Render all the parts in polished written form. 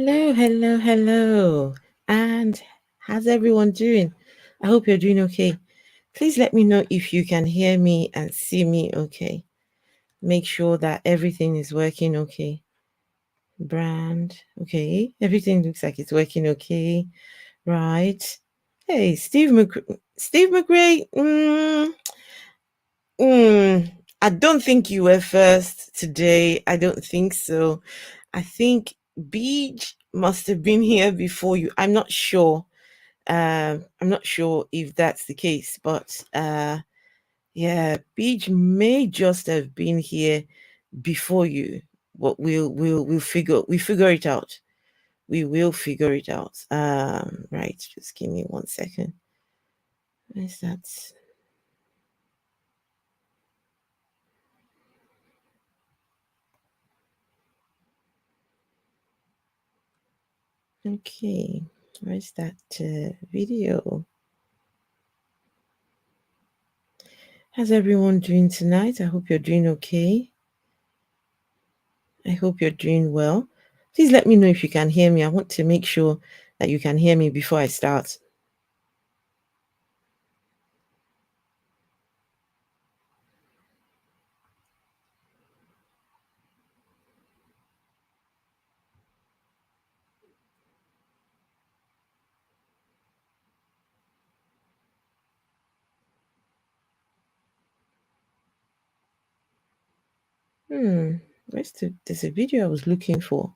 Hello. And how's everyone doing? I hope you're doing okay. Please let me know if you can hear me and see me okay. Make sure that everything is working okay. Brand, okay. Everything looks like it's working okay. Right. Hey, Steve McRae. I don't think you were first today. I don't think so. I think Beach must have been here before you. I'm not sure if that's the case, but yeah, Beach may just have been here before you. But we figure it out. We will figure it out. Right, just give me 1 second. Where's that? Okay, where's that video? How's everyone doing tonight? I hope you're doing okay. I hope you're doing well. Please let me know if you can hear me. I want to make sure that you can hear me before I start. There's a video I was looking for.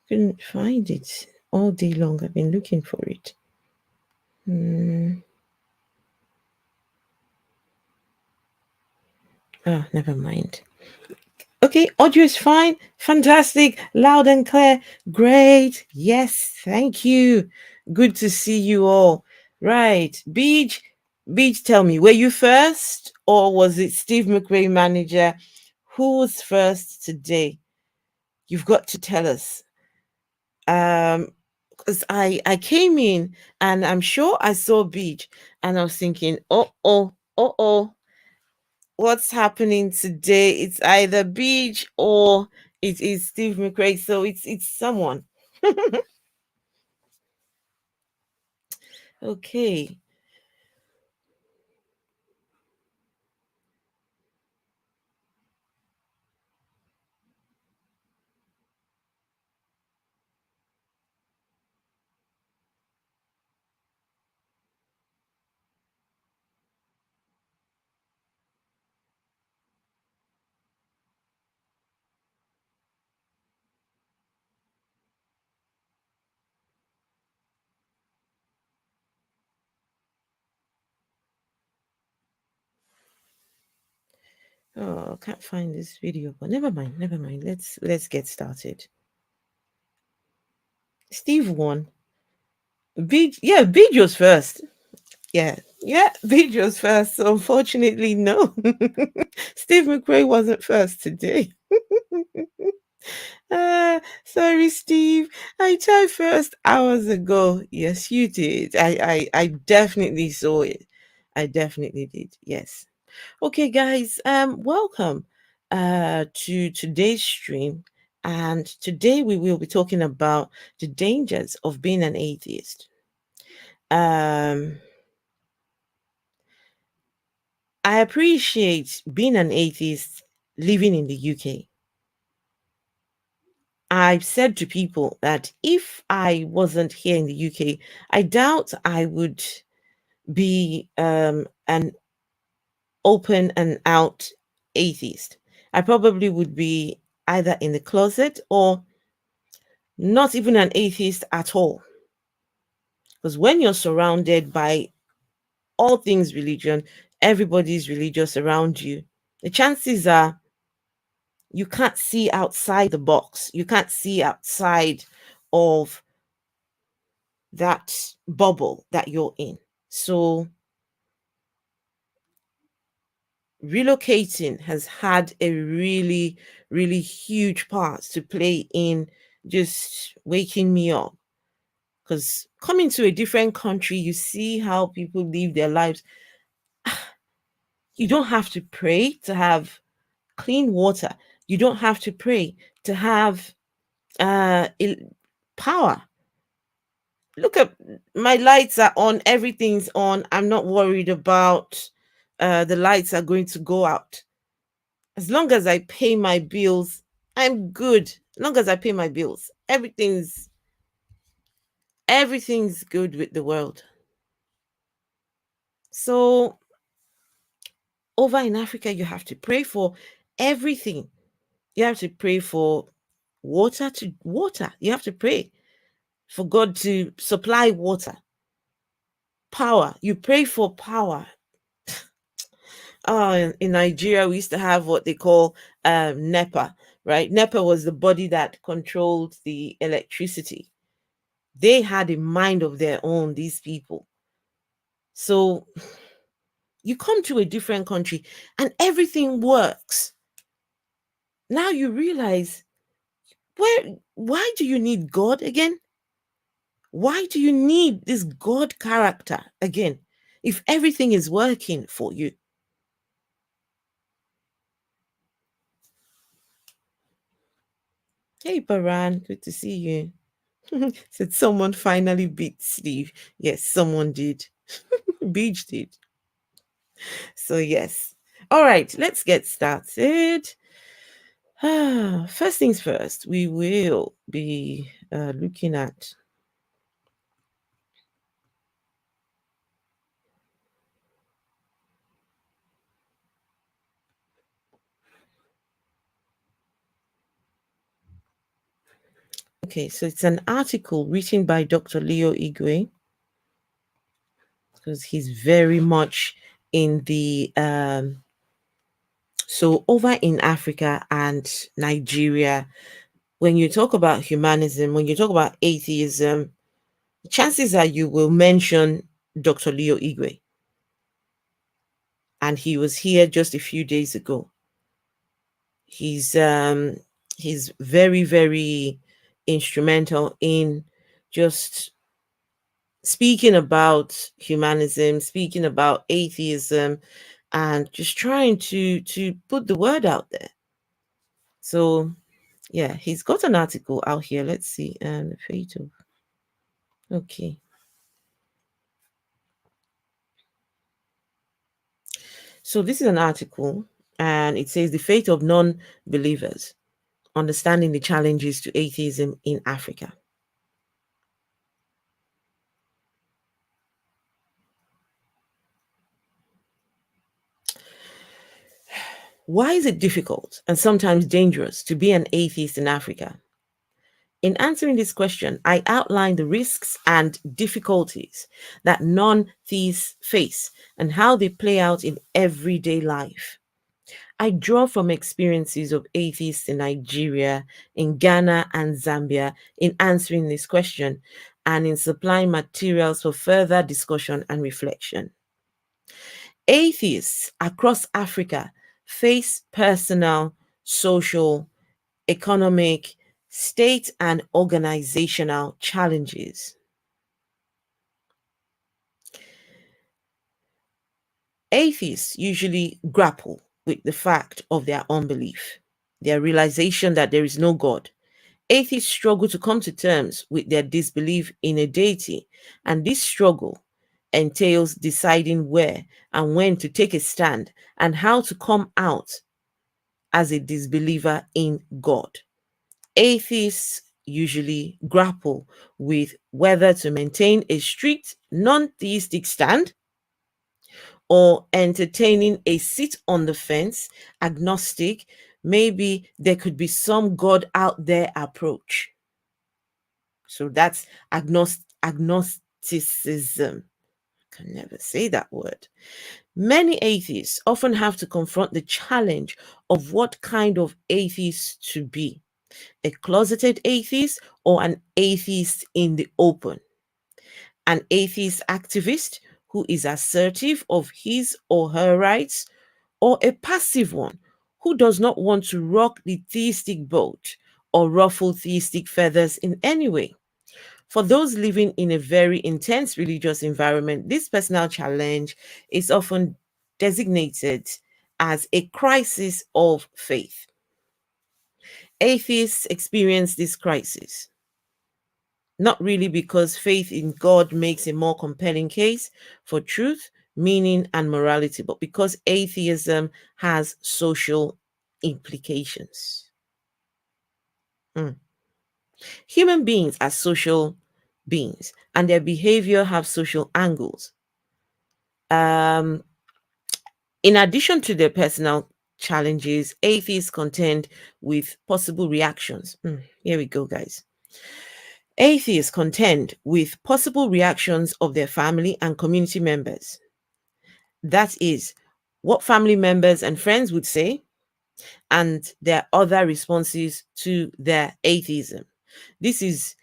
Couldn't find it all day long. I've been looking for it. Oh, never mind. Okay, audio is fine. Fantastic. Loud and clear. Great. Yes, thank you. Good to see you all. Right. Beach, tell me, were you first or was it Steve McRae manager? Who was first today? You've got to tell us. Because I came in and I'm sure I saw Beach and I was thinking, oh, what's happening today? It's either Beach or it is Steve McRae. So it's someone. Okay. Oh, I can't find this video, but never mind. Let's get started. Steve won. Beach was first. Yeah, Beach was first. So unfortunately, no. Steve McRae wasn't first today. Sorry, Steve. I tried first hours ago. Yes, you did. I definitely saw it. I definitely did. Yes. Okay, guys. Welcome to today's stream. And today we will be talking about the dangers of being an atheist. I appreciate being an atheist living in the UK. I've said to people that if I wasn't here in the UK, I doubt I would be an open and out atheist. I probably would be either in the closet or not even an atheist at all. Because when you're surrounded by all things religion, everybody's religious around you, the chances are you can't see outside the box. You can't see outside of that bubble that you're in. So relocating has had a really, really huge part to play in just waking me up. Because coming to a different country, you see how people live their lives. You don't have to pray to have clean water. You don't have to pray to have Power. Look at my lights are on, everything's on. I'm not worried about the lights are going to go out. As long as I pay my bills, I'm good. As long as I pay my bills, everything's good with the world. So over in Africa, you have to pray for everything. You have to pray for water. You have to pray for God to supply water. Power. You pray for power. In Nigeria, we used to have what they call NEPA, right? NEPA was the body that controlled the electricity. They had a mind of their own, these people. So you come to a different country and everything works. Now you realize, why do you need God again? Why do you need this God character again if everything is working for you? Hey, Baran, good to see you. Said someone finally beat Steve. Yes, someone did. Beach did. So, yes. All right, let's get started. First things first, we will be looking at okay, so it's an article written by Dr. Leo Igwe because he's very much in the so over in Africa and Nigeria, when you talk about humanism, when you talk about atheism, chances are you will mention Dr. Leo Igwe. And he was here just a few days ago. He's very, very instrumental in just speaking about humanism, speaking about atheism, and just trying to put the word out there. So yeah, he's got an article out here. Let's see. And the fate of okay. So this is an article, and it says the fate of non-believers, understanding the challenges to atheism in Africa. Why is it difficult and sometimes dangerous to be an atheist in Africa? In answering this question, I outline the risks and difficulties that non-theists face and how they play out in everyday life. I draw from experiences of atheists in Nigeria, in Ghana, and Zambia in answering this question and in supplying materials for further discussion and reflection. Atheists across Africa face personal, social, economic, state, and organizational challenges. Atheists usually grapple with the fact of their unbelief, their realization that there is no God. Atheists struggle to come to terms with their disbelief in a deity, and this struggle entails deciding where and when to take a stand and how to come out as a disbeliever in God. Atheists usually grapple with whether to maintain a strict non theistic stand or entertaining a sit on the fence, agnostic, maybe there could be some God out there approach. So that's agnosticism. I can never say that word. Many atheists often have to confront the challenge of what kind of atheist to be, a closeted atheist or an atheist in the open, an atheist activist who is assertive of his or her rights, or a passive one who does not want to rock the theistic boat or ruffle theistic feathers in any way. For those living in a very intense religious environment, this personal challenge is often designated as a crisis of faith. Atheists experience this crisis Not really, because faith in God makes a more compelling case for truth, meaning, and morality, but because atheism has social implications. Mm. Human beings are social beings, and their behavior have social angles. Um, in addition to their personal challenges, atheists contend with possible reactions. Here we go, guys. Atheists contend with possible reactions of their family and community members. That is what family members and friends would say, and their other responses to their atheism. This is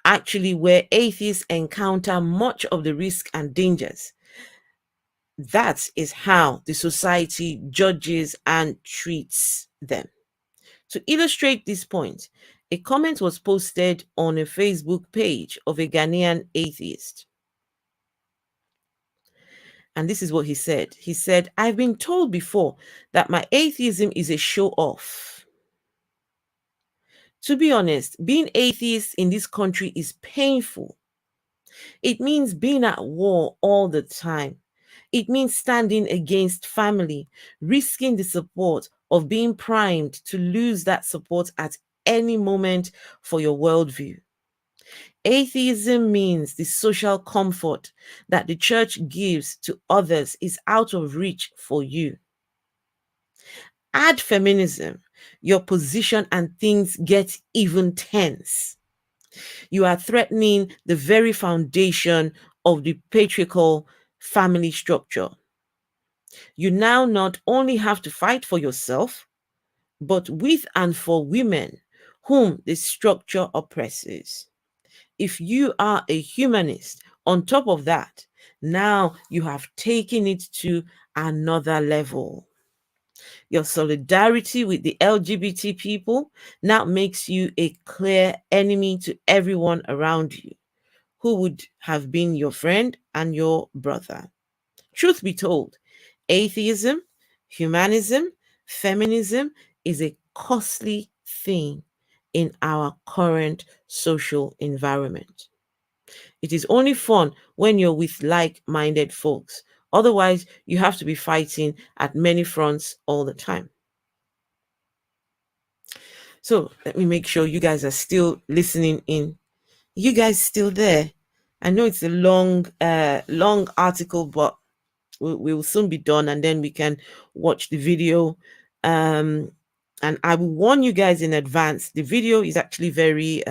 actually where atheists encounter much of the risk and dangers. That is how the society judges and treats them. To illustrate this point, a comment was posted on a Facebook page of a Ghanaian atheist. And this is what he said. He said, "I've been told before that my atheism is a show off. To be honest, being atheist in this country is painful. It means being at war all the time. It means standing against family, risking the support of being primed to lose that support at any moment for your worldview. Atheism means the social comfort that the church gives to others is out of reach for you. Add feminism, your position and things get even tense. You are threatening the very foundation of the patriarchal family structure. You now not only have to fight for yourself, but with and for women whom the structure oppresses. If you are a humanist, on top of that, now you have taken it to another level. Your solidarity with the LGBT people now makes you a clear enemy to everyone around you who would have been your friend and your brother. Truth be told, atheism, humanism, feminism is a costly thing in our current social environment. It is only fun when you're with like minded folks. Otherwise, you have to be fighting at many fronts all the time. So let me make sure you guys are still listening in. You guys still there? I know it's a long article, but we will soon be done, and then we can watch the video. Um, and I will warn you guys in advance. The video is actually very,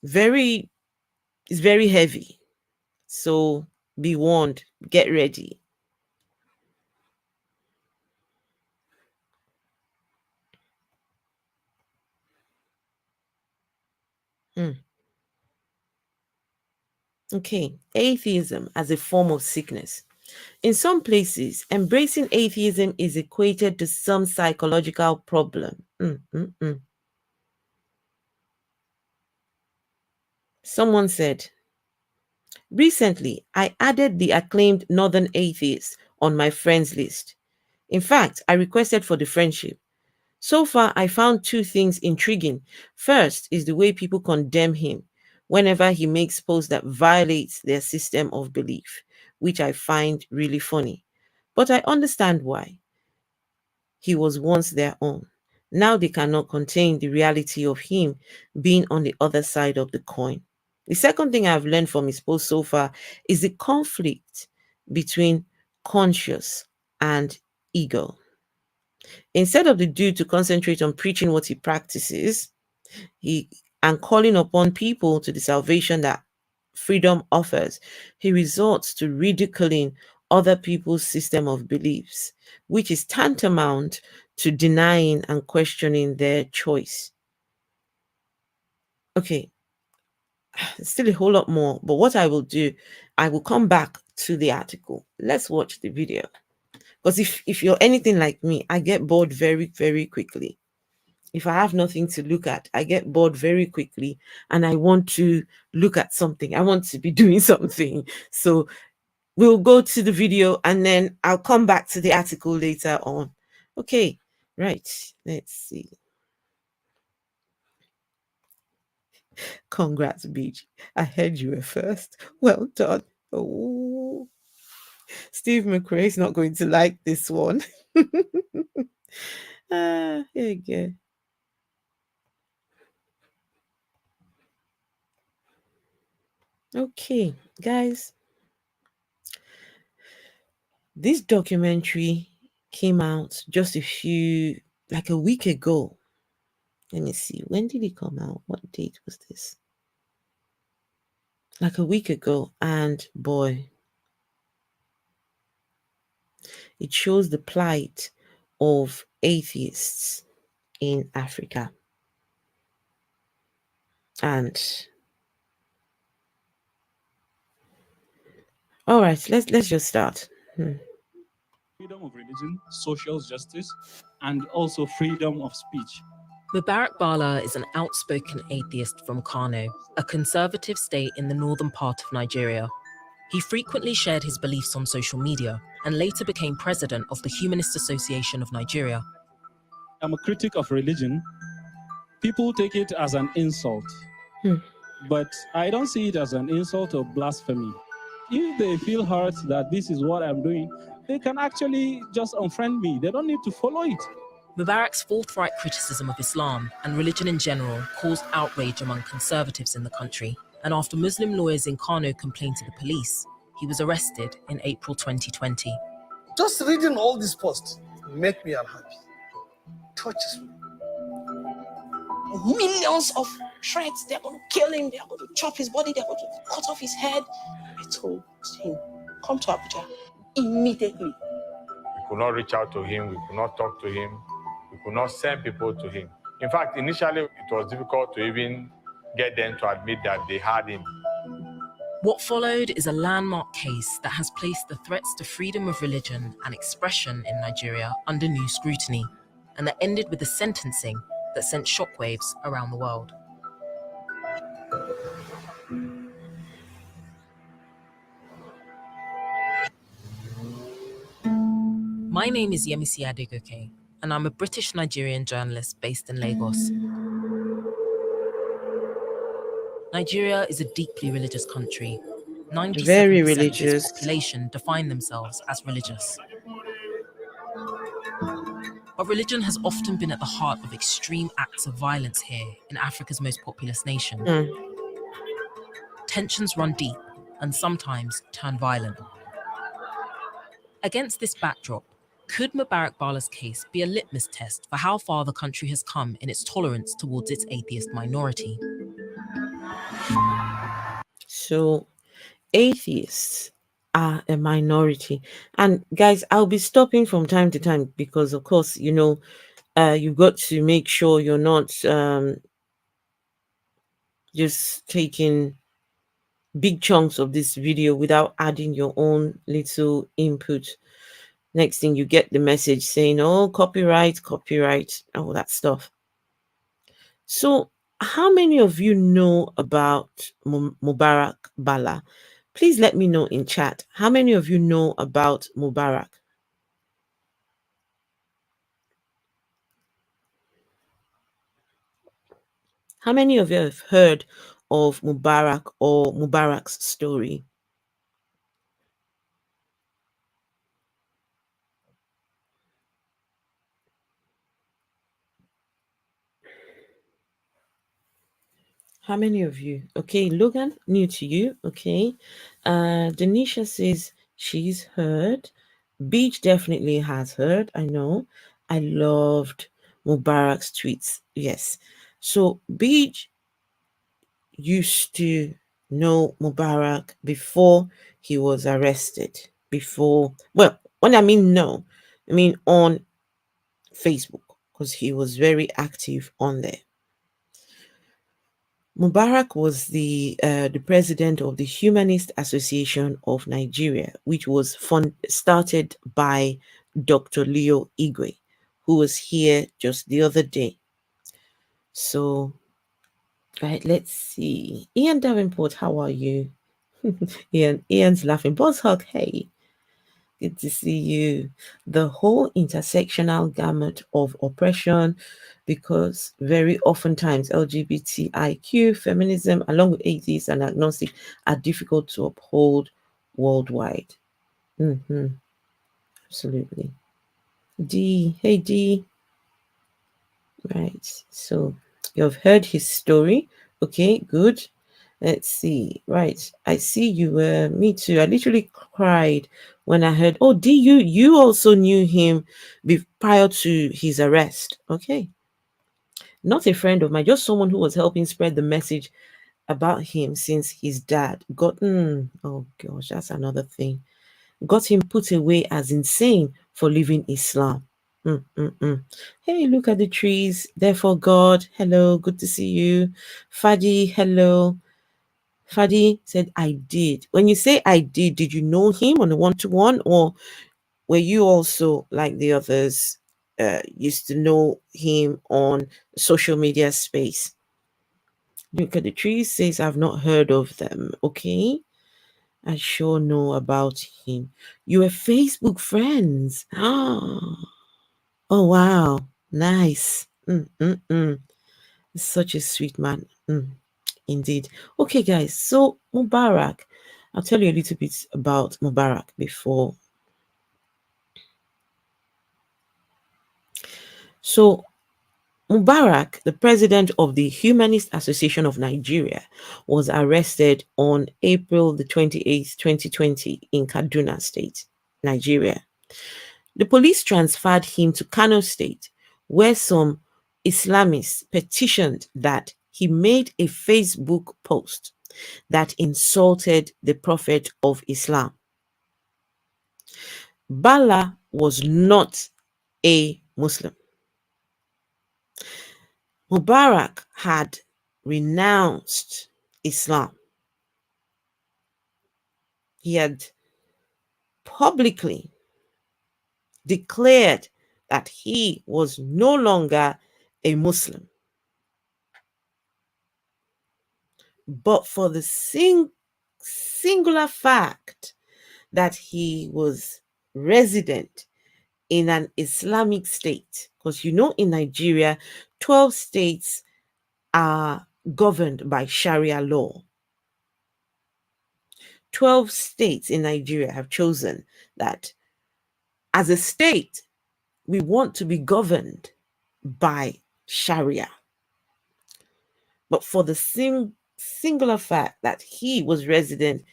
it's very heavy. So be warned. Get ready. Hmm. Okay, atheism as a form of sickness. In some places, embracing atheism is equated to some psychological problem. Someone said, recently, I added the acclaimed Northern atheist on my friends list. In fact, I requested for the friendship. So far, I found two things intriguing. First is the way people condemn him whenever he makes posts that violates their system of belief, which I find really funny. But I understand why. He was once their own. Now they cannot contain the reality of him being on the other side of the coin. The second thing I've learned from his post so far is the conflict between conscious and ego. Instead of the dude to concentrate on preaching what he practices, he and calling upon people to the salvation that freedom offers, he resorts to ridiculing other people's system of beliefs, which is tantamount to denying and questioning their choice. Okay, still a whole lot more, but what I will do, I will come back to the article. Let's watch the video. Because if you're anything like me, I get bored very, very quickly. If I have nothing to look at, I get bored very quickly and I want to look at something. I want to be doing something. So we'll go to the video and then I'll come back to the article later on. Okay, right. Let's see. Congrats, Beach. I heard you were first. Well done. Oh, Steve McRae is not going to like this one. Here you go. Okay, guys, this documentary came out just like a week ago. Let me see. When did it come out? What date was this? Like a week ago. And boy, it shows the plight of atheists in Africa. And all right, let's just start. Freedom of religion, social justice, and also freedom of speech. Mubarak Bala is an outspoken atheist from Kano, a conservative state in the northern part of Nigeria. He frequently shared his beliefs on social media and later became president of the Humanist Association of Nigeria. I'm a critic of religion. People take it as an insult, but I don't see it as an insult or blasphemy. If they feel hurt that this is what I'm doing, they can actually just unfriend me. They don't need to follow it. Mubarak's forthright criticism of Islam and religion in general caused outrage among conservatives in the country, and after Muslim lawyers in Kano complained to the police, he was arrested in April 2020. Just reading all these posts make me unhappy. Touches me. Millions of threats. They're going to kill him. They're going to chop his body. They're going to cut off his head. I told him, come to Abuja immediately. We could not reach out to him. We could not talk to him. We could not send people to him. In fact, initially, it was difficult to even get them to admit that they had him. What followed is a landmark case that has placed the threats to freedom of religion and expression in Nigeria under new scrutiny, and that ended with a sentencing that sent shockwaves around the world. My name is Yemisi Adegoke, and I'm a British-Nigerian journalist based in Lagos. Nigeria is a deeply religious country. 97% Very of religious. its population define themselves as religious. But religion has often been at the heart of extreme acts of violence here in Africa's most populous nation. Tensions run deep and sometimes turn violent. Against this backdrop, could Mubarak Bala's case be a litmus test for how far the country has come in its tolerance towards its atheist minority? So, atheists are a minority. And guys, I'll be stopping from time to time because, of course, you've got to make sure you're not just taking big chunks of this video without adding your own little input. Next thing you get the message saying, oh, copyright, all that stuff. So how many of you know about Mubarak Bala? Please let me know in chat. How many of you know about Mubarak? How many of you have heard of Mubarak or Mubarak's story? How many of you? Okay, Logan, new to you. Okay. Denisha says she's heard. Beach definitely has heard. I know. I loved Mubarak's tweets. Yes. So Beach used to know Mubarak before he was arrested. Well, when I mean no, I mean on Facebook, because he was very active on there. Mubarak was the president of the Humanist Association of Nigeria, which was started by Dr. Leo Igwe, who was here just the other day. So, right, let's see. Ian Davenport, how are you? Ian's laughing. Boss Hug, hey. Good to see you. The whole intersectional gamut of oppression, because very oftentimes LGBTIQ, feminism, along with atheists and agnostic, are difficult to uphold worldwide. Absolutely. D, hey D. Right. So you've heard his story. Okay, good. Let's see. Right. I see you were me too. I literally cried when I heard, oh, D, you also knew him prior to his arrest. Okay. Not a friend of mine, just someone who was helping spread the message about him since his dad got oh gosh, that's another thing. Got him put away as insane for leaving Islam. Hey, look at the trees. Therefore, God, hello, good to see you. Fadi, hello. Fadi said, I did. When you say I did you know him on a one-to-one, or were you also, like the others, used to know him on social media space? Look at the trees says, I've not heard of them. Okay. I sure know about him. You were Facebook friends. Oh, wow. Nice. Such a sweet man. Indeed. Okay, guys. So, Mubarak. I'll tell you a little bit about Mubarak before. So, Mubarak, the president of the Humanist Association of Nigeria, was arrested on April the 28th, 2020 in Kaduna State, Nigeria. The police transferred him to Kano State, where some Islamists petitioned that he made a Facebook post that insulted the Prophet of Islam. Bala was not a Muslim. Mubarak had renounced Islam. He had publicly declared that he was no longer a Muslim. But for the singular fact that he was resident in an Islamic state, because in Nigeria, 12 states are governed by Sharia law. 12 states in Nigeria have chosen that as a state, we want to be governed by Sharia. But for the singular fact that he was resident,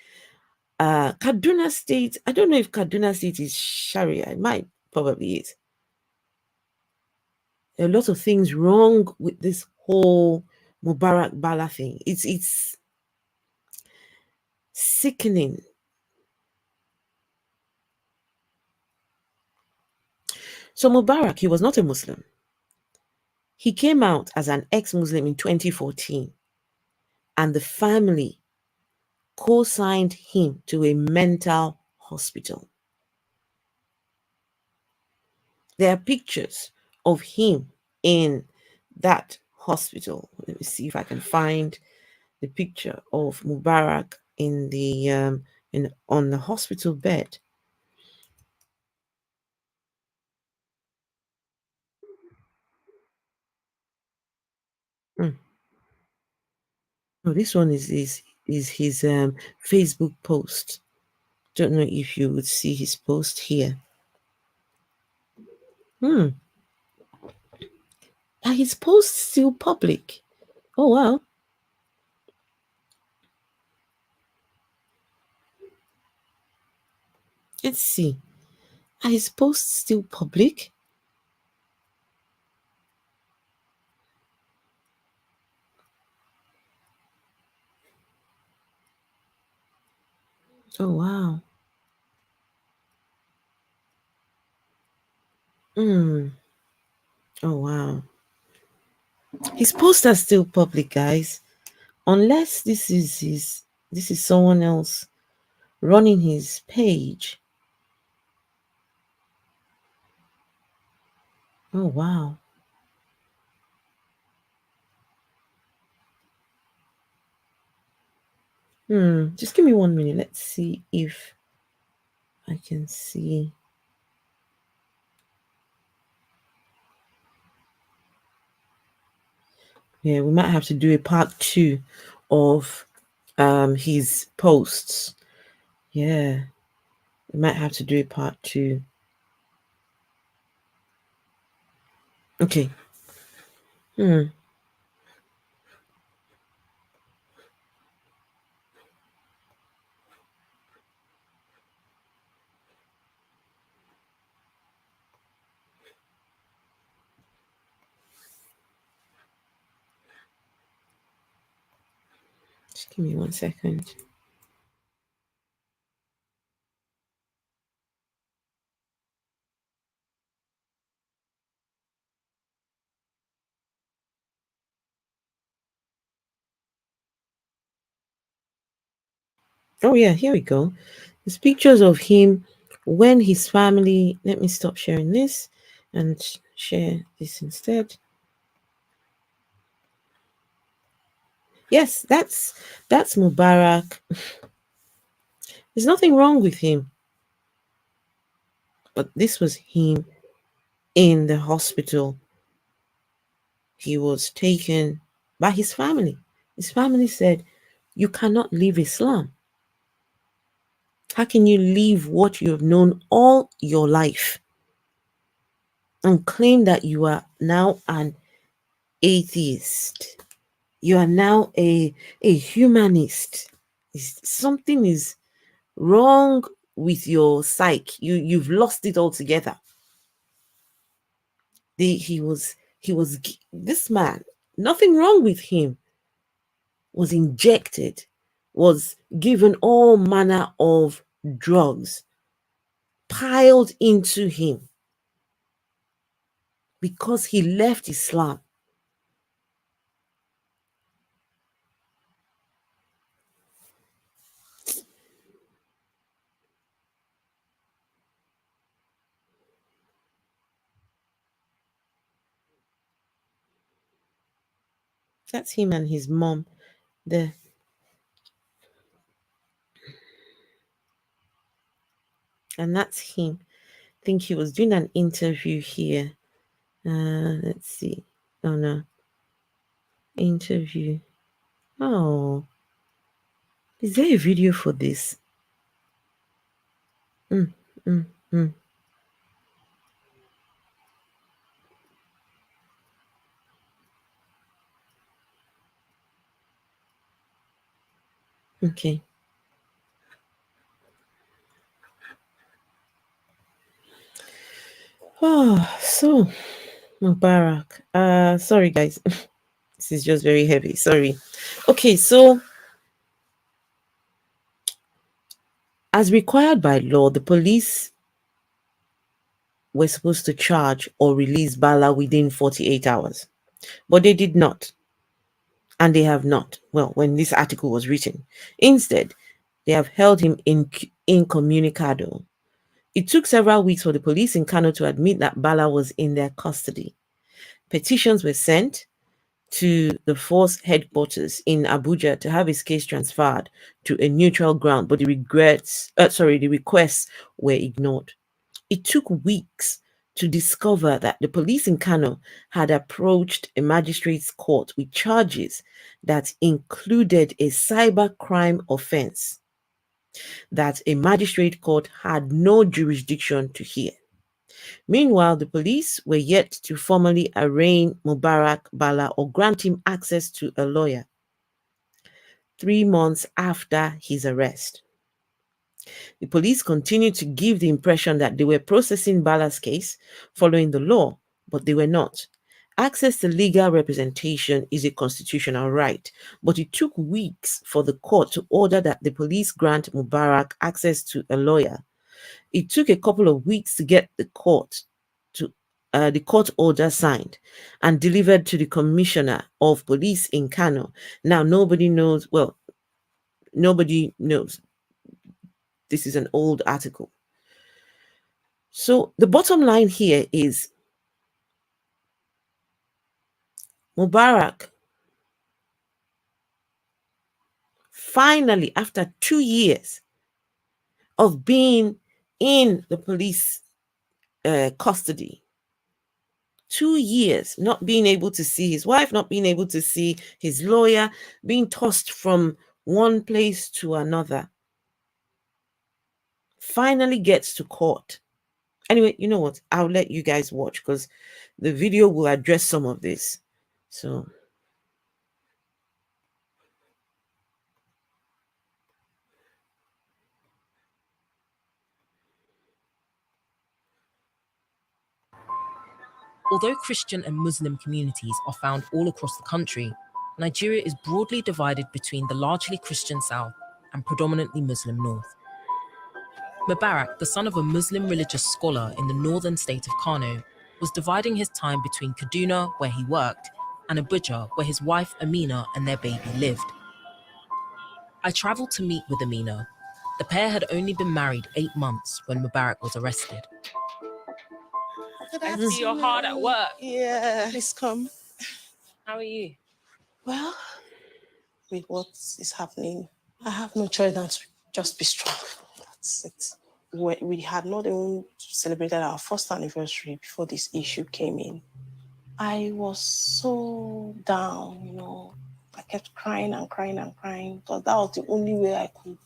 Kaduna State, I don't know if Kaduna State is Sharia. It might, probably is. There are a lot of things wrong with this whole Mubarak Bala thing. It's sickening. So Mubarak, he was not a Muslim. He came out as an ex-Muslim in 2014, and the family co-signed him to a mental hospital. There are pictures of him in that hospital. Let me see if I can find the picture of Mubarak in the on the hospital bed. No, this one is his Facebook post. Don't know if you would see his post here. Are his posts still public? Oh wow. Let's see. Are his posts still public? Oh wow. Oh wow. His posts are still public, guys. Unless this is someone else running his page. Oh wow. Just give me 1 minute. Let's see if I can see. Yeah, we might have to do a part 2 of his posts. Yeah, we might have to do a part 2. Okay. Just give me 1 second. Oh yeah, here we go. There's pictures of him when his family. Let me stop sharing this and share this instead. Yes, that's Mubarak. There's nothing wrong with him. But this was him in the hospital. He was taken by his family. His family said, "You cannot leave Islam. How can you leave what you have known all your life and claim that you are now an atheist? You are now a humanist. Something is wrong with your psyche. You've lost it altogether." He was this man, nothing wrong with him, was injected, was given all manner of drugs piled into him because he left Islam. That's him and his mom there. And that's him. I think he was doing an interview here. Let's see. Oh no. Interview. Oh. Is there a video for this? Mm, mm, mm. Okay. Oh, so Mubarak. Sorry guys. This is just very heavy. Sorry. Okay, so as required by law, the police were supposed to charge or release Bala within 48 hours. But they did not. And they have not. Well, when this article was written. Instead, they have held him incommunicado. It took several weeks for the police in Kano to admit that Bala was in their custody. Petitions were sent to the force headquarters in Abuja to have his case transferred to a neutral ground, but the requests were ignored. It took weeks to discover that the police in Kano had approached a magistrate's court with charges that included a cybercrime offense that a magistrate court had no jurisdiction to hear. Meanwhile, the police were yet to formally arraign Mubarak Bala or grant him access to a lawyer 3 months after his arrest. The police continued to give the impression that they were processing Bala's case following the law, but they were not. Access to legal representation is a constitutional right, but it took weeks for the court to order that the police grant Mubarak access to a lawyer. It took a couple of weeks to get the court order signed and delivered to the commissioner of police in Kano. Now, nobody knows. This is an old article. So the bottom line here is Mubarak finally, after 2 years of being in the police custody. 2 years not being able to see his wife, not being able to see his lawyer, being tossed from one place to another. Finally gets to court. Anyway, you know what? I'll let you guys watch because the video will address some of this. So although Christian and Muslim communities are found all across the country, Nigeria is broadly divided between the largely Christian south and predominantly Muslim north. Mubarak, the son of a Muslim religious scholar in the northern state of Kano, was dividing his time between Kaduna, where he worked, and Abuja, where his wife Amina and their baby lived. I travelled to meet with Amina. The pair had only been married 8 months when Mubarak was arrested. I see you're hard at work. Yeah. Please come. How are you? Well, with what is happening, I have no choice than to just be strong. That's it. We had not even celebrated our first anniversary before this issue came in. I was so down, you know. I kept crying and crying and crying because that was the only way I could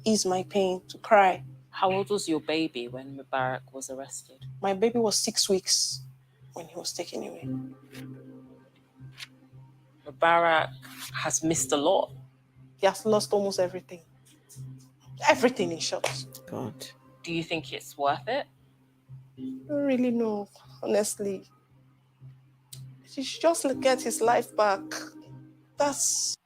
ease my pain, to cry. How old was your baby when Mubarak was arrested? My baby was 6 weeks when he was taken away. Mubarak has missed a lot. He has lost almost everything. Everything, in short. God. Do you think it's worth it? I don't really know, honestly. He should just get his life back. That's...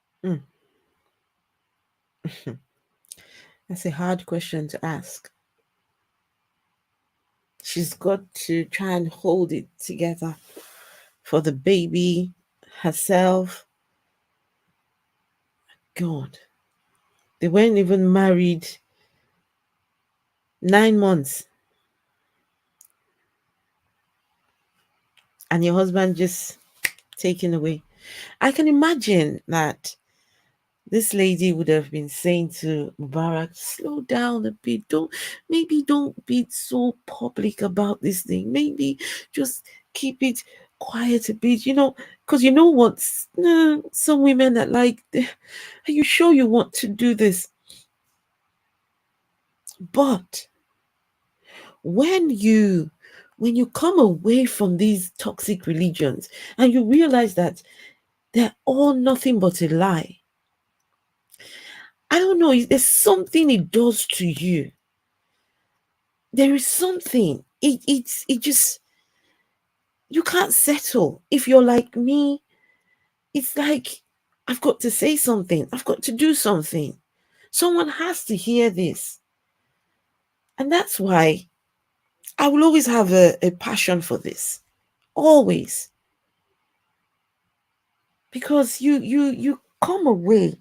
That's a hard question to ask. She's got to try and hold it together for the baby, herself. God. They weren't even married 9 months. And your husband just taken away. I can imagine that this lady would have been saying to Mubarak, slow down a bit. Don't be so public about this thing. Maybe just keep it quiet a bit, you know, because you know what? Some women that like, are you sure you want to do this? But when you come away from these toxic religions and you realize that they're all nothing but a lie, I don't know, there's something it does to you. There is something. It just, you can't settle. If you're like me, it's like, I've got to say something. I've got to do something. Someone has to hear this. And that's why I will always have a passion for this. Always. Because you come away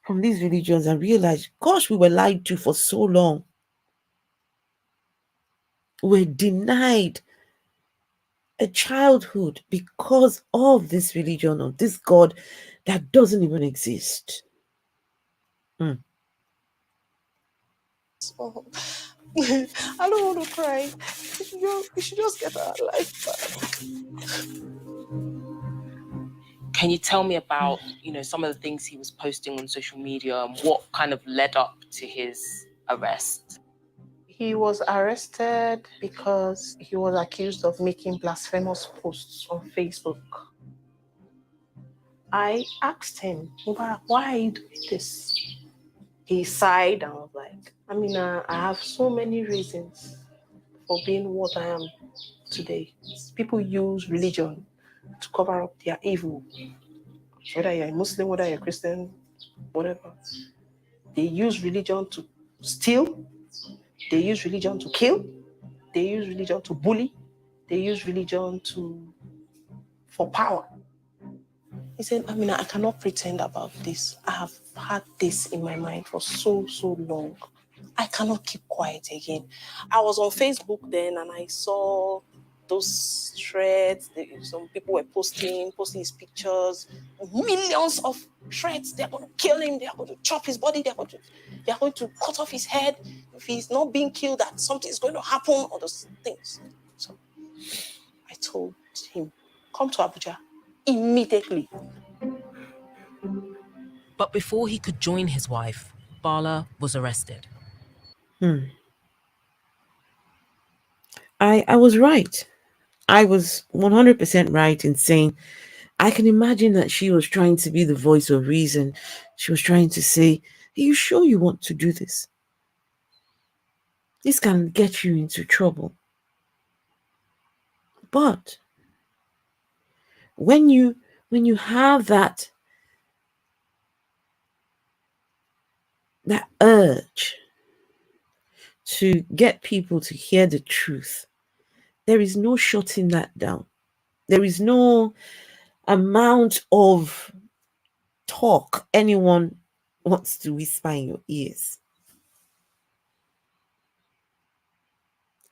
from these religions and realize, gosh, we were lied to for so long. We're denied a childhood because of this religion, of this God that doesn't even exist. Oh, I don't want to cry. We should just get our life back. Can you tell me about, some of the things he was posting on social media and what kind of led up to his arrest? He was arrested because he was accused of making blasphemous posts on Facebook. I asked him, why are you doing this? He sighed and was like, I have so many reasons for being what I am today. People use religion to cover up their evil. Whether you're a Muslim, whether you're a Christian, whatever. They use religion to steal. They use religion to kill. They use religion to bully. They use religion for power. He said, I cannot pretend about this. I have had this in my mind for so long. I cannot keep quiet again. I was on Facebook then and I saw those threats. Some people were posting his pictures, millions of threats. They're going to kill him. They are going to chop his body. They are going to cut off his head. If he's not being killed, that something is going to happen. All those things. So I told him, come to Abuja immediately. But before he could join his wife, Bala was arrested. I was right. I was 100% right in saying I can imagine that she was trying to be the voice of reason. She was trying to say, are you sure you want to do this? This can get you into trouble. But when you have that urge to get people to hear the truth, there is no shutting that down. There is no amount of talk anyone wants to whisper in your ears.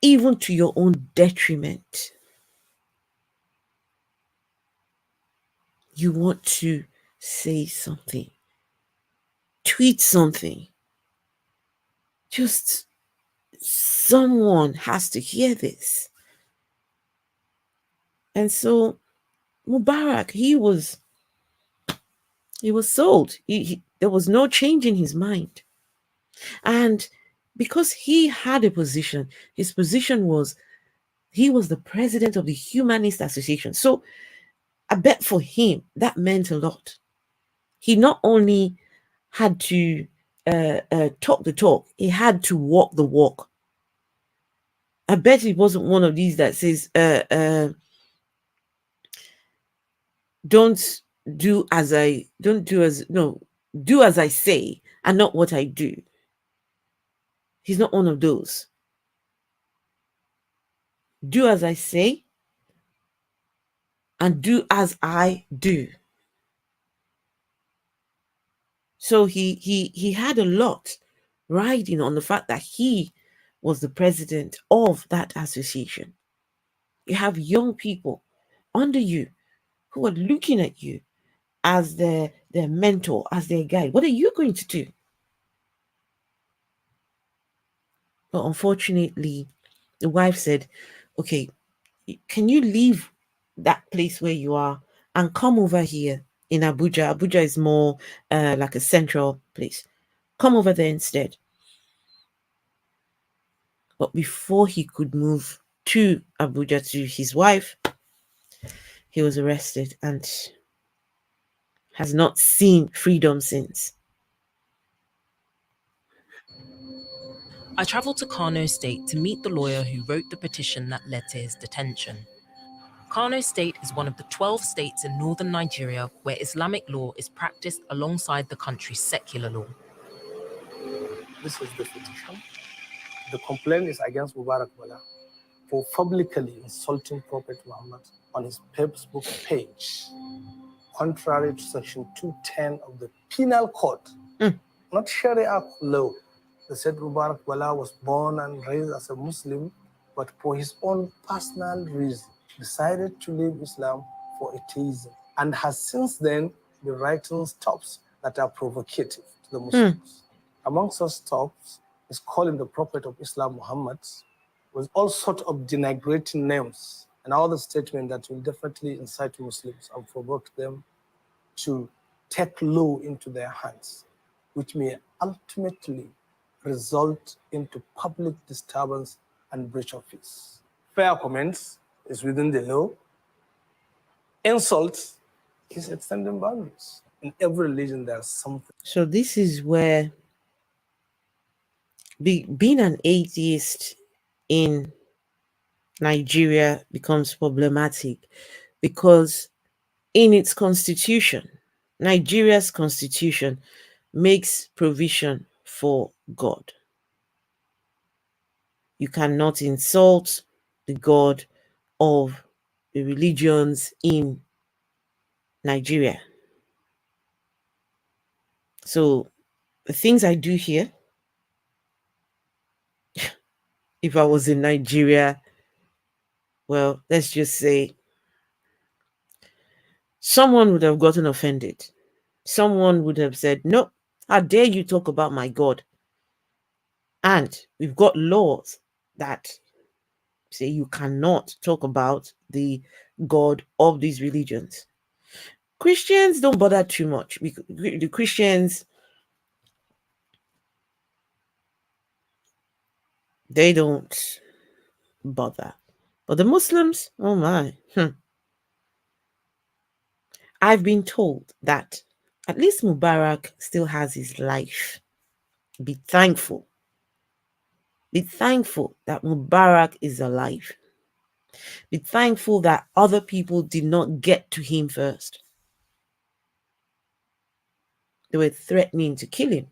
Even to your own detriment. You want to say something, tweet something. Just someone has to hear this. And so Mubarak, he was sold. There was no change in his mind. And because he had a position, his position was he was the president of the Humanist Association. So I bet for him that meant a lot. He not only had to talk the talk, he had to walk the walk. I bet he wasn't one of these that says, do as I say and not what I do. He's not one of those. Do as I say and do as I do. So he had a lot riding on the fact that he was the president of that association. You have young people under you who are looking at you as their mentor, as their guide. What are you going to do? But unfortunately, the wife said, okay, can you leave that place where you are and come over here in Abuja? Abuja is more like a central place. Come over there instead. But before he could move to Abuja to his wife, he was arrested and has not seen freedom since. I travelled to Kano State to meet the lawyer who wrote the petition that led to his detention. Kano State is one of the 12 states in northern Nigeria where Islamic law is practiced alongside the country's secular law. This is the petition. The complaint is against Mubarak Bala for publicly insulting Prophet Muhammad on his Facebook page, contrary to Section 210 of the Penal Code, not Sharia law. They said Mubarak Bala was born and raised as a Muslim, but for his own personal reason, decided to leave Islam for atheism, and has since then been writing stuffs that are provocative to the Muslims. Among such stuffs is calling the Prophet of Islam Muhammad with all sorts of denigrating names and other statements that will definitely incite Muslims and provoke them to take law into their hands, which may ultimately result into public disturbance and breach of peace. Fair comments is within the law. Insult is extending boundaries. In every religion, there's something. So this is where being an atheist in Nigeria becomes problematic, because in its constitution, Nigeria's constitution makes provision for God. You cannot insult the God of the religions in Nigeria. So the things I do here, if I was in Nigeria, well, let's just say someone would have gotten offended. Someone would have said, no, how dare you talk about my God? And we've got laws that say you cannot talk about the God of these religions. Christians don't bother too much. The Christians, they don't bother. But the Muslims, oh my. I've been told that at least Mubarak still has his life. Be thankful. Be thankful that Mubarak is alive. Be thankful that other people did not get to him first. They were threatening to kill him.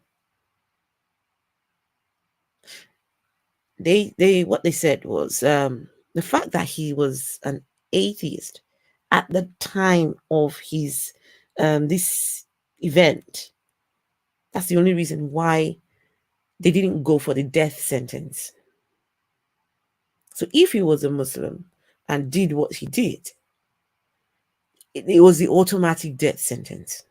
What they said was the fact that he was an atheist at the time of his this event. That's the only reason why they didn't go for the death sentence. So if he was a Muslim and did what he did, it was the automatic death sentence.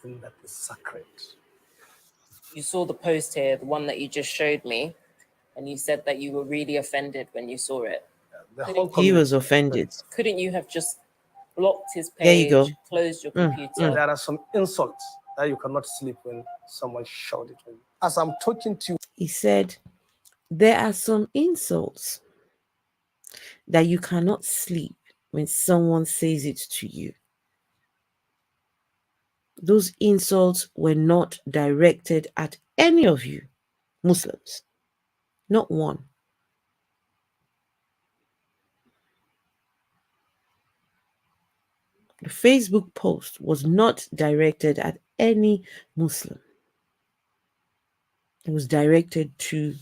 That is sacred. You saw the post here, the one that you just showed me, and you said that you were really offended when you saw it. He was offended. Couldn't you have just blocked his page, there you go. Closed your computer? There are some insults that you cannot sleep when someone shouts it. As I'm talking to you, he said, there are some insults that you cannot sleep when someone says it to you. Those insults were not directed at any of you Muslims. Not one. The Facebook post was not directed at any Muslim. It was directed to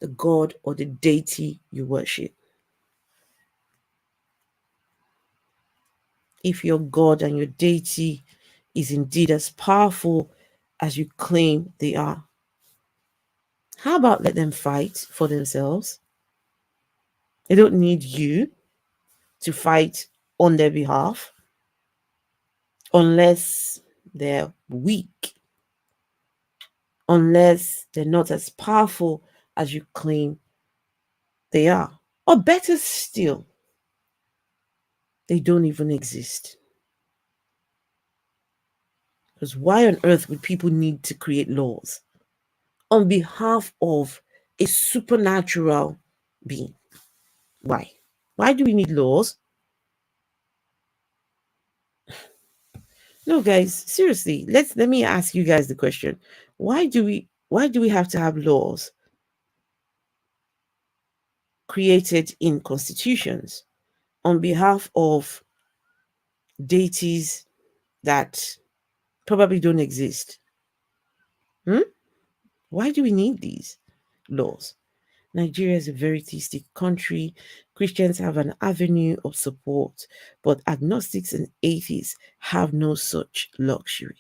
the God or the deity you worship. If your God and your deity is indeed as powerful as you claim they are, how about let them fight for themselves? They don't need you to fight on their behalf unless they're weak, unless they're not as powerful as you claim they are. Or better still, they don't even exist. Because why on earth would people need to create laws on behalf of a supernatural being? Why? Why do we need laws? No, guys, seriously, let me ask you guys the question. Why do we have to have laws created in constitutions on behalf of deities that probably don't exist? Why do we need these laws? Nigeria is a very theistic country. Christians have an avenue of support, but agnostics and atheists have no such luxury.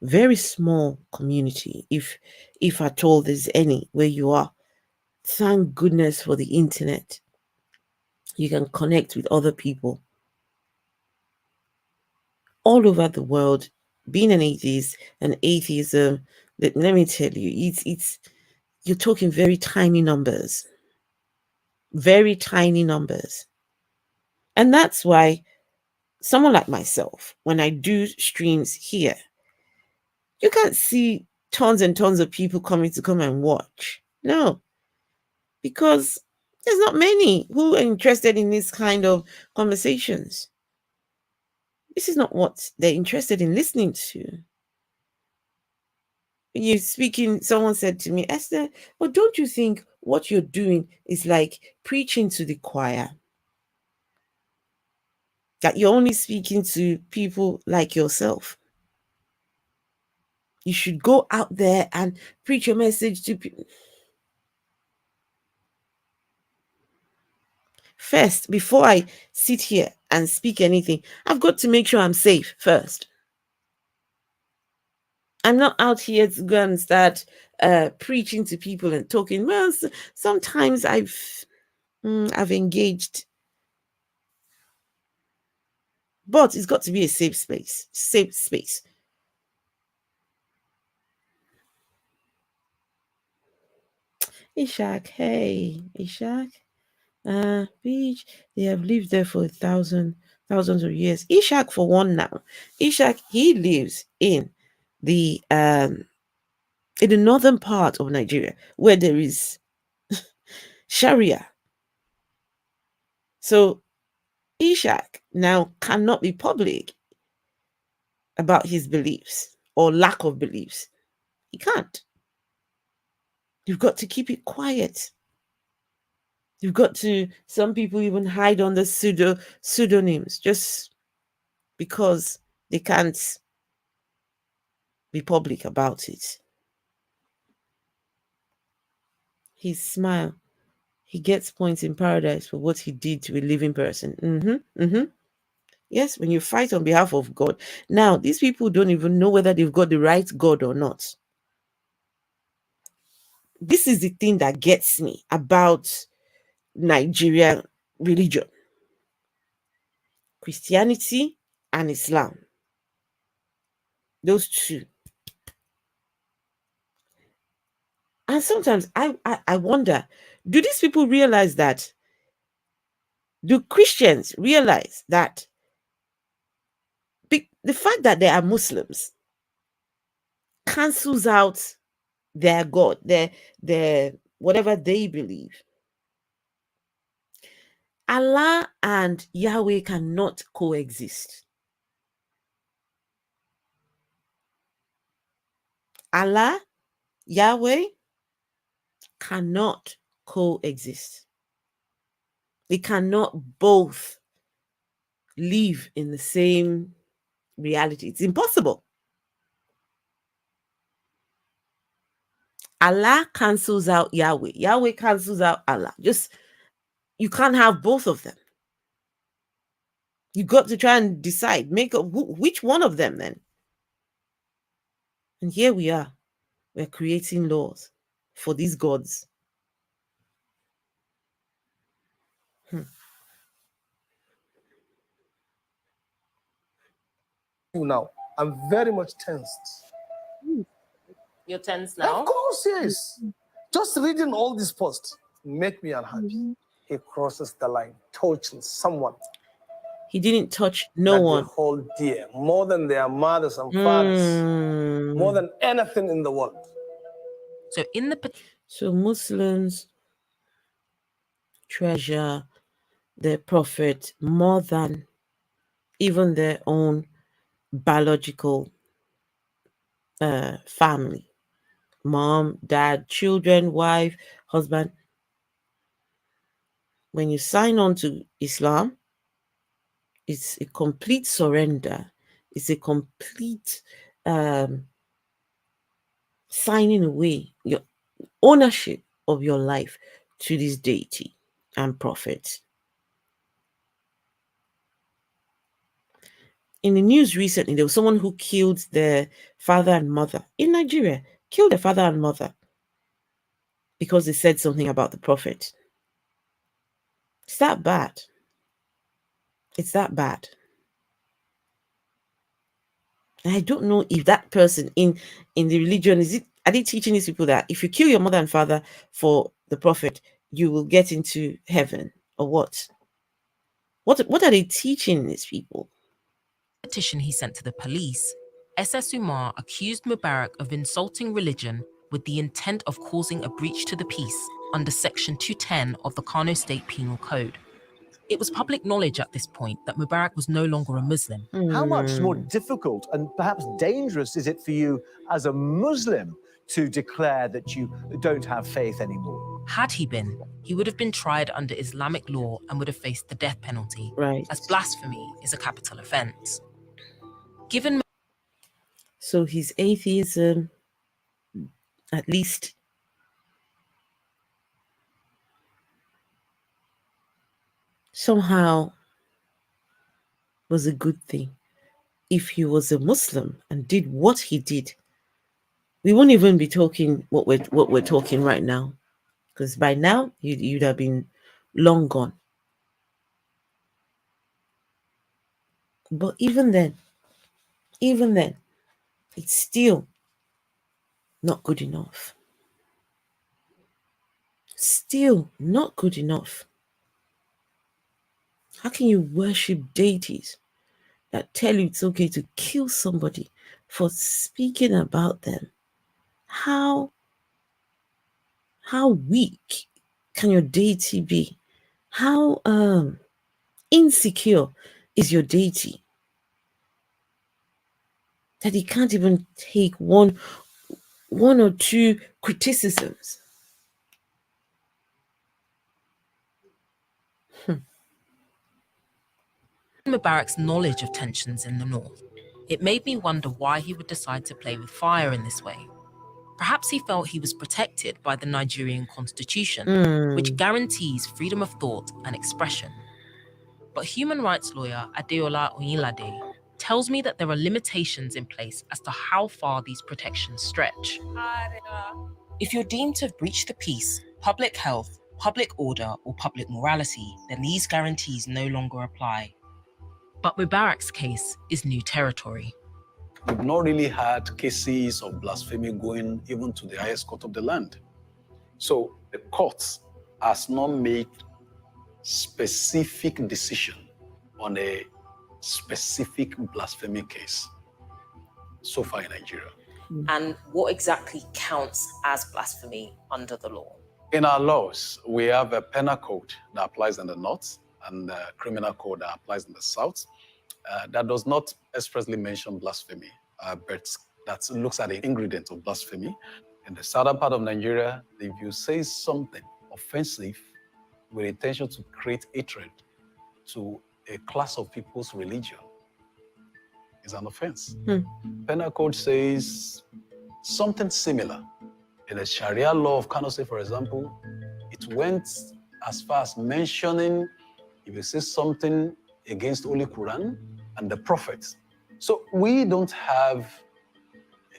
Very small community, if at all there's any where you are. Thank goodness for the internet. You can connect with other people all over the world. Being an atheist and atheism, let me tell you, it's you're talking very tiny numbers. Very tiny numbers. And that's why someone like myself, when I do streams here, you can't see tons and tons of people coming to come and watch. No. Because there's not many who are interested in this kind of conversations. This is not what they're interested in listening to. You speaking, someone said to me, Esther, but don't you think what you're doing is like preaching to the choir? That you're only speaking to people like yourself. You should go out there and preach your message to people. First, before I sit here and speak anything, I've got to make sure I'm safe first. I'm not out here to go and start preaching to people and talking. Well, sometimes I've engaged, but it's got to be a safe space. Safe space. Ishak, hey, Ishak. Beach, they have lived there for thousands of years. Ishak, for one now. Ishak, he lives in the northern part of Nigeria where there is Sharia. So Ishak now cannot be public about his beliefs or lack of beliefs. He can't. You've got to keep it quiet. You've got to, some people even hide under pseudonyms just because they can't be public about it. His smile, he gets points in paradise for what he did to a living person. Yes, when you fight on behalf of God. Now, these people don't even know whether they've got the right God or not. This is the thing that gets me about Nigerian religion. Christianity and Islam. Those two. And sometimes I wonder, do these people realize that? Do Christians realize that the fact that they are Muslims cancels out their God, their whatever they believe? Allah and Yahweh cannot coexist. Allah, Yahweh cannot coexist. They cannot both live in the same reality. It's impossible. Allah cancels out Yahweh. Yahweh cancels out Allah. You can't have both of them. You got to try and decide, which one of them then. And here we are. We're creating laws for these gods. Now, I'm very much tensed. You're tense now? Of course, yes. Just reading all these posts make me unhappy. He crosses the line, touching someone. He didn't touch no one. They hold dear, more than their mothers and fathers, more than anything in the world. So Muslims treasure their prophet more than even their own biological family. Mom, dad, children, wife, husband. When you sign on to Islam, it's a complete surrender. It's a complete signing away your ownership of your life to this deity and prophet. In the news recently, there was someone who killed their father and mother in Nigeria, killed their father and mother because they said something about the prophet. It's that bad. It's that bad. I don't know if that person in the religion, are they teaching these people that if you kill your mother and father for the prophet, you will get into heaven, or what? What are they teaching these people? Petition he sent to the police, SS Umar accused Mubarak of insulting religion with the intent of causing a breach to the peace under Section 210 of the Kano State Penal Code. It was public knowledge at this point that Mubarak was no longer a Muslim. How much more difficult and perhaps dangerous is it for you as a Muslim to declare that you don't have faith anymore? Had he been, he would have been tried under Islamic law and would have faced the death penalty, right, as blasphemy is a capital offence. So his atheism, at least, somehow was a good thing. If he was a Muslim and did what he did, we won't even be talking what we're talking right now, because by now you'd have been long gone. But even then, it's still not good enough. Still not good enough. How can you worship deities that tell you it's okay to kill somebody for speaking about them? How weak can your deity be? How insecure is your deity that he can't even take one or two criticisms? Mubarak's knowledge of tensions in the north, it made me wonder why he would decide to play with fire in this way. Perhaps he felt he was protected by the Nigerian constitution, which guarantees freedom of thought and expression. But human rights lawyer Adeola Oyinlade tells me that there are limitations in place as to how far these protections stretch. If you're deemed to have breached the peace, public health, public order, or public morality, then these guarantees no longer apply. But Mubarak's case is new territory. We've not really had cases of blasphemy going even to the highest court of the land. So the court has not made specific decision on a specific blasphemy case so far in Nigeria. And what exactly counts as blasphemy under the law? In our laws, we have a penal code that applies in the north and a criminal code that applies in the south. That does not expressly mention blasphemy, but that looks at the ingredient of blasphemy. In the southern part of Nigeria, if you say something offensive with intention to create hatred to a class of people's religion, is an offense. Penal code says something similar. In the Sharia law of Kano State, for example, it went as far as mentioning if you say something against Holy Quran and the prophets. So we don't have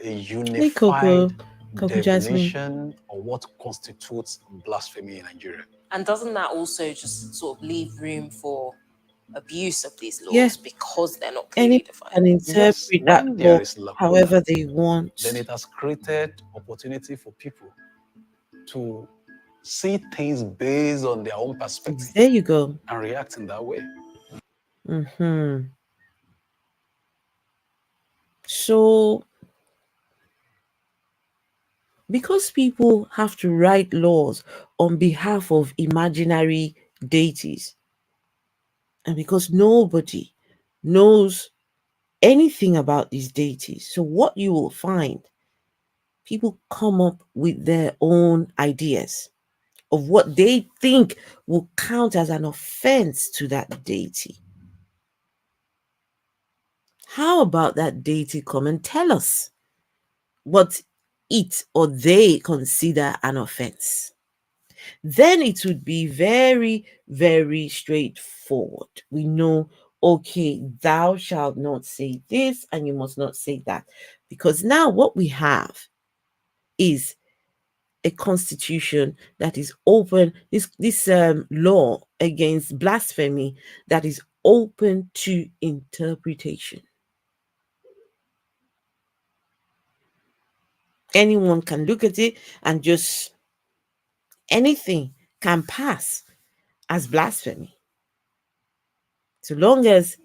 a unified definition of what constitutes blasphemy in Nigeria. And doesn't that also just sort of leave room for abuse of these laws because they're not clearly defined? And interpret that law however they want. Then it has created opportunity for people to see things based on their own perspective. There you go. And react in that way. So, because people have to write laws on behalf of imaginary deities, and because nobody knows anything about these deities, so what you will find, people come up with their own ideas of what they think will count as an offense to that deity. How about that deity come and tell us what it or they consider an offense? Then it would be very, very straightforward. We know, okay, thou shalt not say this and you must not say that. Because now what we have is a constitution that is open, this law against blasphemy that is open to interpretation. Anyone can look at it and just anything can pass as blasphemy. So long as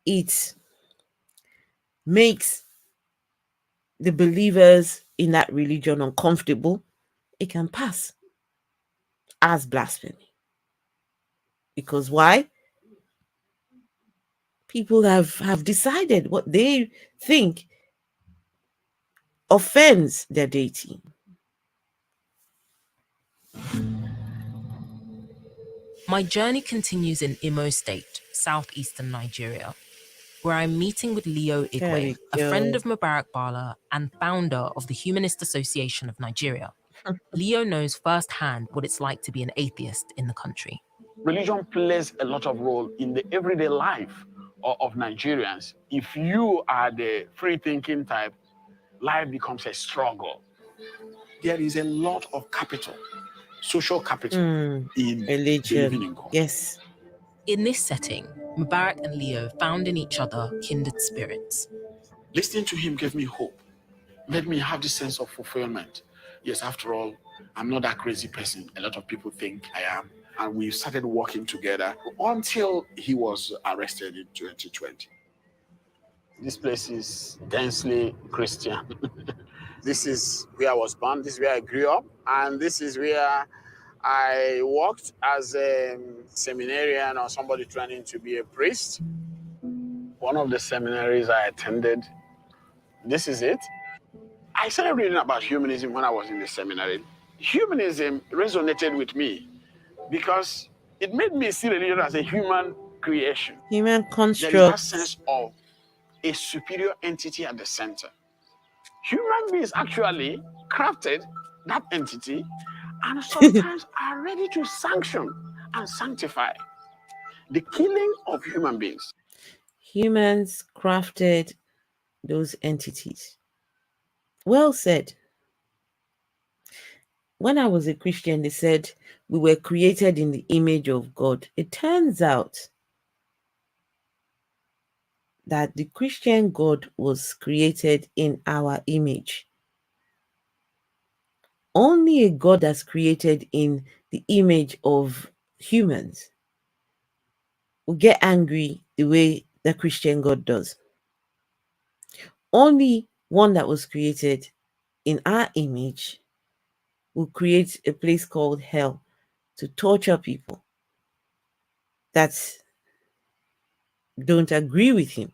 it makes the believers in that religion uncomfortable, it can pass as blasphemy. Because why? People have decided what they think offends their deity. My journey continues in Imo State, southeastern Nigeria, where I'm meeting with Leo Igwe, a friend of Mubarak Bala and founder of the Humanist Association of Nigeria. Leo knows firsthand what it's like to be an atheist in the country. Religion plays a lot of role in the everyday life of Nigerians. If you are the free-thinking type, life becomes a struggle. There is a lot of capital, social capital in religion. believing in God. Yes. In this setting, Mubarak and Leo found in each other kindred spirits. Listening to him gave me hope, made me have this sense of fulfillment. Yes, after all, I'm not that crazy person a lot of people think I am. And we started working together until he was arrested in 2020. This place is densely Christian. This is where I was born, this is where I grew up, and this is where I worked as a seminarian or somebody training to be a priest. One of the seminaries I attended, this is it. I started reading about humanism when I was in the seminary. Humanism resonated with me because it made me see religion as a human creation. Human construct. There is that sense of a superior entity at the center. Human beings actually crafted that entity and sometimes are ready to sanction and sanctify the killing of human beings. Humans crafted those entities. Well said. When I was a Christian, they said we were created in the image of God. It turns out that the Christian God was created in our image. Only a God that's created in the image of humans will get angry the way the Christian God does. Only one that was created in our image will create a place called hell to torture people that don't agree with him.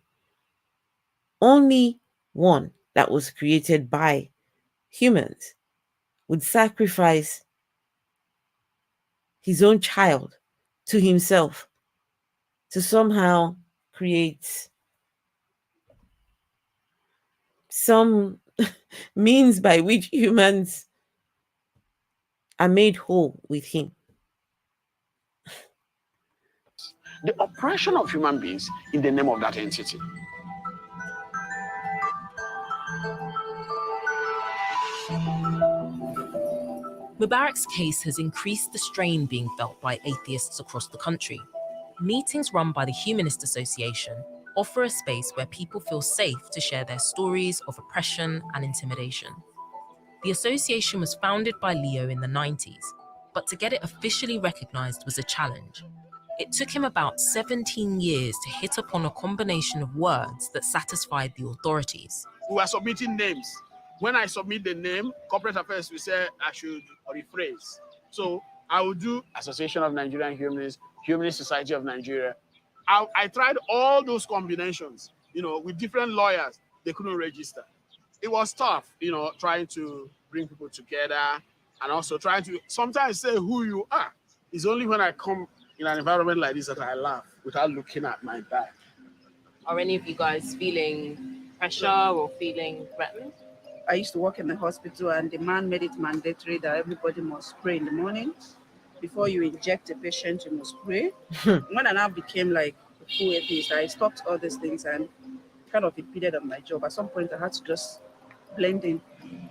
Only one that was created by humans would sacrifice his own child to himself to somehow create some means by which humans are made whole with him. The oppression of human beings in the name of that entity. Mubarak's case has increased the strain being felt by atheists across the country. Meetings run by the Humanist Association offer a space where people feel safe to share their stories of oppression and intimidation. The association was founded by Leo in the 90s, but to get it officially recognized was a challenge. It took him about 17 years to hit upon a combination of words that satisfied the authorities. We were submitting names. When I submit the name, corporate affairs will say I should rephrase. So I will do Association of Nigerian Humanists, Humanist Society of Nigeria. I tried all those combinations, with different lawyers. They couldn't register. It was tough, trying to bring people together and also trying to sometimes say who you are. It's only when I come in an environment like this that I laugh without looking at my back. Are any of you guys feeling pressure or feeling threatened? I used to work in the hospital, and the man made it mandatory that everybody must pray in the morning. Before you inject a patient, you must pray. When I now became like a full atheist, I stopped all these things and kind of impeded on my job. At some point, I had to just blend in.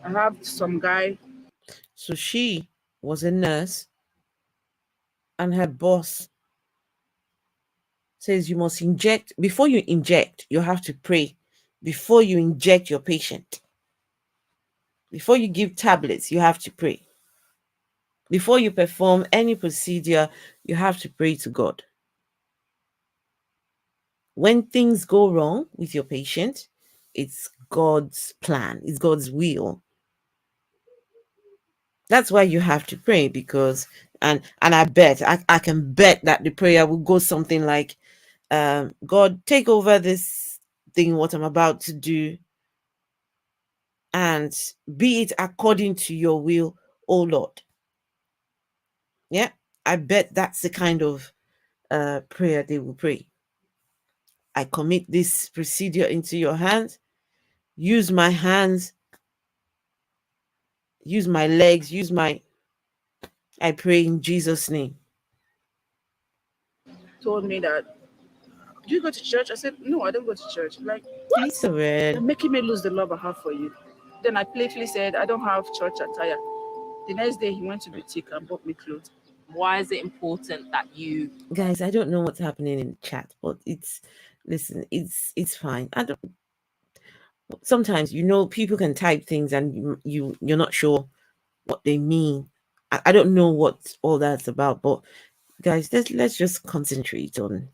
I have some guy. So she was a nurse, and her boss says you must inject. Before you inject, you have to pray. Before you inject your patient. Before you give tablets, you have to pray. Before you perform any procedure, you have to pray to God. When things go wrong with your patient, it's God's plan, it's God's will. That's why you have to pray, because and I bet I can bet that the prayer will go something like, God, take over this thing, what I'm about to do, and be it according to your will, oh Lord. Yeah, I bet that's the kind of prayer they will pray. I commit this procedure into your hands. Use my hands, use my legs, I pray in Jesus' name. Told me that, do you go to church? I said, no, I don't go to church. Like, What? You're making me lose the love I have for you. Then I playfully said, I don't have church attire. The next day he went to boutique and bought me clothes. Why is it important that you guys? I don't know what's happening in the chat, but listen, it's fine. I don't. Sometimes people can type things and you're not sure what they mean. I don't know what all that's about, but guys, let's just concentrate on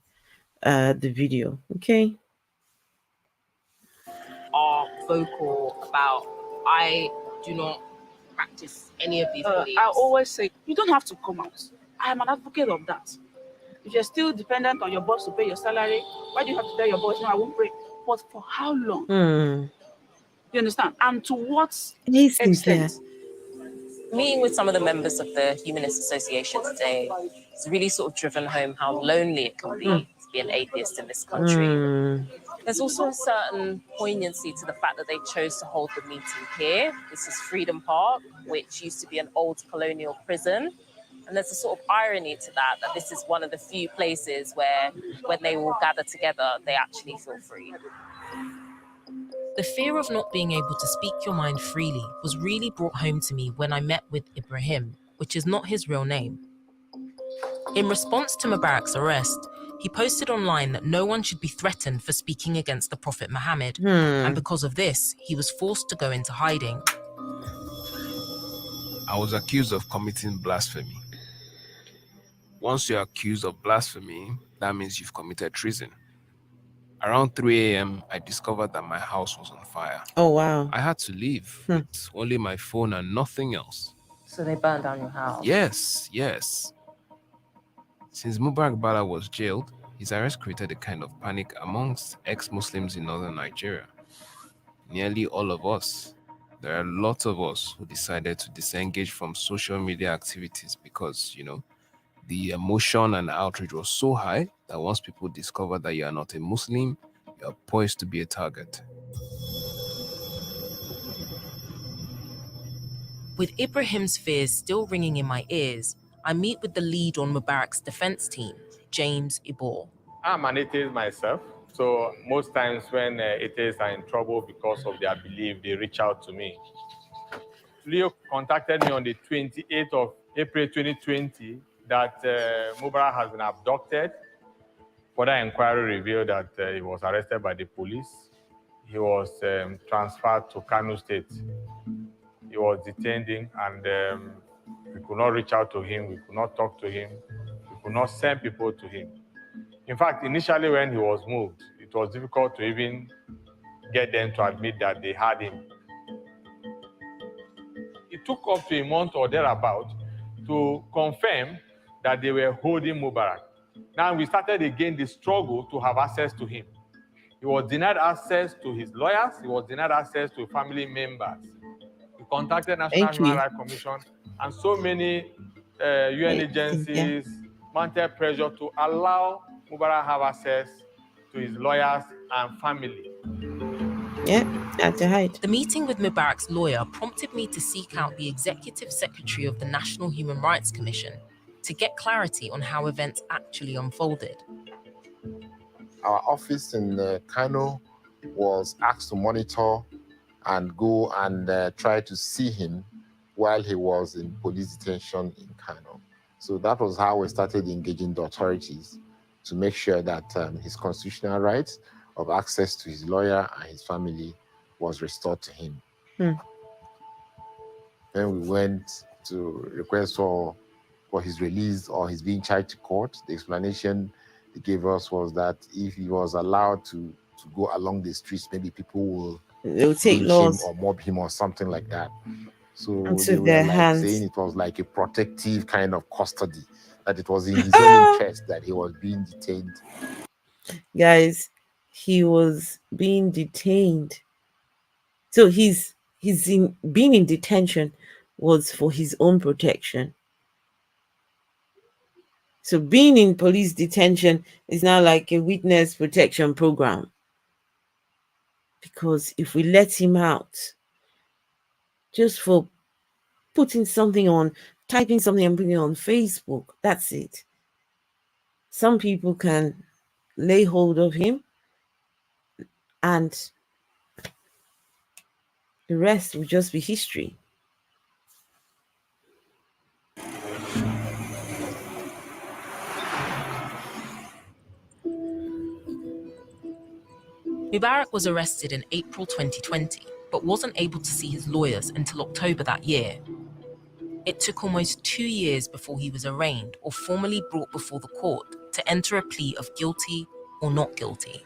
the video, okay? are vocal about, I do not practice any of these beliefs. I always say, you don't have to come out. I am an advocate of that. If you're still dependent on your boss to pay your salary, why do you have to tell your boss, no, I won't pray? But for how long? You understand? And to what extent? Meeting with some of the members of the Humanist Association today has really sort of driven home how lonely it can be to be an atheist in this country. There's also a certain poignancy to the fact that they chose to hold the meeting here. This is Freedom Park, which used to be an old colonial prison. And there's a sort of irony to that this is one of the few places where when they all gather together, they actually feel free. The fear of not being able to speak your mind freely was really brought home to me when I met with Ibrahim, which is not his real name. In response to Mubarak's arrest, he posted online that no one should be threatened for speaking against the Prophet Muhammad, and because of this, he was forced to go into hiding. I was accused of committing blasphemy. Once you're accused of blasphemy, that means you've committed treason. Around 3 a.m., I discovered that my house was on fire. Oh, wow. I had to leave with only my phone and nothing else. So they burned down your house? Yes. Since Mubarak Bala was jailed, his arrest created a kind of panic amongst ex-Muslims in northern Nigeria. Nearly all of us. There are lots of us who decided to disengage from social media activities because, the emotion and outrage was so high that once people discover that you are not a Muslim, you are poised to be a target. With Ibrahim's fears still ringing in my ears, I meet with the lead on Mubarak's defense team, James Ibor. I'm an atheist myself, so most times when atheists are in trouble because of their belief, they reach out to me. Leo contacted me on the 28th of April 2020 that Mubarak has been abducted. Further inquiry revealed that he was arrested by the police. He was transferred to Kano State. He was detained and we could not reach out to him. We could not talk to him. We could not send people to him. In fact, initially when he was moved, it was difficult to even get them to admit that they had him. It took up to a month or thereabout to confirm that they were holding Mubarak. Now we started again the struggle to have access to him. He was denied access to his lawyers. He was denied access to family members. We contacted National Human Rights Commission and so many UN agencies mounted pressure to allow Mubarak have access to his lawyers and family. Had to hide. The meeting with Mubarak's lawyer prompted me to seek out the executive secretary of the National Human Rights Commission to get clarity on how events actually unfolded. Our office in Kano was asked to monitor and go and try to see him while he was in police detention in Kano. So that was how we started engaging the authorities to make sure that his constitutional rights of access to his lawyer and his family was restored to him. Then we went to request for his release or his being charged to court. The explanation they gave us was that if he was allowed to go along the streets, maybe people will take laws him or mob him or something like that. So into they were their like hands. saying it was like a protective kind of custody, that it was in his own interest that he was being detained. Guys, he was being detained. So being in detention was for his own protection. So being in police detention is now like a witness protection program. Because if we let him out just for putting something on, typing something and putting it on Facebook, that's it. Some people can lay hold of him and The rest will just be history. Mubarak was arrested in April 2020, but wasn't able to see his lawyers until October that year. It took almost 2 years before he was arraigned or formally brought before the court to enter a plea of guilty or not guilty.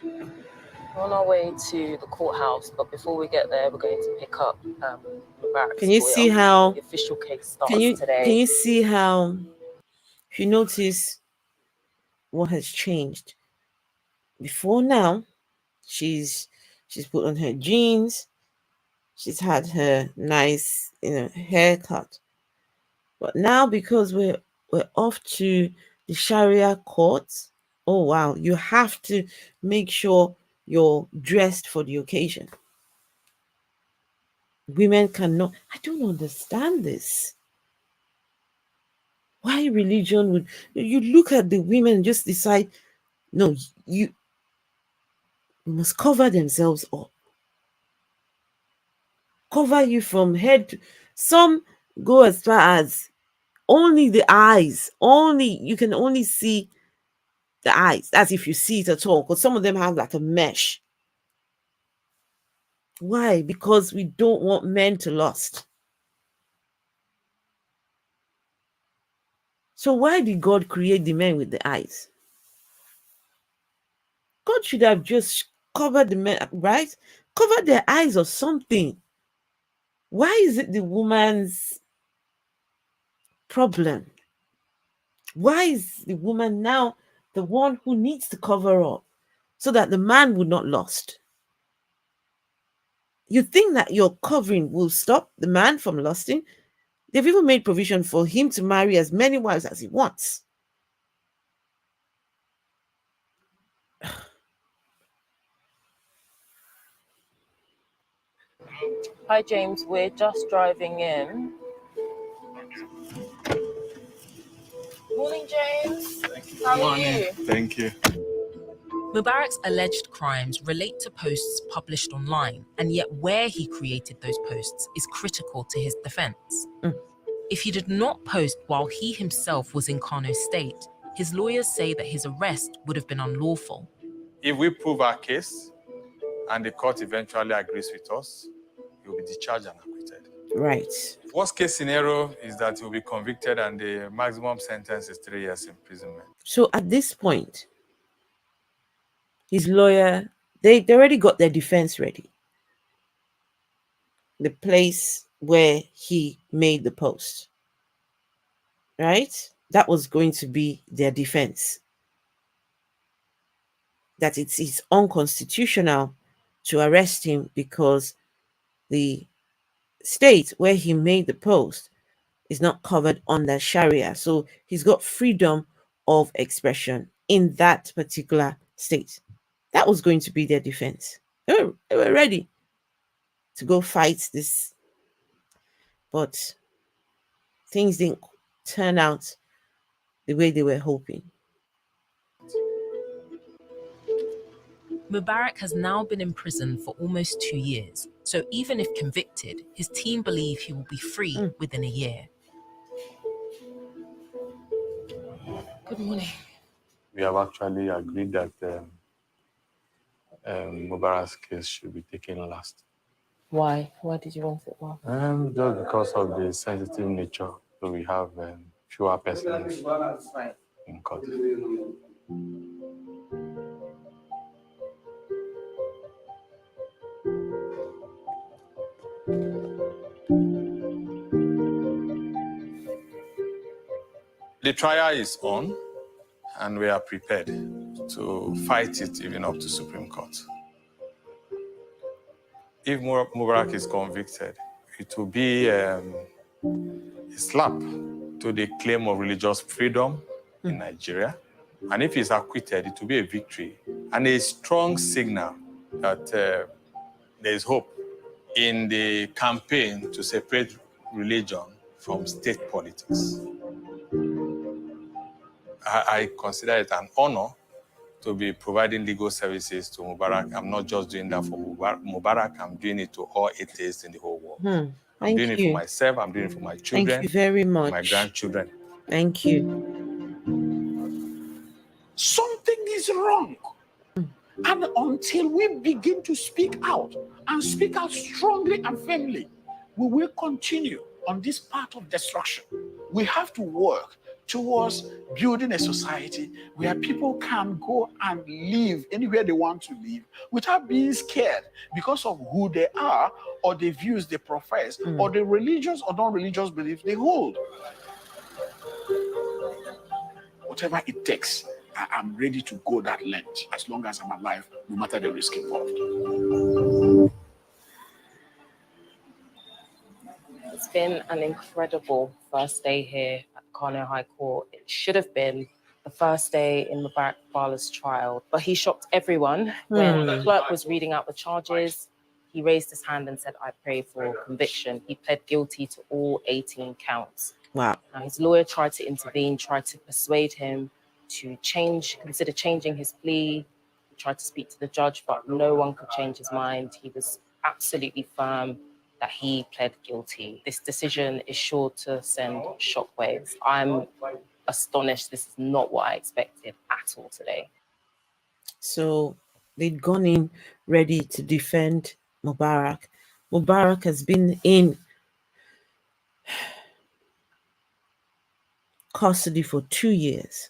We're on our way to the courthouse, but before we get there, we're going to pick up Mubarak's Can you lawyer. see how The official case starts today? Can you see how, if you notice what has changed? Before now, she's put on her jeans, she's had her nice, haircut. But now, because we're off to the Sharia courts, oh wow, you have to make sure you're dressed for the occasion. Women cannot. I don't understand this. Why religion would you look at the women and just decide, no, you must cover themselves up. Cover you from head to, some go as far as only the eyes. You can only see the eyes. That's if you see it at all. Because some of them have like a mesh. Why? Because we don't want men to lust. So why did God create the men with the eyes? God should have just covered the men, right? Cover their eyes or something. Why is it the woman's problem? Why is the woman now the one who needs to cover up so that the man would not lust? You think that your covering will stop the man from lusting? They've even made provision for him to marry as many wives as he wants. Hi, James. We're just driving in. Morning, James. How are you? Thank you. Mubarak's alleged crimes relate to posts published online, and yet where he created those posts is critical to his defense. If he did not post while he himself was in Kano State, his lawyers say that his arrest would have been unlawful. If we prove our case and the court eventually agrees with us, he will be discharged and acquitted. Right. Worst case scenario is that he will be convicted and the maximum sentence is 3 years imprisonment. So at this point, his lawyer, they already got their defense ready. The place where he made the post. Right? That was going to be their defense. That it's unconstitutional to arrest him because the state where he made the post is not covered under Sharia. So he's got freedom of expression in that particular state. That was going to be their defense. They were ready to go fight this. But things didn't turn out the way they were hoping. Mubarak has now been in prison for almost 2 years. So even if convicted, his team believe he will be free within a year. Good morning. We have actually agreed that Mubarak's case should be taken last. Why? Why did you want it last? Just because of the sensitive nature. So we have fewer persons in court. The trial is on, and we are prepared to fight it even up to Supreme Court. If Mubarak is convicted, it will be a slap to the claim of religious freedom in Nigeria. And if he's acquitted, it will be a victory and a strong signal that there is hope in the campaign to separate religion from state politics. I consider it an honor to be providing legal services to Mubarak. I'm not just doing that for Mubarak, I'm doing it to all atheists in the whole world. I'm Thank doing it for you. myself. I'm doing it for my children. Thank you very much. My grandchildren. Thank you. Something is wrong. And until we begin to speak out and speak out strongly and firmly, we will continue on this path of destruction. We have to work towards building a society where people can go and live anywhere they want to live without being scared because of who they are or the views they profess or the religious or non-religious beliefs they hold. Whatever it takes, I'm ready to go that length as long as I'm alive, no matter the risk involved. It's been an incredible first day here at Kano High Court. It should have been the first day in Mubarak Bala's trial, but he shocked everyone when the clerk was reading out the charges. He raised his hand and said, "I pray for conviction." He pled guilty to all 18 counts. Wow. Now, his lawyer tried to intervene, tried to persuade him to consider changing his plea. He tried to speak to the judge, but no one could change his mind. He was absolutely firm that he pled guilty. This decision is sure to send shockwaves. I'm astonished. This is not what I expected at all today. So they'd gone in ready to defend Mubarak. Mubarak has been in custody for 2 years,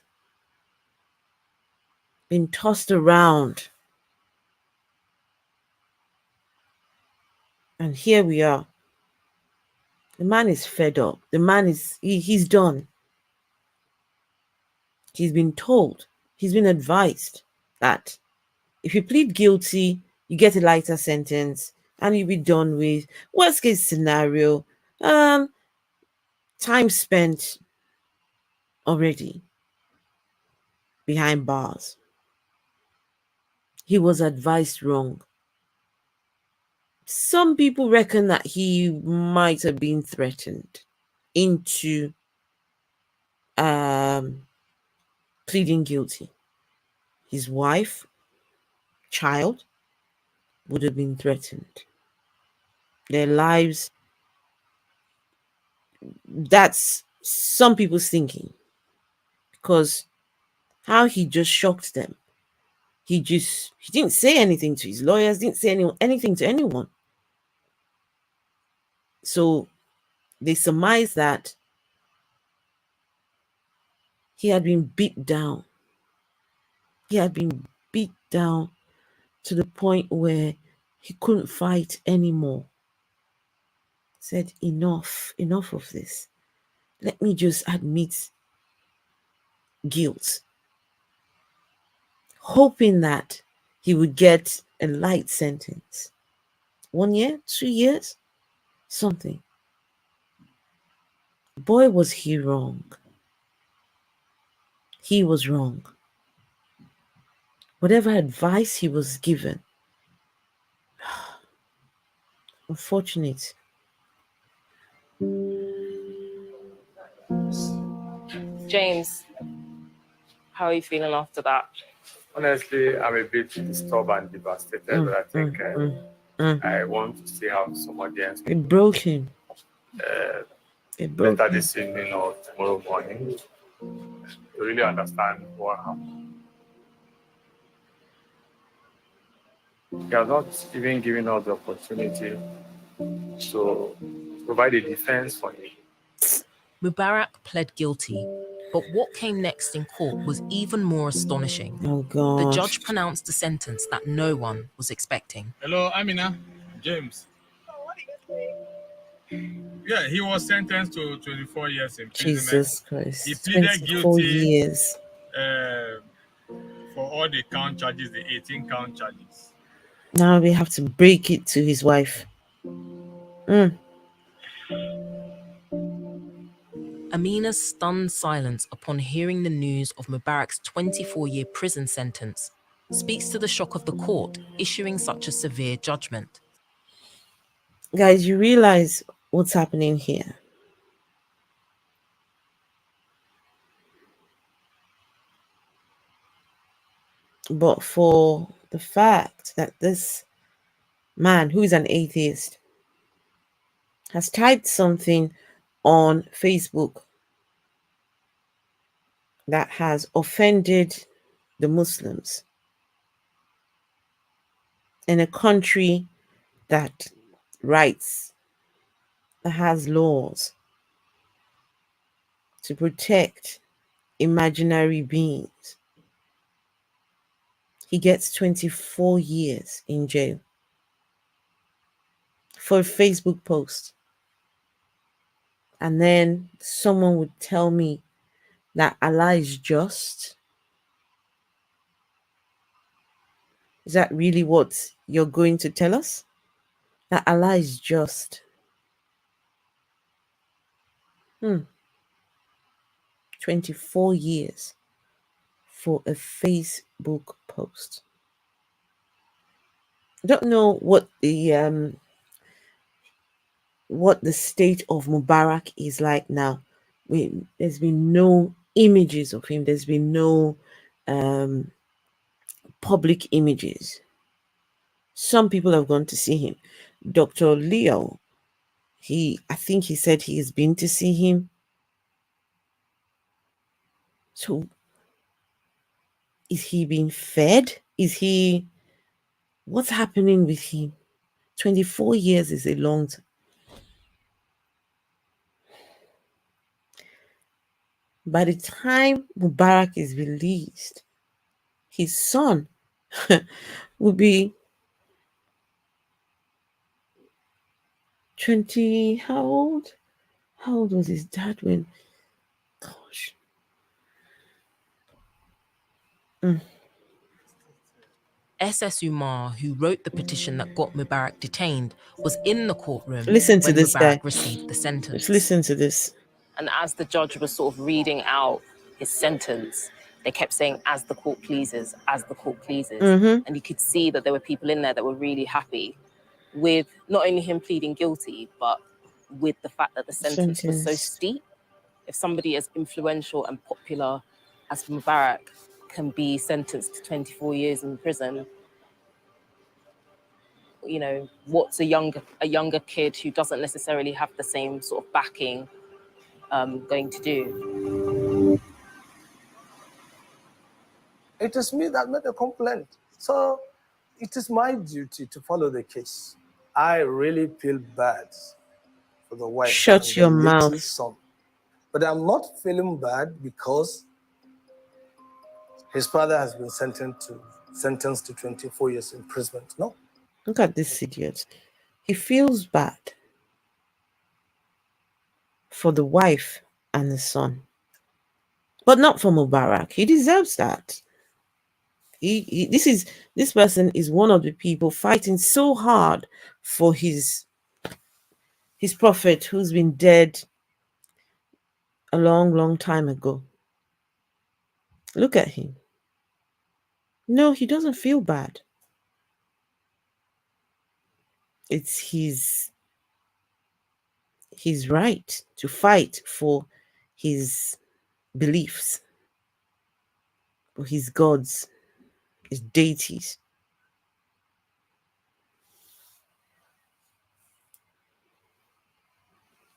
been tossed around. And here we are. The man is fed up. The man is, he's done. He's been told, he's been advised that if you plead guilty, you get a lighter sentence and you'll be done with. Worst case scenario, time spent already behind bars. He was advised wrong. Some people reckon that he might have been threatened into pleading guilty. His wife, child would have been threatened. Their lives, that's some people's thinking. Because how he just shocked them. He didn't say anything to his lawyers, didn't say anything to anyone. So they surmised that he had been beat down. He had been beat down to the point where he couldn't fight anymore. Said, enough of this. Let me just admit guilt. Hoping that he would get a light sentence. 1 year, 2 years, something. Boy, was he wrong. He was wrong. Whatever advice he was given, unfortunate. James, how are you feeling after that? Honestly, I'm a bit disturbed and devastated, but I think I want to still have some audience. It broke him. Later this evening or tomorrow morning to really understand what happened. He has not even given us the opportunity to provide a defense for him. Mubarak pled guilty, but what came next in court was even more astonishing. Oh, God. The judge pronounced a sentence that no one was expecting. Hello, Amina. James. Yeah, he was sentenced to 24 years in prison. Jesus Christ. He pleaded 24 guilty years. For all the count charges, the 18 count charges. Now we have to break it to his wife. Amina's stunned silence upon hearing the news of Mubarak's 24-year prison sentence speaks to the shock of the court issuing such a severe judgment. Guys, you realize what's happening here. But for the fact that this man, who is an atheist, has typed something on Facebook that has offended the Muslims in a country that writes, that has laws to protect imaginary beings. He gets 24 years in jail for a Facebook post. And then someone would tell me that Allah is just. Is that really what you're going to tell us? That Allah is just. 24 years for a Facebook post. I don't know what the state of Mubarak is like now. There's been no images of him. There's been no public images. Some people have gone to see him. Dr. Leo, I think he said he has been to see him. So is he being fed? What's happening with him? 24 years is a long time. By the time Mubarak is released, his son will be 20. How old? How old was his dad when? Gosh. SS Umar, who wrote the petition that got Mubarak detained, was in the courtroom Listen to when this Mubarak guy. received the sentence. Let's listen to this. And as the judge was sort of reading out his sentence, they kept saying, as the court pleases, as the court pleases. And you could see that there were people in there that were really happy with not only him pleading guilty, but with the fact that the sentence was so steep. If somebody as influential and popular as Mubarak can be sentenced to 24 years in prison, you know, what's a younger kid who doesn't necessarily have the same sort of backing going to do? It is me that made a complaint. So it is my duty to follow the case. I really feel bad for the wife. Shut your mouth. Son. But I'm not feeling bad because his father has been sentenced to 24 years imprisonment. No. Look at this idiot. He feels bad for the wife and the son, but not for Mubarak. He deserves that. This person is one of the people fighting so hard for his prophet, who's been dead a long time ago. Look at him. No, he doesn't feel bad. It's his right to fight for his beliefs, for his gods, his deities.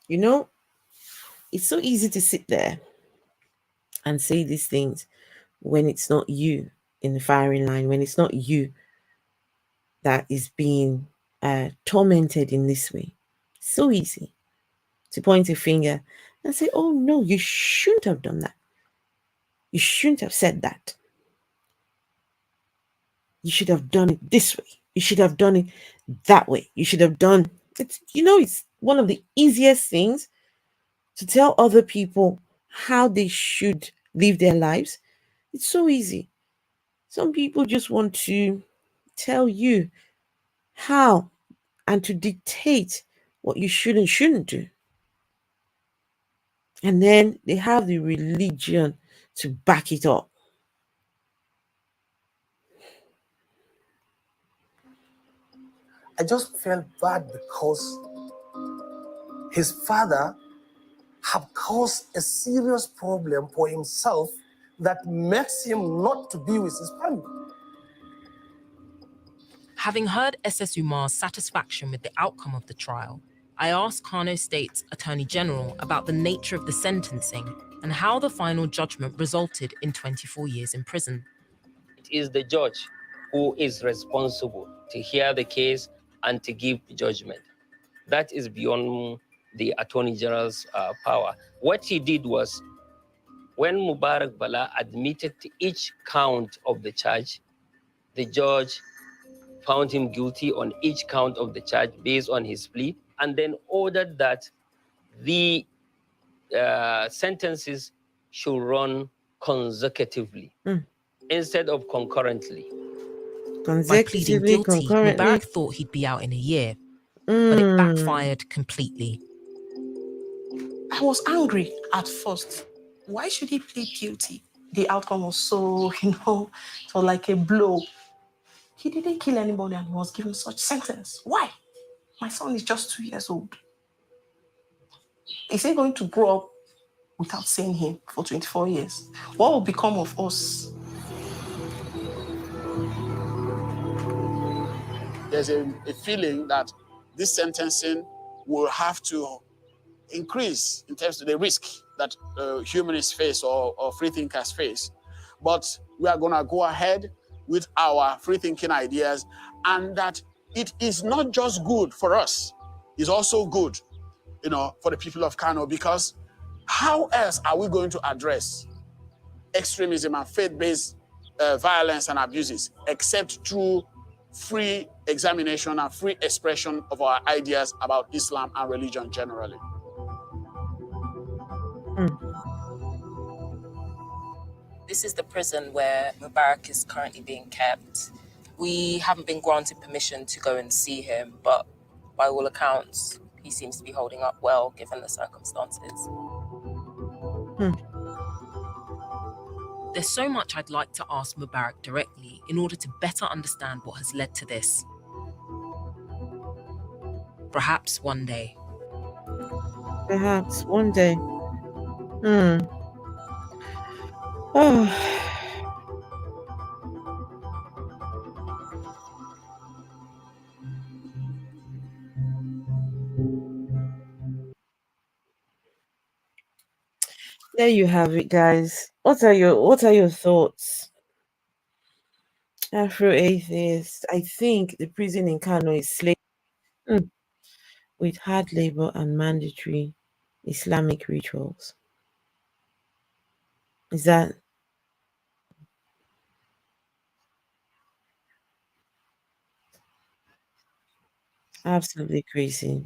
You know, it's so easy to sit there and say these things when it's not you in the firing line, when it's not you that is being tormented in this way. It's so easy to point a finger and say, oh no, you shouldn't have done that. You shouldn't have said that. You should have done it this way. You should have done it that way. You should have done it. You know, it's one of the easiest things to tell other people how they should live their lives. It's so easy. Some people just want to tell you how and to dictate what you should and shouldn't do. And then they have the religion to back it up. I just felt bad because his father had caused a serious problem for himself that makes him not to be with his family. Having heard SS Umar's satisfaction with the outcome of the trial, I asked Kano State's Attorney General about the nature of the sentencing and how the final judgment resulted in 24 years in prison. It is the judge who is responsible to hear the case and to give judgment. That is beyond the Attorney General's power. What he did was, when Mubarak Bala admitted to each count of the charge, the judge found him guilty on each count of the charge based on his plea, and then ordered that the sentences should run consecutively instead of concurrently. By pleading guilty, Mubarak thought he'd be out in a year, but it backfired completely. I was angry at first. Why should he plead guilty? The outcome was so, it was like a blow. He didn't kill anybody and he was given such sentence. Why? My son is just 2 years old. Is he going to grow up without seeing him for 24 years? What will become of us? There's a feeling that this sentencing will have to increase in terms of the risk that humanists face or free thinkers face. But we are going to go ahead with our free thinking ideas, and that it is not just good for us, it's also good, for the people of Kano, because how else are we going to address extremism and faith-based violence and abuses except through free examination and free expression of our ideas about Islam and religion generally? This is the prison where Mubarak is currently being kept. We haven't been granted permission to go and see him, but by all accounts, he seems to be holding up well given the circumstances. There's so much I'd like to ask Mubarak directly in order to better understand what has led to this. Perhaps one day. Perhaps one day. Oh. There you have it, guys. What are your thoughts? Afro-atheist. I think the prison in Kano is slave with hard labor and mandatory Islamic rituals. Is that absolutely crazy?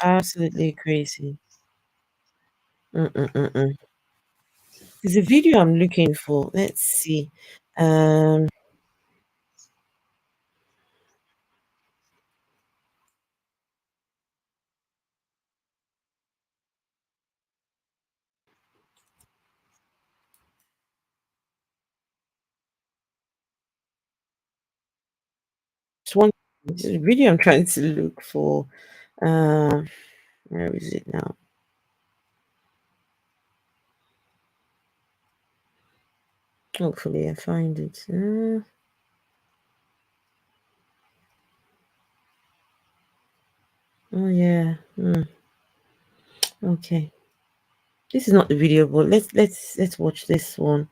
Absolutely crazy. There's a video I'm looking for. Let's see. One video I'm trying to look for. Where is it now? Hopefully I find it. Oh yeah. Okay. This is not the video, but let's watch this one.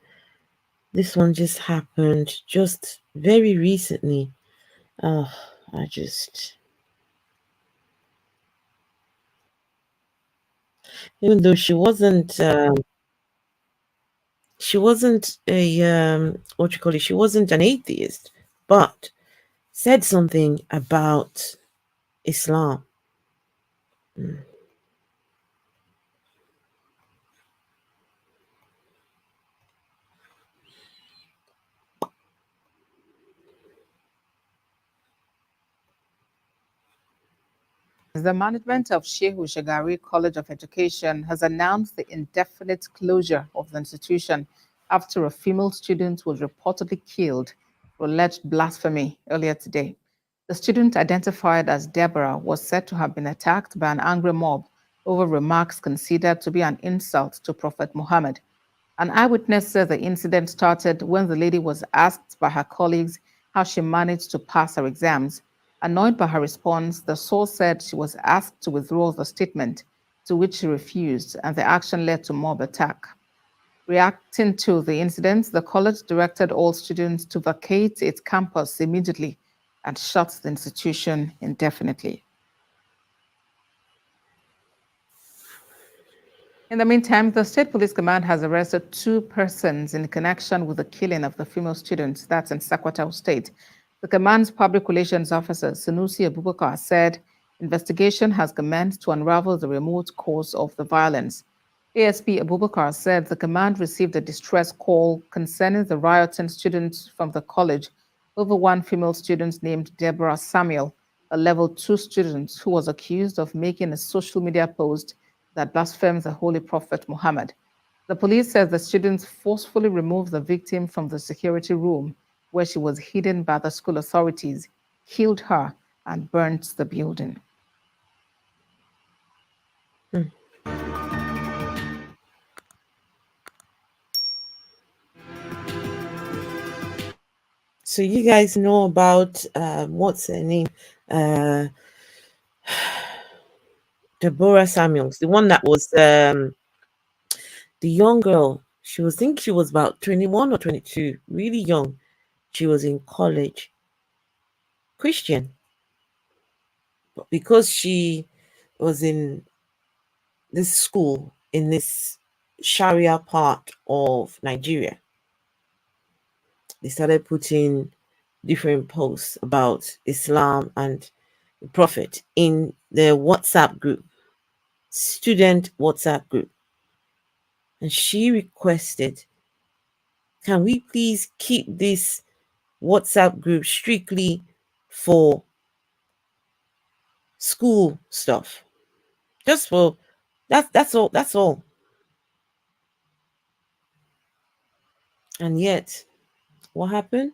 This one just happened just very recently. Oh, even though she wasn't a she wasn't an atheist, but said something about Islam. The management of Shehu Shagari College of Education has announced the indefinite closure of the institution after a female student was reportedly killed for alleged blasphemy earlier today. The student, identified as Deborah, was said to have been attacked by an angry mob over remarks considered to be an insult to Prophet Muhammad. An eyewitness said the incident started when the lady was asked by her colleagues how she managed to pass her exams. Annoyed by her response, the source said she was asked to withdraw the statement, to which she refused, and the action led to mob attack. Reacting to the incident, the college directed all students to vacate its campus immediately and shut the institution indefinitely. In the meantime, the State Police Command has arrested 2 persons in connection with the killing of the female students. That's in Sokoto State. The command's public relations officer, Sanusi Abubakar, said investigation has commenced to unravel the remote cause of the violence. ASP Abubakar said the command received a distress call concerning the rioting students from the college over one female student named Deborah Samuel, a level 2 student who was accused of making a social media post that blasphemes the Holy Prophet Muhammad. The police says the students forcefully removed the victim from the security room where she was hidden by the school authorities, killed her, and burnt the building. So you guys know about what's her name? Deborah Samuels, the one that was the young girl. She was, I think she was about 21 or 22, really young. She was in college, Christian. But because she was in this school in this Sharia part of Nigeria, they started putting different posts about Islam and the Prophet in the WhatsApp group, student WhatsApp group. And she requested, can we please keep this WhatsApp group strictly for school stuff? Just for that's all. And yet, what happened?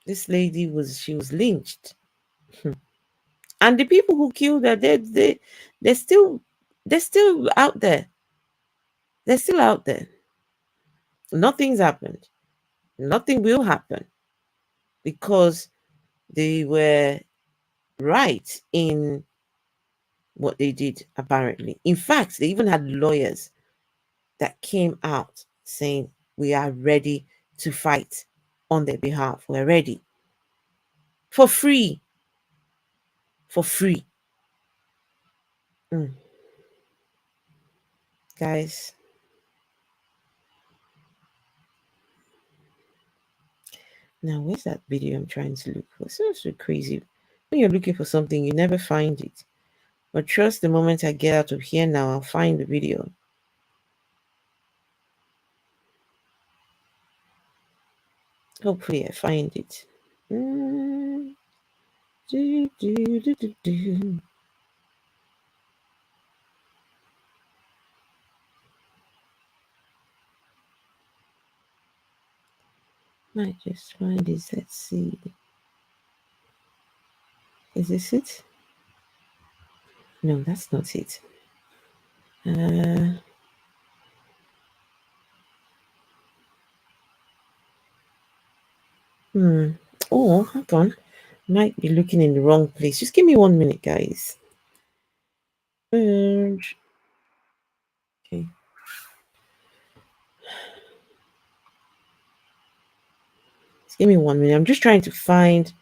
This lady was lynched. And the people who killed her, they're still out there. They're still out there. Nothing's happened. Nothing will happen because they were right in what they did, apparently. In fact, they even had lawyers that came out saying, we are ready to fight on their behalf. We're ready. For free. For free. Guys, now where's that video I'm trying to look for? It's so crazy. When you're looking for something, you never find it. But trust the moment I get out of here now, I'll find the video. Hopefully I find it. Might just find this. Let's see. Is this it? No, that's not it. Oh, hold on. Might be looking in the wrong place. Just give me 1 minute, guys. Okay. Just give me 1 minute. I'm just trying to find.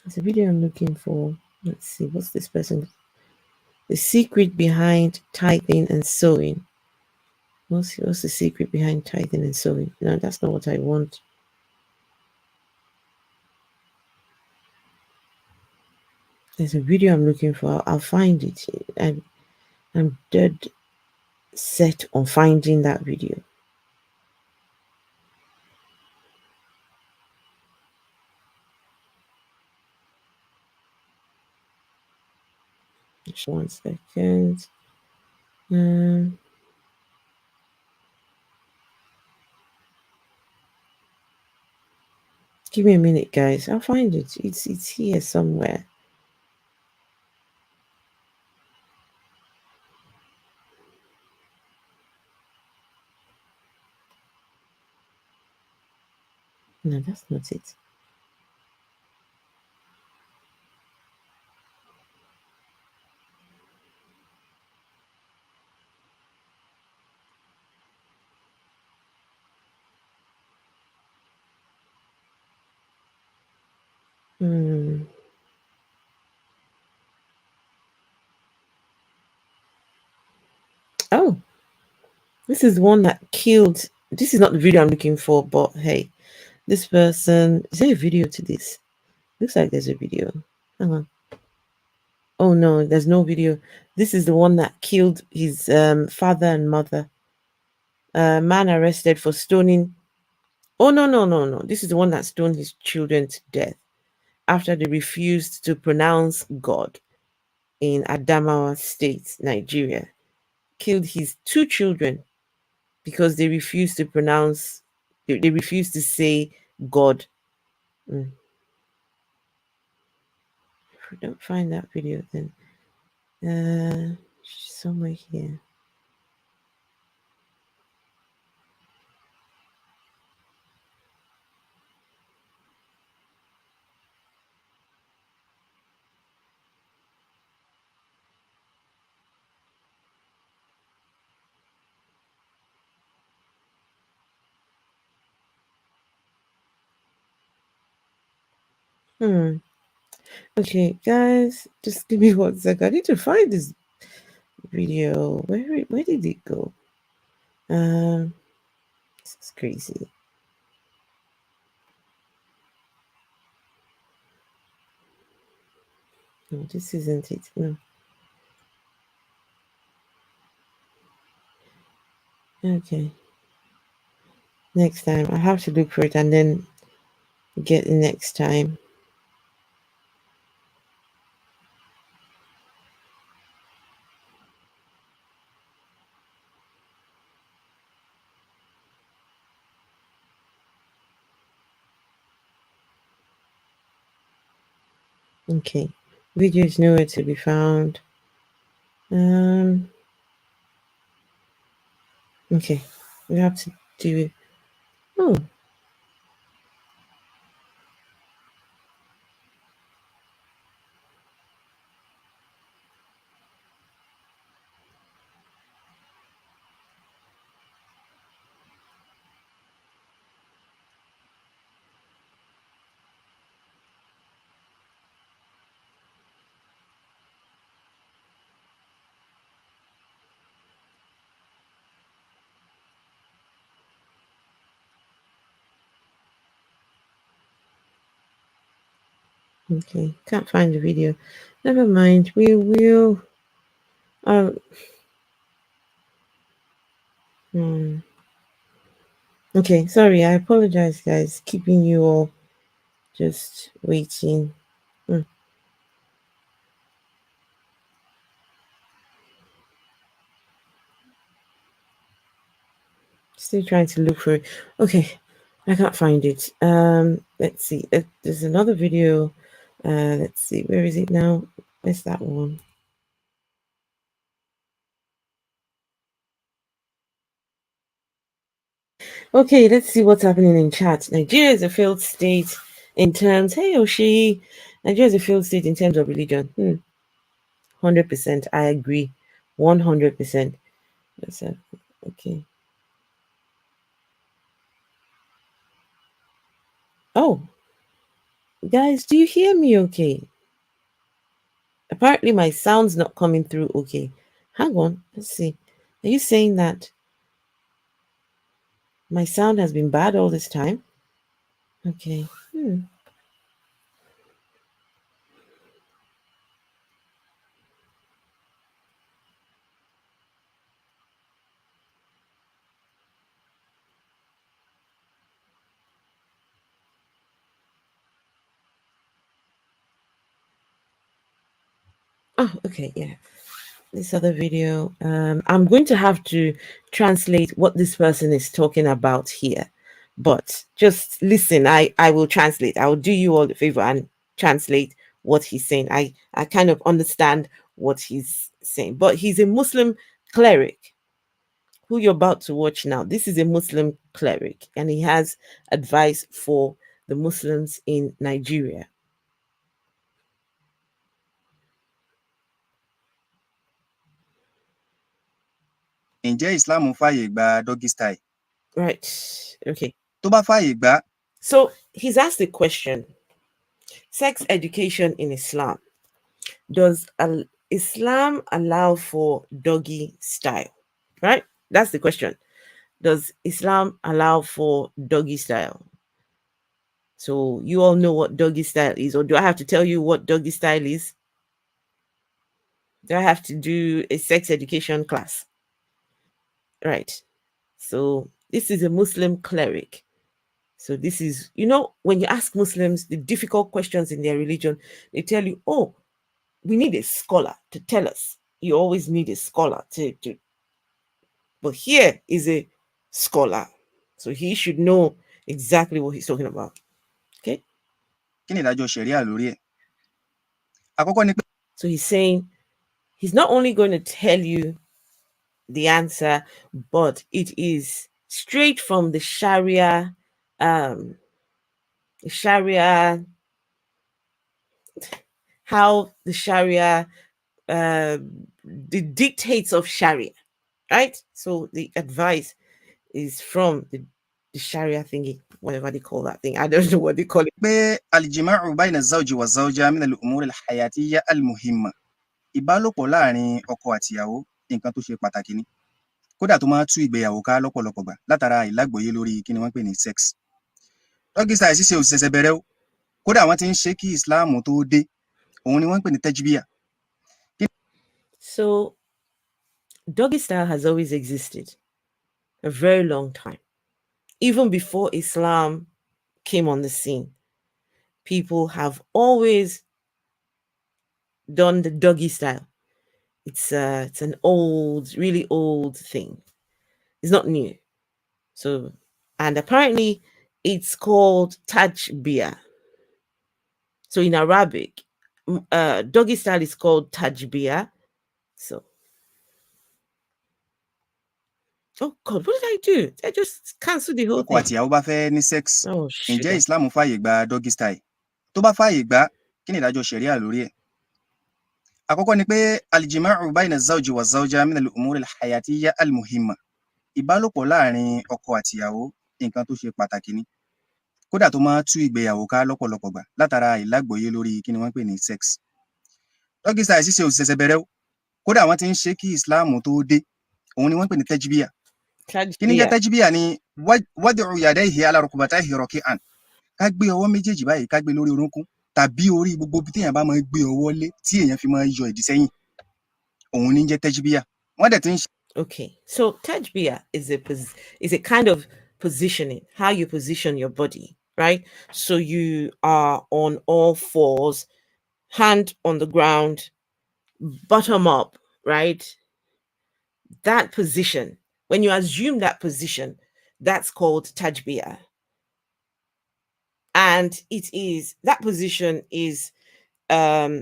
There's a video I'm looking for. Let's see. What's this person? The secret behind tithing and sowing. What's the secret behind tithing and sowing? No, that's not what I want. There's a video I'm looking for. I'll find it. I'm dead set on finding that video. Just 1 second. Give me a minute, guys. I'll find it. It's here somewhere. No, that's not it. Oh, this is one that killed. This is not the video I'm looking for, but hey, this person, is there a video to this? Looks like there's a video. Hang on. Oh no, there's no video. This is the one that killed his father and mother. Man arrested for stoning. Oh no. This is the one that stoned his children to death after they refused to pronounce God in Adamawa State, Nigeria. Killed his 2 children because they refused to pronounce, they refused to say God. If we don't find that video, then somewhere here. Okay, guys, just give me 1 second. I need to find this video. Where did it go? This is crazy. No, this isn't it. No. Okay. Next time. I have to look for it and then get it next time. Okay. Video is nowhere to be found. Okay. We have to do it. Oh. Okay, can't find the video. Never mind. We will. Okay, sorry. I apologize, guys. Keeping you all just waiting. Still trying to look for it. Okay, I can't find it. Let's see. There's another video. Let's see. Where is it now? Where's that one? Okay, let's see what's happening in chat. Nigeria is a failed state in terms. Hey, Oshi. Nigeria is a failed state in terms of religion. 100%. I agree. 100%. Okay. Oh, guys, do you hear me okay? Apparently my sound's not coming through okay. Hang on, let's see. Are you saying that my sound has been bad all this time? Okay. Oh, okay, yeah. This other video. I'm going to have to translate what this person is talking about here. But just listen, I will translate. I will do you all a favor and translate what he's saying. I kind of understand what he's saying. But he's a Muslim cleric who you're about to watch now. This is a Muslim cleric, and he has advice for the Muslims in Nigeria. Ǹjẹ́ Islam fàyè gba doggy style? Right. Okay. Tó bá fàyè gbà. So he's asked a question. Sex education in Islam. Does Islam allow for doggy style? Right? That's the question. Does Islam allow for doggy style? So you all know what doggy style is, or do I have to tell you what doggy style is? Do I have to do a sex education class? Right. So this is a Muslim cleric. So this is, when you ask Muslims the difficult questions in their religion, they tell you, oh, we need a scholar to tell us. You always need a scholar to. But here is a scholar. So he should know exactly what he's talking about. Okay? So he's saying he's not only going to tell you the answer, but it is straight from the Sharia, how the Sharia, the dictates of Sharia, right? So the advice is from the Sharia thingy, whatever they call that thing. I don't know what they call it. الجماع بين الزوج والزوجة من الأمور الحياتية المهمة. Ìbálòpọ̀ láàrin ọkọ àtìyàwó nǹkan tó ṣe pàtàkì ni. Kódà tó máa tú ìgbéyàwó ká lọ́pọ̀lọpọ̀ gbà látara ìlágbòye lórí kí ni wọ́n pè ní sex. Doggy style ṣíṣe ò ṣẹ̀ṣẹ̀ bẹ̀rẹ̀ o. Kódà wọ́n ti ń ṣe kí Islam tó dé. Òun ni wọ́n pè ní tajbiya. So doggy style has always existed a very long time. Even before Islam came on the scene, people have always done the doggy style. It's an old, really old thing. It's not new. So, and apparently it's called tajbiya. So in Arabic, doggy style is called tajbiya. So, oh God, what did I do? I just cancelled the whole thing. Ọkọ àtìyàwó bá fẹ́ ní sex. Ǹjẹ́ Islam fààyè gba doggy style? Tó bá fààyè gbà, kí ni ìdájọ́ ṣẹ̀ríà lórí ẹ̀? Àkọ́kọ́ ni pé al-jima'u bayna az-zawji waz-zawja min al-umur al-hayatiyya al-muhimma. Ìbálòpọ̀ láàrin ọkọ àtìyàwó nǹkan tó ṣe pàtàkì ni. Kódà tó máa tú ìgbéyàwó ká lọ́pọ̀lọpọ̀ gbà látara ìlágbòye lórí kí ni wọ́n pè ní sex. Doggy style ṣíṣe ò ṣẹ̀ṣẹ̀ bẹ̀rẹ̀ o. Kódà wọ́n ti ń ṣe kí Islam tó dé. Òun ni wọ́n pè ní tajbiya. Kí ni jẹ́ tajbiya ni wad'u yadayhi ala rukbatayhi raki'an. Ká gbé ọwọ́ méjèèjì báyìí ká gbé lórí orúnkún tàbí orí gbogbo bí téèyàn bá máa gbé ọwọ́ lé tí èèyàn fi máa yọ ìdí sẹ́yìn. Òun ni jẹ́ tajbiya. Wọ́n dẹ̀ ti ń ṣe. Okay, so tajbiya is a kind of positioning, how you position your body, right? So you are on all fours, hand on the ground, bottom up, right? That position, when you assume that position, that's called tajbiya. And that position is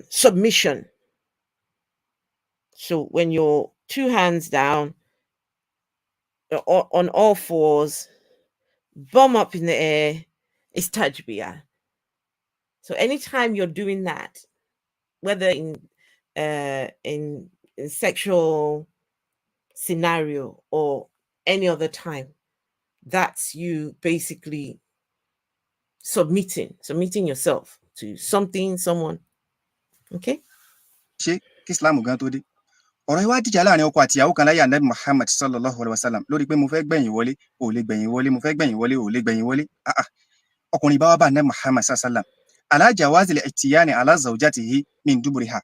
submission. So when you're two hands down, on all fours, bum up in the air, it's tajbiya. So anytime you're doing that, whether in sexual scenario or any other time, that's you basically submitting yourself to something, someone. Okay? Islam gan tó dé. Ọ̀rọ̀ yìí wá dìjà láàrin ọkọ àtìyàwó kan láyé Ànábì Muhammad sallallahu alaihi wasallam lórí pé mo fẹ́ gbẹ̀yìn wọlé, ò lè gbẹ̀yìn wọlé, mo fẹ́ gbẹ̀yìn wọlé, ò lè gbẹ̀yìn wọlé. Ọkùnrin bá wá bá Ànábì Muhammad sallallahu alaihi wasallam ala jawazi al-ittiyani ala zawjatihi min duburiha.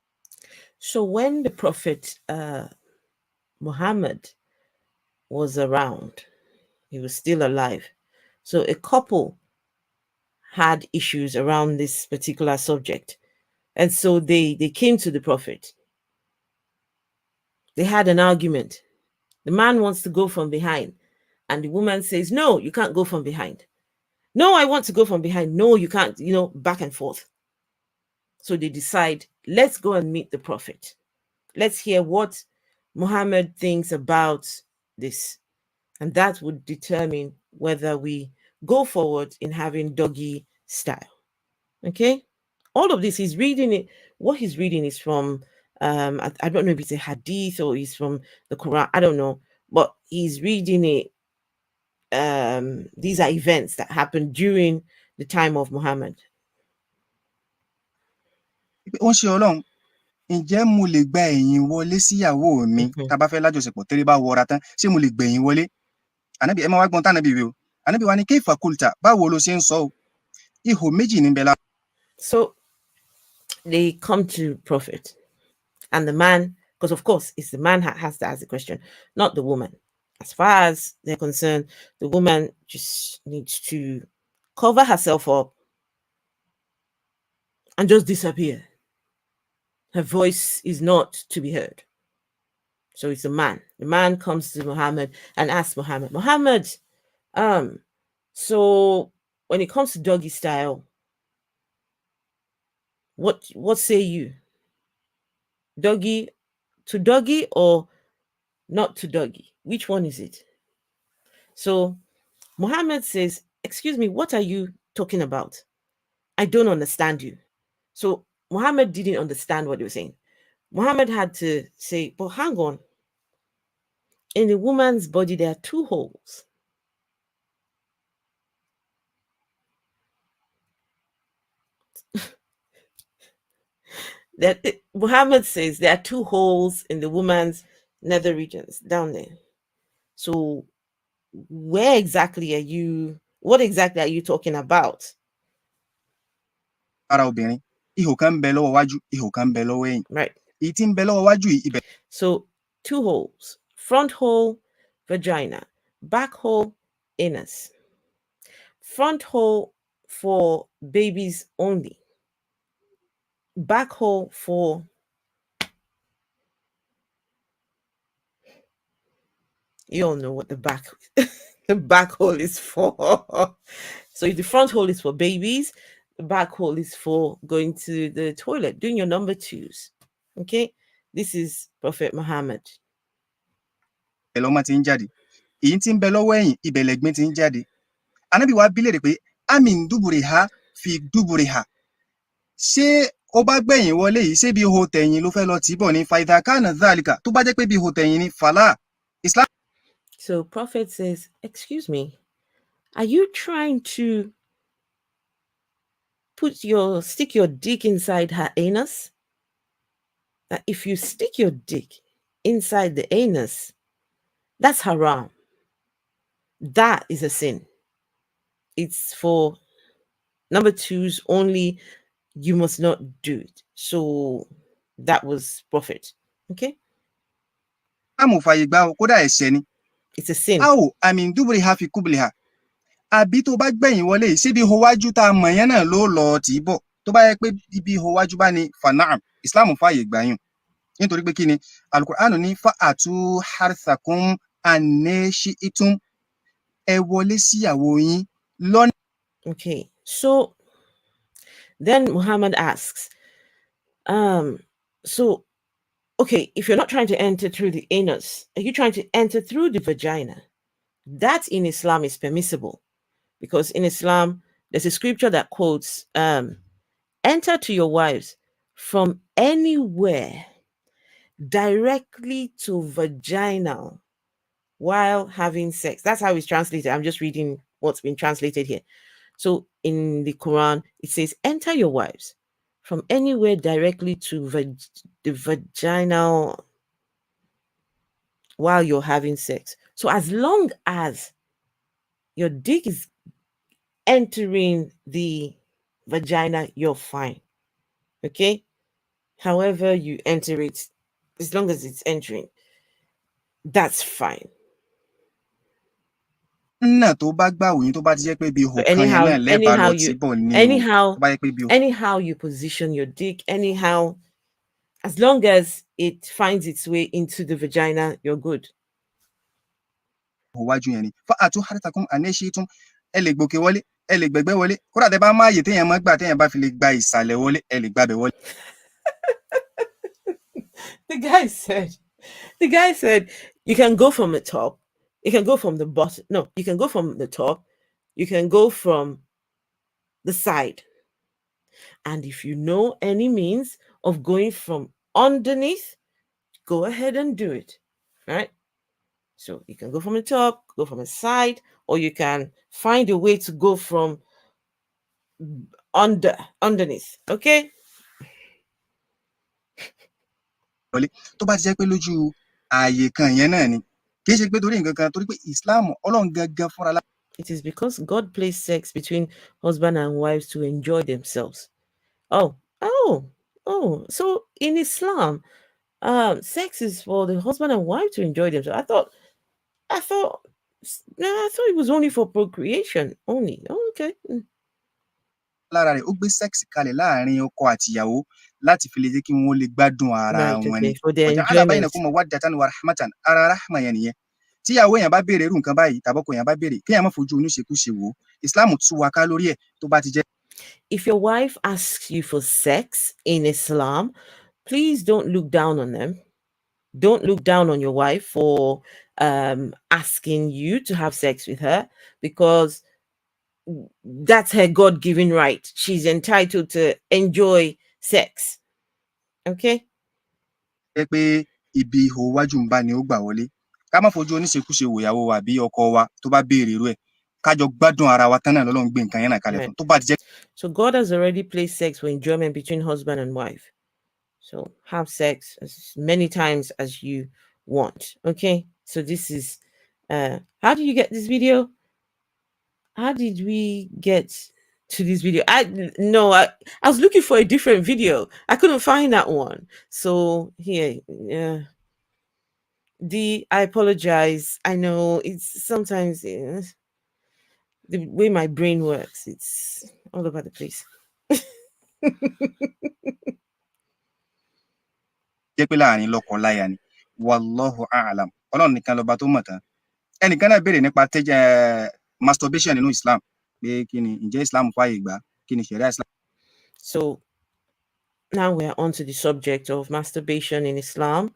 So when the Prophet Muhammad was around, he was still alive. So a couple had issues around this particular subject. And so they came to the Prophet. They had an argument. The man wants to go from behind. And the woman says, no, you can't go from behind. No, I want to go from behind. No, you can't, back and forth. So they decide, let's go and meet the Prophet. Let's hear what Muhammad thinks about this. And that would determine whether we go forward in having doggy style. Okay? All of this, he's reading it. What he's reading is from, I don't know if it's a hadith or he's from the Quran. I don't know. But he's reading it. These are events that happened during the time of Muhammad. ó ń ṣe Ọlọ́run ǹjẹ́ mo lè gba ẹ̀yìn wọlé síyàwó mi tá a bá fẹ́ lájọṣepọ̀ tẹ́lẹ̀ bá wọra tán ṣé mo lè gbẹ̀yìn wọlé ànábì ẹ máa wá gbọ́n tánàbì wí o ànábì wa ní kéfà kúlta báwo ló ṣe ń sọ o ihò méjì níbẹ̀ la. So they come to Prophet and the man, because of course it's the man has to ask the question, not the woman. As far as they're concerned, the woman just needs to cover herself up and just disappear. Her voice is not to be heard. So it's a man. The man comes to Muhammad and asks Muhammad, so when it comes to doggy style, what say you? Doggy to doggy or not to doggy? Which one is it? So Muhammad says, excuse me, what are you talking about? I don't understand you. So Muhammad didn't understand what he was saying. Muhammad had to say, but hang on. In a woman's body, there are two holes. Muhammad says there are two holes in the woman's nether regions down there. So what exactly are you talking about? Ara obìnrin ihò kan ń bẹ lọ́wọ́ wájú ihò kan ń bẹ lọ́wọ́ ẹ̀yìn. Right. Èyí tí ń bẹ lọ́wọ́ wájú yìí ibẹ̀. So 2 holes, front hole, vagina, back hole, anus. Front hole for babies only. Back hole for you all know what the back the back hole is for. So if the front hole is for babies, the back hole is for going to the toilet, doing your number 2s. Okay, this is Prophet Muhammad. Ẹlọ́mọ ti ń jáde èyí tí ń bẹ lọ́wọ́ ẹ̀yìn ibẹ̀ lẹ̀gbin ti ń jáde Ànábì wa bi léèrè pé amin duburiha fi duburiha ṣé ó bá gbẹ̀yìn wọlé yìí ṣé bí ihò tẹ̀yìn ló fẹ́ lọ tì í bọ̀ ní faidha kana dhalika tó bá jẹ́ pé bí ihò tẹ̀yìn ni fàlà Islam. So Prophet says, excuse me, are you trying to stick your dick inside her anus? That if you stick your dick inside the anus, that's haram. That is a sin. It's for number 2s only. You must not do it. So that was Prophet. Okay? It's a sin. How? I mean, duburiha fi kubliha. Àbí tó bá gbẹ̀yìn wọlé yìí ṣé bí ihò wájú tá a mọ̀ yẹn náà ló lọ tì í bọ̀ tó bá yẹ pé ibi ihò wájú bá ní fana'am Islam fààyè gbà yín nítorí pé kí ni Al-Qur'an ní fa'atu harthakum anneshi'tum ẹ wọlé síyàwó yín lọ́nà. Okay, so then Muhammad asks, so okay, if you're not trying to enter through the anus, are you trying to enter through the vagina? That in Islam is permissible, because in Islam there's a scripture that quotes, enter to your wives from anywhere directly to vaginal while having sex. That's how it's translated. I'm just reading what's been translated here. So in the Quran, it says, enter your wives from anywhere directly to the vaginal while you're having sex. So as long as your dick is entering the vagina, you're fine. Okay? However you enter it, as long as it's entering, that's fine. Náà tó bá gbà wòyìn tó bá ti jẹ́ pé bí ihò kan yẹn náà lẹ́bàá lọ tì í bọ̀ ní o tó bá jẹ́ pé bí ihò. Anyhow you position your dick, anyhow, as long as it finds its way into the vagina, you're good. Ihò wájú yẹn ni fa'atu harthakum anneshi'tum ẹ lè gbòkè wọlé ẹ lè gbẹ̀gbẹ́ wọlé kódà tẹ́ bá máa yè téèyàn máa gbà téèyàn bá fi lè gba ìsàlẹ̀ wọlé ẹ lè gbàbẹ̀ wọlé. The guy said, you can go from the top, you can go from the bottom. No, you can go from the top, you can go from the side. And if you know any means of going from underneath, go ahead and do it. Right? So you can go from the top, go from the side, or you can find a way to go from underneath. Okay? wọlé tó bá ti jẹ́ pé lójú ààyè kan yẹn náà ni kì í ṣe pé torí nǹkan kan torí pé Islam Ọlọ́run gangan fúnra. It is because God placed sex between husband and wives to enjoy themselves. Oh. So in Islam, sex is for the husband and wife to enjoy themselves. I thought it was only for procreation only. Oh, okay. Lára rẹ̀ ó gbé sex kalẹ̀ láàrin ọkọ àtìyàwó láti fi lè jẹ́ kí wọ́n lè gbádùn ara wọn ni. For their Ọjà enjoyment. alábàáyìn kó mọ waddatan wa rahmatan ara rahma yẹn nìyẹn. Tíyàwó èèyàn bá béèrè irú nǹkan báyìí tàbọ́kọ èèyàn bá béèrè kéèyàn má fojú oníṣekúṣe wò ó. Islam tú wa ká lórí ẹ̀ tó bá ti jẹ́. If your wife asks you for sex in Islam, please don't look down on them. Don't look down on your wife for asking you to have sex with her, because that's her God-given right. She's entitled to enjoy sex. Okay? Pé ibi ihò wájú ń bá ni ó gbà wọlé. Ká má fojú oníṣekúṣe wò ìyàwó wa bí ọkọ wa tó bá béèrè irú ẹ̀. Kájọ gbádùn ara wa tán náà lọ́lọ́run gbé nǹkan yẹn náà kalẹ̀ fún. Tó bá ti jẹ́. So God has already placed sex for enjoyment between husband and wife. So have sex as many times as you want. Okay? So this is how do you get this video? How did we get to this video? I was looking for a different video. I couldn't find that one. So here, I apologize. I know it's sometimes the way my brain works, it's all over the place. Jẹ́ pé láàrin lọ́kọ láya ni wallahu a'lam Ọlọ́run nìkan lọ́ba tó mọ̀ tán. Ẹnìkan náà béèrè nípa masturbation nínú Islam pé kí ni ǹjẹ́ Islam fààyè gbà kí ni ṣẹ̀ríà Islam. So now we're on to the subject of masturbation in Islam.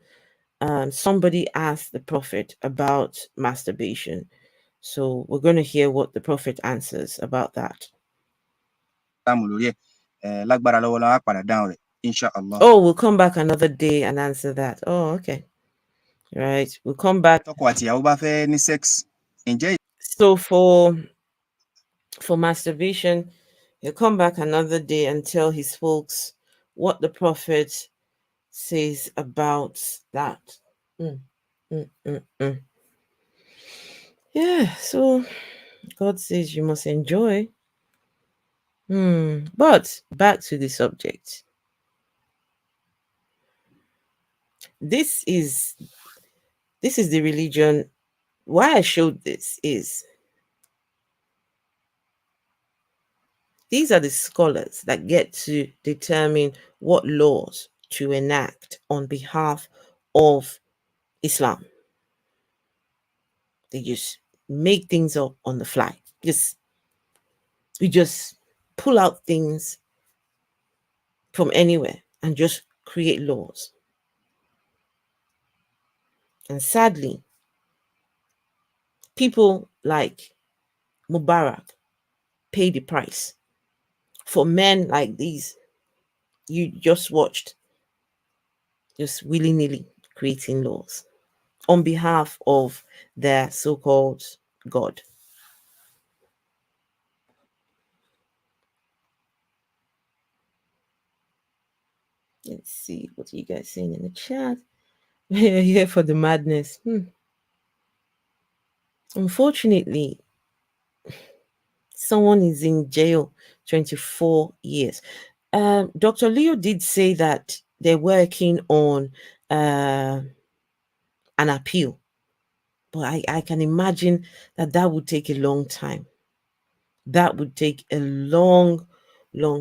Somebody asked the Prophet about masturbation. So we're going to hear what the Prophet answers about that. Inshallah. Oh, we'll come back another day and answer that. Oh, okay. Right. We'll come back. So for masturbation, he'll come back another day and tell his folks what the Prophet says about that. Yeah, so God says you must enjoy. But back to the subject. This is the religion. Why I showed this is these are the scholars that get to determine what laws to enact on behalf of Islam. They just make things up on the fly. We just pull out things from anywhere and just create laws. And sadly, people like Mubarak pay the price for men like these you just watched, just willy-nilly creating laws on behalf of their so-called God. Let's see, what are you guys saying in the chat? We're here for the madness. Unfortunately, someone is in jail 24 years. Dr. Leo did say that they're working on an appeal, but I can imagine that would take a long time. That would take a long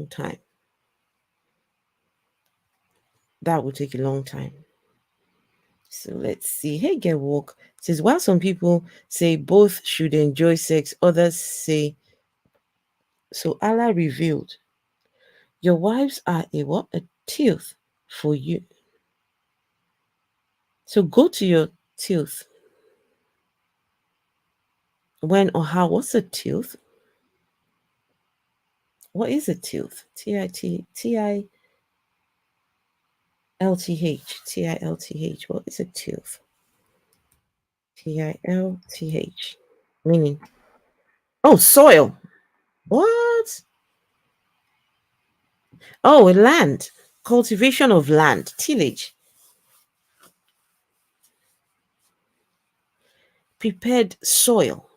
time. That would take a long time. So let's see. Hey, Get Walk says, while some people say both should enjoy sex, others say, so Allah revealed, your wives are a tilth for you. So go to your tilth. When or how? What's a tilth? What is a tilth? Tilth. What is a tilth? Tilth. Meaning, oh, soil. What? Oh, land. Cultivation of land. Tillage. prepared soil.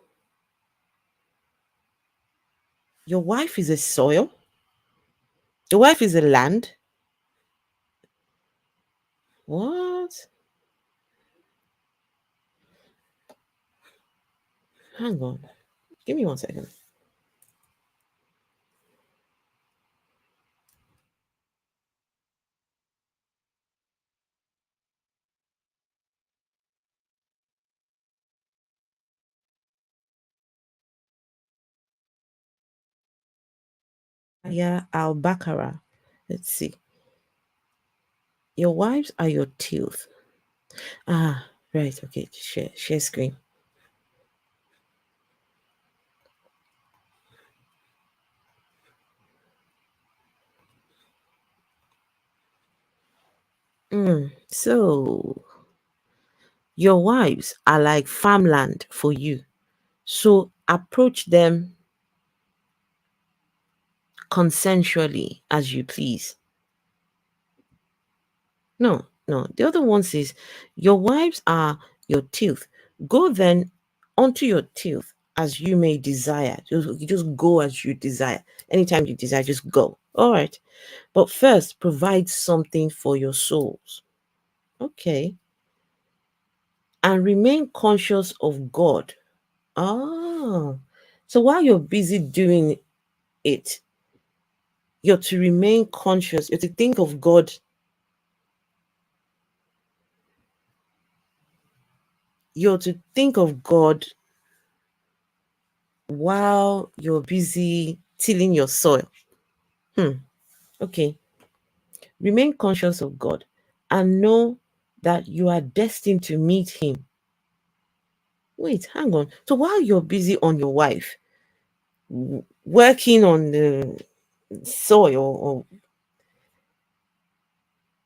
Your wife is a soil. Your wife is a land. What? Hang on. Give me 1 second. Yeah, al-Baqarah. Let's see. Your wives are your teeth. Ah, right. Okay. Share screen. So your wives are like farmland for you. So approach them consensually as you please. No. The other one says, your wives are your teeth. Go then onto your teeth as you may desire. You just go as you desire. Anytime you desire, just go. All right. But first, provide something for your souls. Okay. And remain conscious of God. Ah. So while you're busy doing it, you're to remain conscious. You're to think of God. You're to think of God while you're busy tilling your soil. Okay. Remain conscious of God and know that you are destined to meet Him. Wait, hang on. So while you're busy on your wife, working on the soil, or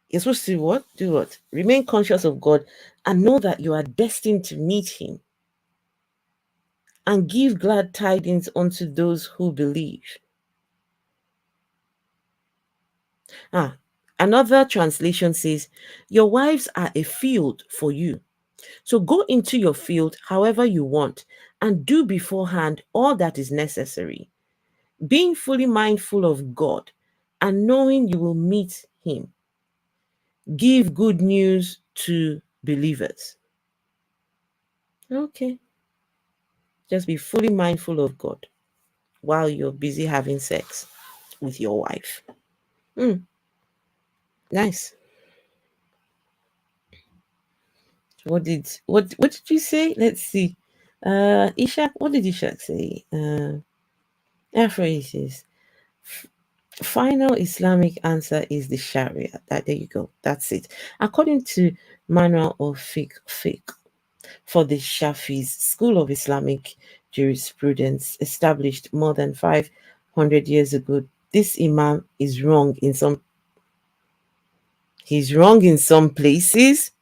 you're supposed to what? Do what? Remain conscious of God and know that you are destined to meet Him. And give glad tidings unto those who believe. Another translation says, your wives are a field for you. So go into your field however you want and do beforehand all that is necessary, being fully mindful of God and knowing you will meet Him. Give good news to believers. Okay. Just be fully mindful of God while you're busy having sex with your wife. Nice. What did you say? Let's see. Ishak, what did Ishak say? Afro says, final Islamic answer is the Sharia. There you go. That's it. According to Manual of Fiqh for the Shafi's School of Islamic Jurisprudence, established more than 500 years ago, this Imam is wrong in some. He's wrong in some places.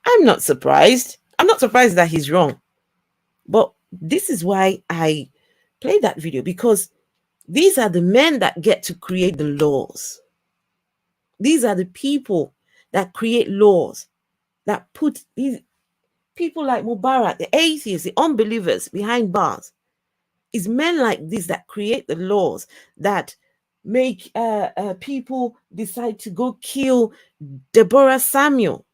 I'm not surprised. I'm not surprised that he's wrong. But this is why I played that video, because these are the men that get to create the laws. These are the people that create laws, that put these people like Mubarak, the atheists, the unbelievers behind bars. It's men like this that create the laws that make people decide to go kill Deborah Samuel.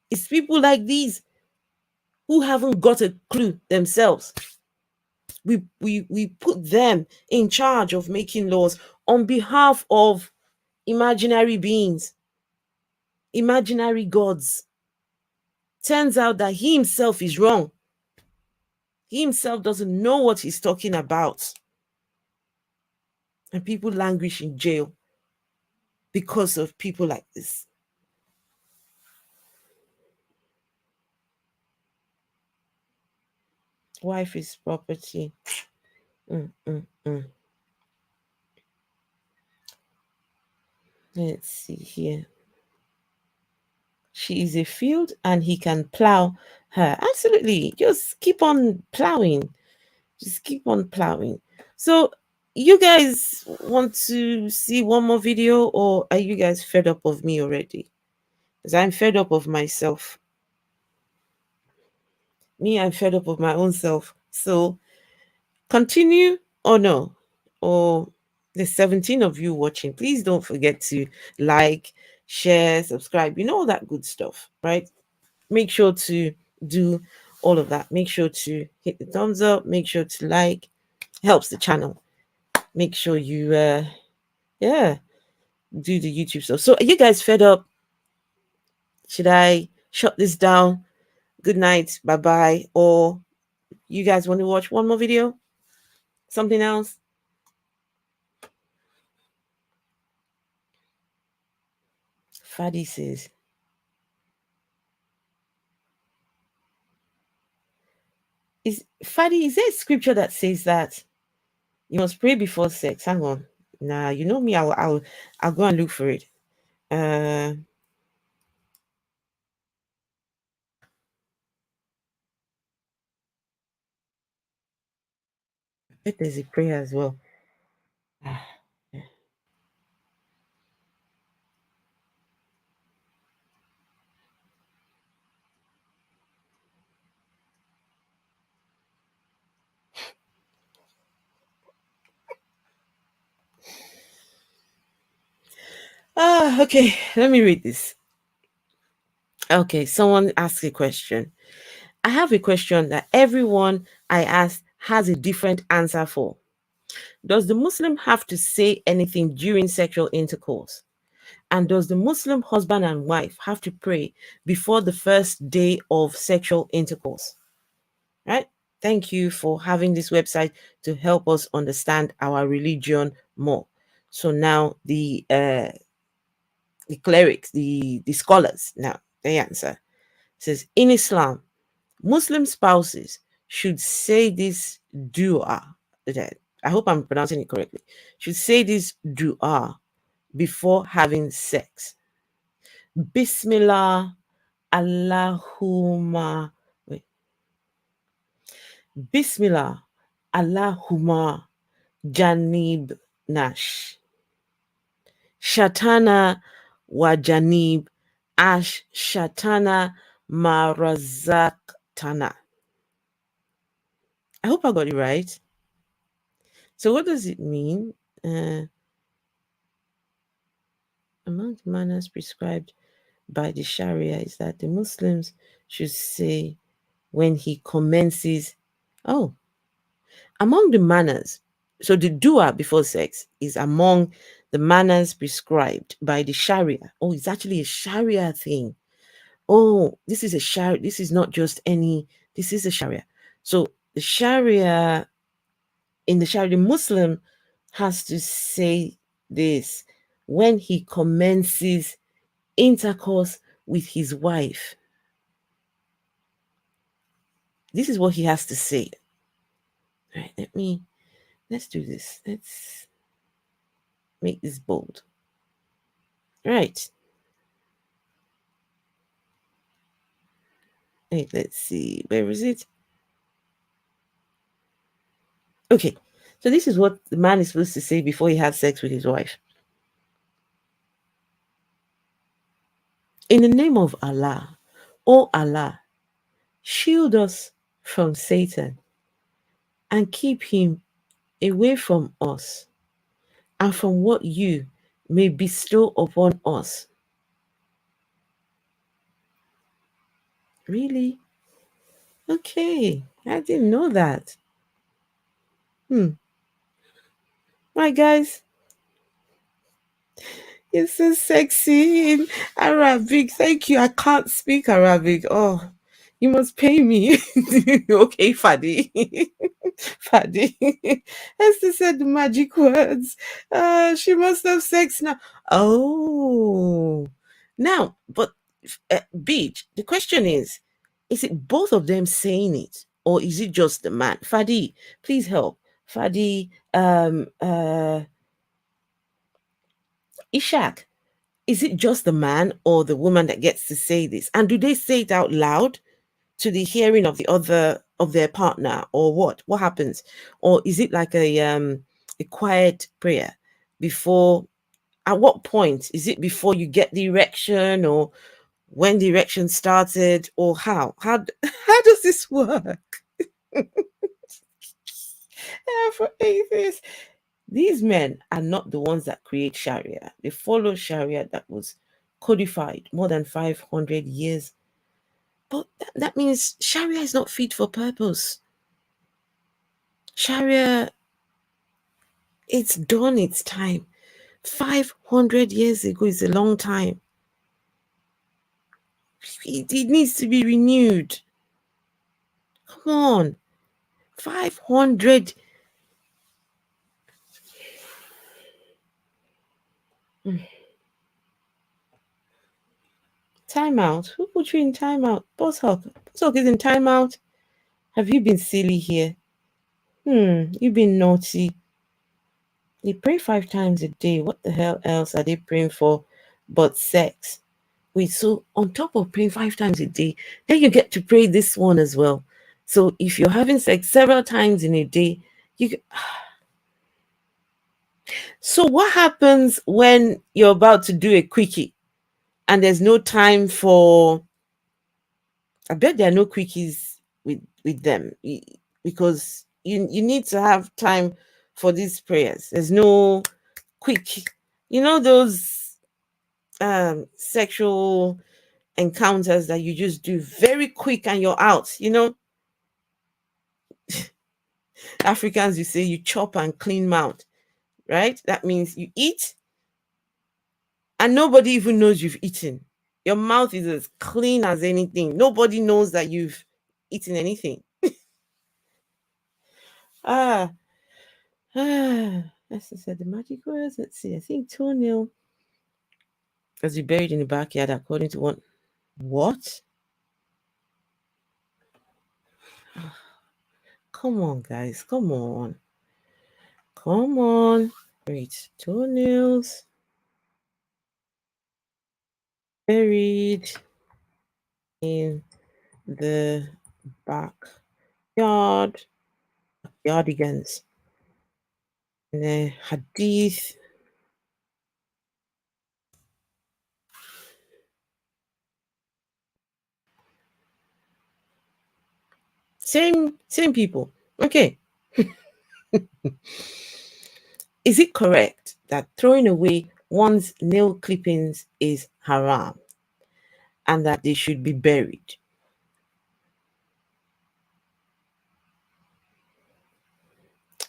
It's people like these who haven't got a clue themselves. We put them in charge of making laws on behalf of imaginary beings, imaginary gods. Turns out that he himself is wrong. He himself doesn't know what he's talking about. And people languish in jail because of people like this. Wife is property. Let's see here. She is a field and he can plow her. Absolutely. Just keep on plowing. Just keep on plowing. So you guys want to see one more video, or are you guys fed up of me already? Because I'm fed up of myself. I'm fed up of my own self. So continue or no, or the 17 of you watching, please don't forget to like, share, subscribe, all that good stuff, right? Make sure to do all of that. Make sure to hit the thumbs up, make sure to like, helps the channel. Make sure you do the YouTube stuff. So are you guys fed up? Should I shut this down? Good night, bye-bye. Or you guys want to watch one more video? Something else? Fadi says, is there a scripture that says that you must pray before sex? Hang on. Nah, you know me, I'll go and look for it. I bet there's a prayer as well. Okay, let me read this. Okay, someone asked a question. I have a question that everyone I asked has a different answer for. Does the Muslim have to say anything during sexual intercourse? And does the Muslim husband and wife have to pray before the first day of sexual intercourse? Right? Thank you for having this website to help us understand our religion more. So now the clerics, the scholars, now they answer. It says, in Islam, Muslim spouses should say this dua. I hope I'm pronouncing it correctly. Should say this dua before having sex. Bismillah, Allahumma. Bismillah, Allahumma, Janib Nash. Shatana wa Janib Ash Shatana Marazaktana. I hope I got it right. So what does it mean? Among the manners prescribed by the Sharia is that the Muslims should say when he commences. Among the manners. So the dua before sex is among the manners prescribed by the Sharia. It's actually a Sharia thing. This is a Sharia. This is not just any. This is a Sharia. So the Sharia, in the Sharia, the Muslim has to say this when he commences intercourse with his wife. This is what he has to say. All right, let's do this. Let's make this bold. Right. Hey, let's see. Where is it? Okay. So this is what the man is supposed to say before he has sex with his wife. In the name of Allah, O Allah, shield us from Satan and keep him away from us and from what you may bestow upon us. Really? Okay, I didn't know that. My guys, it's so sexy in Arabic. Thank you. I can't speak Arabic. You must pay me. Okay, Fadi. Fadi. Esther said the magic words. She must have sex now. Now, but Beach, the question is it both of them saying it, or is it just the man? Fadi, please help. Fadi, Ishak, is it just the man or the woman that gets to say this? And do they say it out loud to the hearing of the other of their partner, or what? What happens? Or is it like a quiet prayer before? At what point is it before you get the erection, or when the erection started, or how does this work? For atheists, these men are not the ones that create Sharia. They follow Sharia that was codified more than 500 years. But that means Sharia is not fit for purpose. Sharia, it's done its time. 500 years ago is a long time. It needs to be renewed. Come on. 500. Timeout. Who put you in timeout? Boss Hawk is in timeout. Have you been silly here? You've been naughty. They pray 5 times a day. What the hell else are they praying for but sex? Wait, so on top of praying 5 times a day, then you get to pray this one as well. So if you're having sex several times in a day, you. So what happens when you're about to do a quickie and there's no time for? I bet there are no quickies with them, because you need to have time for these prayers. There's no quick, those sexual encounters that you just do very quick and you're out. Africans, you say you chop and clean mouth, right? That means you eat and nobody even knows you've eaten. Your mouth is as clean as anything. Nobody knows that you've eaten anything. As I said, the magic words. Let's see. I think toenail was buried in the backyard, according to one. What? Come on, guys. Come on. Wait. Toenails buried in the backyard. Yardigans. The hadith. Same people. Okay. Is it correct that throwing away one's nail clippings is haram and that they should be buried?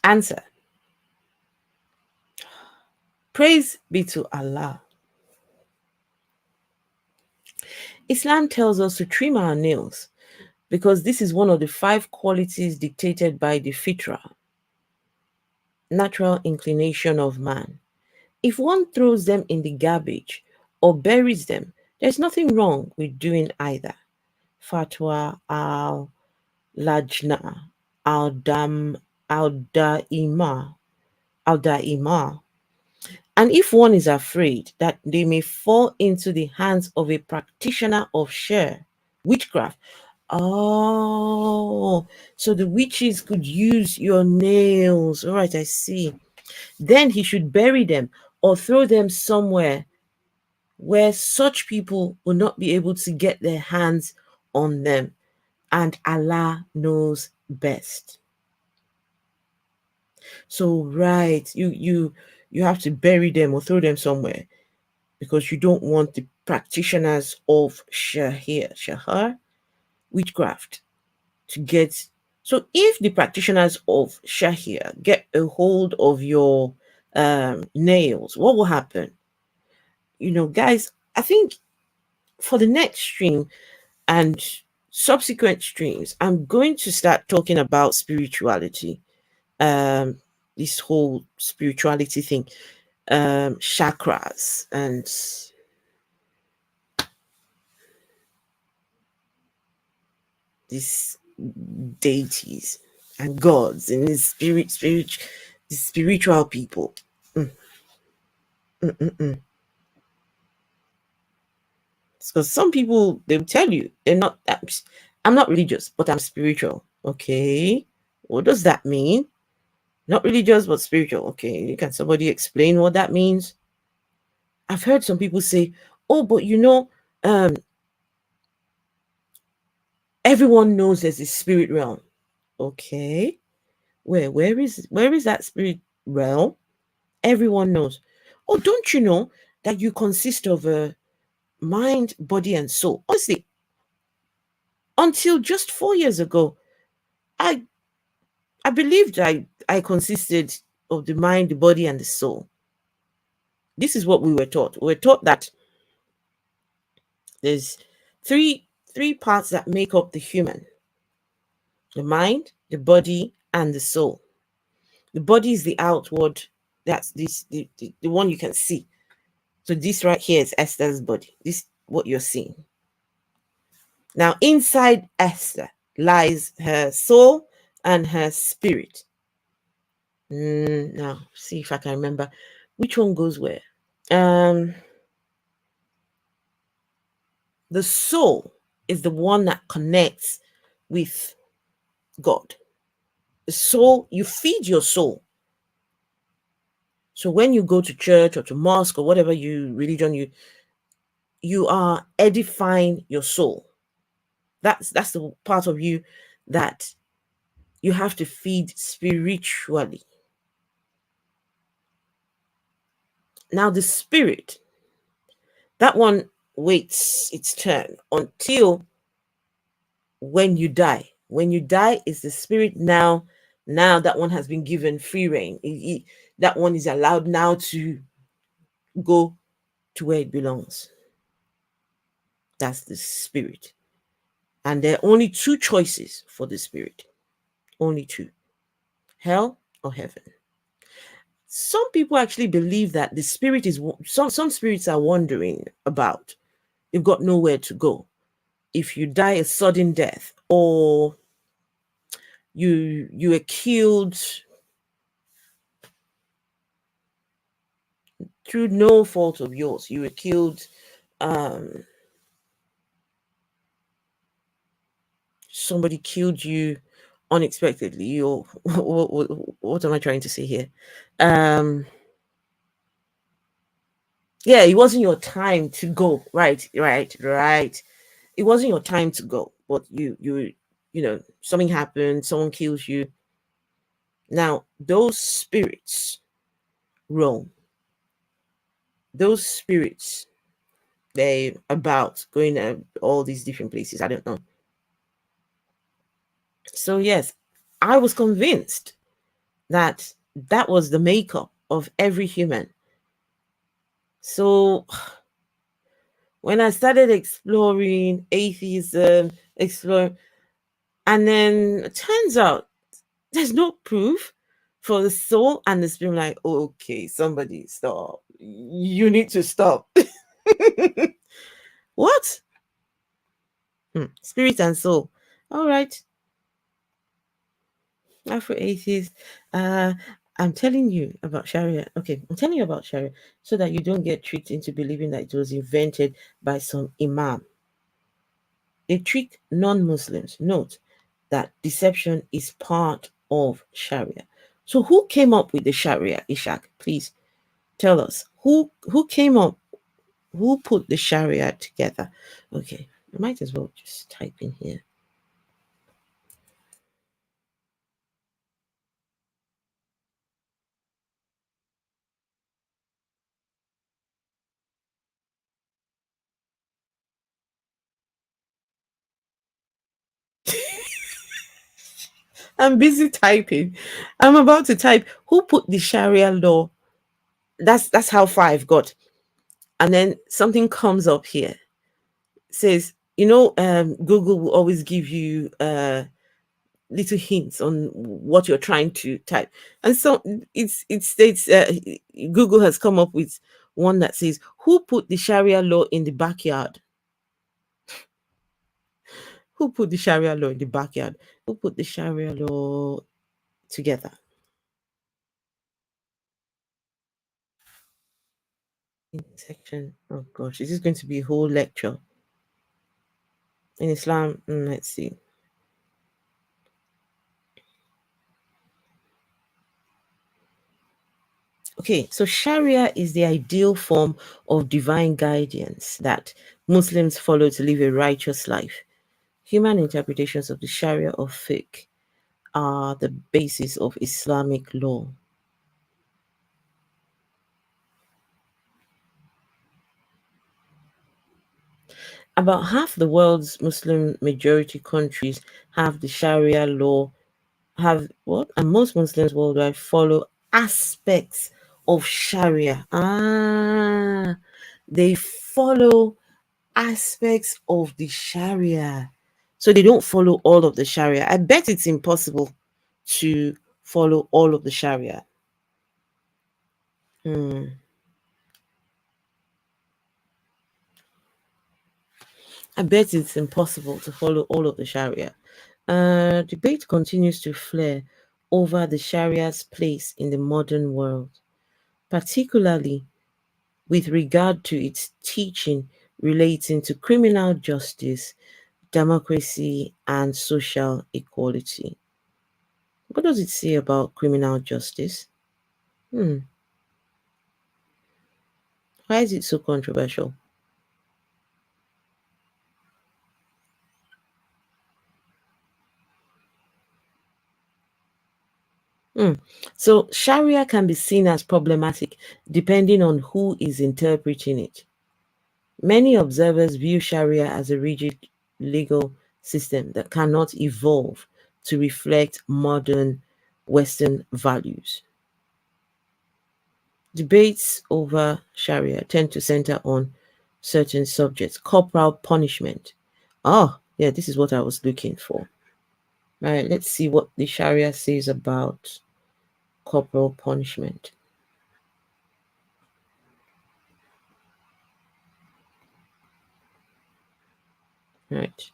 Answer. Praise be to Allah. Islam tells us to trim our nails because this is one of the 5 qualities dictated by the fitra, natural inclination of man. If one throws them in the garbage or buries them, there's nothing wrong with doing either. Fatwa al-Lajna al-Da'ima. And if one is afraid that they may fall into the hands of a practitioner of witchcraft. Oh, so the witches could use your nails. All right, I see. Then he should bury them or throw them somewhere where such people will not be able to get their hands on them. And Allah knows best. So, right, you have to bury them or throw them somewhere because you don't want the practitioners of shahar, witchcraft, to get. So if the practitioners of shahir get a hold of your nails, what will happen? Guys, I think for the next stream and subsequent streams, I'm going to start talking about spirituality. This whole spirituality thing, chakras and these deities and gods and the spiritual people. Because some people, they'll tell you I'm not religious, but I'm spiritual. Okay, what does that mean? Not religious, but spiritual. Okay, can somebody explain what that means? I've heard some people say, oh, but everyone knows there's a spirit realm. Okay. Where is that spirit realm? Everyone knows. Oh, don't you know that you consist of a mind, body, and soul? Honestly, until just 4 years ago, I believed I consisted of the mind, the body, and the soul. This is what we were taught. We were taught that there's three parts that make up the human: the mind, the body, and the soul. The body is the outward, that's the one you can see. So this right here is Esther's body. This is what you're seeing. Now inside Esther lies her soul and her spirit. Now see if I can remember which one goes where. The soul is the one that connects with God. The soul, you feed your soul. So when you go to church or to mosque or whatever religion you are edifying your soul. That's the part of you that you have to feed spiritually. Now the spirit, that one waits its turn until when you die. When you die, is the spirit now that one has been given free reign. That one is allowed now to go to where it belongs. That's the spirit. And there are only two choices for the spirit. Only two: hell or heaven. Some people actually believe that the spirit is, some spirits are wandering about. You've got nowhere to go. If you die a sudden death, or you were killed through no fault of yours, you were killed, somebody killed you unexpectedly, or what am I trying to say here? Yeah, it wasn't your time to go. Right. It wasn't your time to go, but you know, something happened, someone kills you. Now, those spirits roam. Those spirits, they're about going to all these different places. I don't know. So yes, I was convinced that that was the makeup of every human. So when I started exploring atheism, and then it turns out there's no proof for the soul and the spirit. I'm like, okay, somebody stop. You need to stop. What? Spirit and soul. All right. Afro-atheist. I'm telling you about Sharia. Okay, I'm telling you about Sharia so that you don't get tricked into believing that it was invented by some imam. They trick non-Muslims. Note that deception is part of Sharia. So who came up with the Sharia, Ishak? Please tell us. Who came up, who put the Sharia together? Okay, I might as well just type in here. I'm busy typing. I'm about to type. Who put the Sharia law? That's how far I've got. And then something comes up here. It says, you know, Google will always give you little hints on what you're trying to type. And so it states Google has come up with one that says, who put the Sharia law in the backyard? Who put the Sharia law in the backyard? Who put the Sharia law together? Section. Oh gosh, is this going to be a whole lecture? In Islam, let's see. Okay, so Sharia is the ideal form of divine guidance that Muslims follow to live a righteous life. Human interpretations of the Sharia or fiqh are the basis of Islamic law. About half the world's Muslim majority countries have the Sharia law, and most Muslims worldwide follow aspects of Sharia. They follow aspects of the Sharia. So they don't follow all of the Sharia. I bet it's impossible to follow all of the Sharia. I bet it's impossible to follow all of the Sharia. Debate continues to flare over the Sharia's place in the modern world, particularly with regard to its teaching relating to criminal justice, democracy, and social equality. What does it say about criminal justice? Why is it so controversial? So Sharia can be seen as problematic depending on who is interpreting it. Many observers view Sharia as a rigid legal system that cannot evolve to reflect modern Western values. Debates over Sharia tend to center on certain subjects. Corporal punishment. Oh, yeah, this is what I was looking for. Right, let's see what the Sharia says about corporal punishment. Right.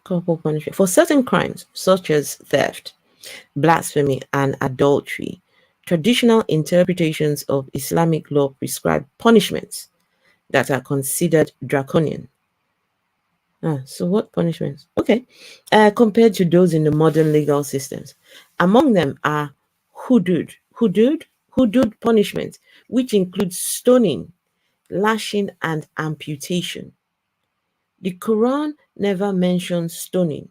Corporal punishment. For certain crimes, such as theft, blasphemy, and adultery, traditional interpretations of Islamic law prescribe punishments that are considered draconian. So what punishments? Okay. Compared to those in the modern legal systems. Among them are hudud punishment, which includes stoning, lashing, and amputation. The Quran never mentions stoning,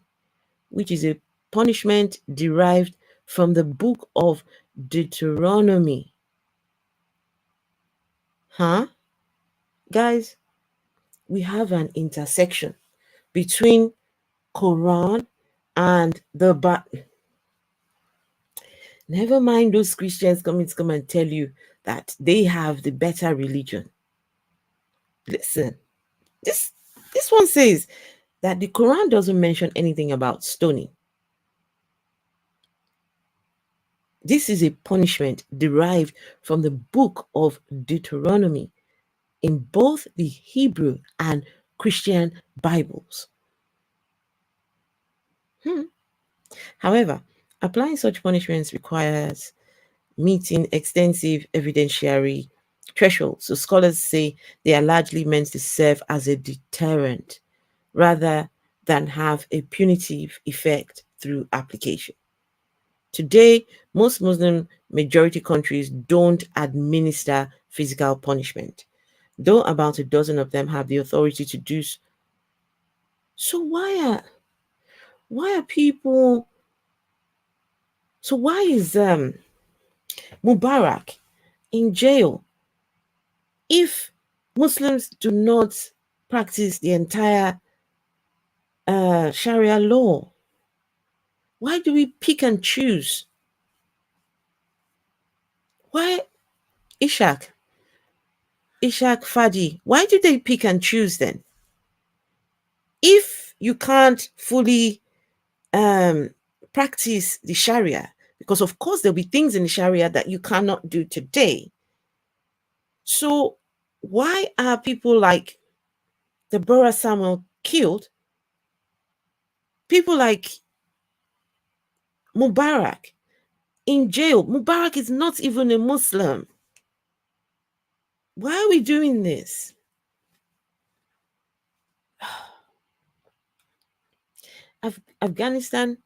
which is a punishment derived from the book of Deuteronomy. Guys, we have an intersection between Quran and the Bible. Never mind those Christians coming to come and tell you that they have the better religion. Listen, this one says that the Quran doesn't mention anything about stoning. This is a punishment derived from the book of Deuteronomy in both the Hebrew and Christian Bibles. However, applying such punishments requires meeting extensive evidentiary thresholds. So scholars say they are largely meant to serve as a deterrent rather than have a punitive effect through application. Today, most Muslim majority countries don't administer physical punishment, though about a dozen of them have the authority to do so. So why are people? So why is Mubarak in jail if Muslims do not practice the entire Sharia law? Why do we pick and choose? Why Ishaq Fadi, why do they pick and choose then? If you can't fully practice the Sharia, because of course there'll be things in the Sharia that you cannot do today. So why are people like Deborah Samuel killed? People like Mubarak in jail. Mubarak is not even a Muslim. Why are we doing this? Afghanistan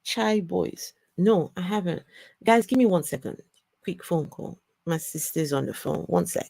Chai boys. No, I haven't. Guys, give me 1 second. Quick phone call. My sister's on the phone. 1 sec.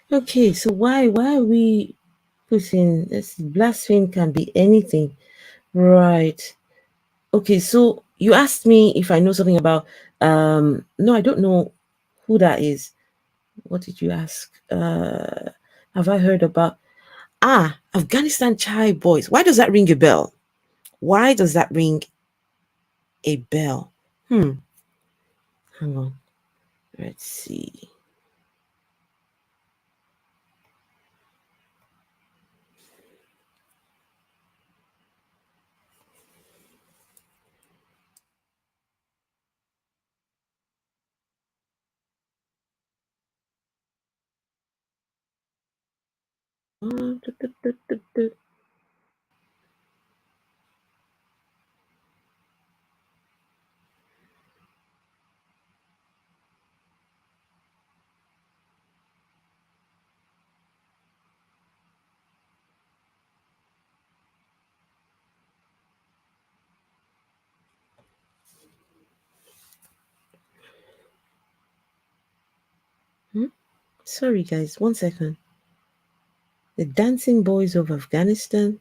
Okay, so why are we putting this? Blasphemy can be anything, right? Okay, so you asked me if I know something about no, I don't know who that is. What did you ask? Have I heard about Afghanistan Chai Boys? Why does that ring a bell? Why does that ring a bell? Hang on. Let's see. Sorry, guys. 1 second. The Dancing Boys of Afghanistan.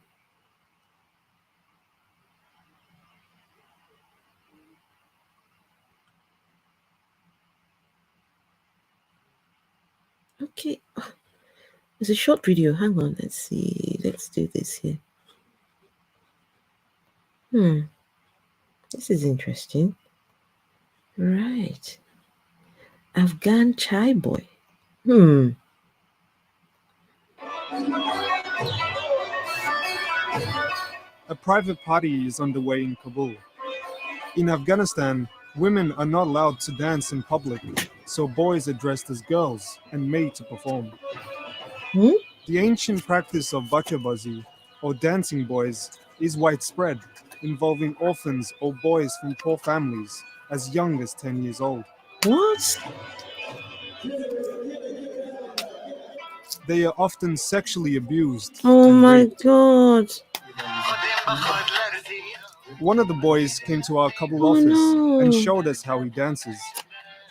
Okay. It's a short video. Hang on. Let's see. Let's do this here. This is interesting. Right. Afghan Chai Boy. A private party is underway in Kabul. In Afghanistan, women are not allowed to dance in public, so boys are dressed as girls and made to perform. The ancient practice of bachabazi, or dancing boys, is widespread, involving orphans or boys from poor families as young as 10 years old. What? They are often sexually abused. Oh my God. One of the boys came to our Kabul office and showed us how he dances.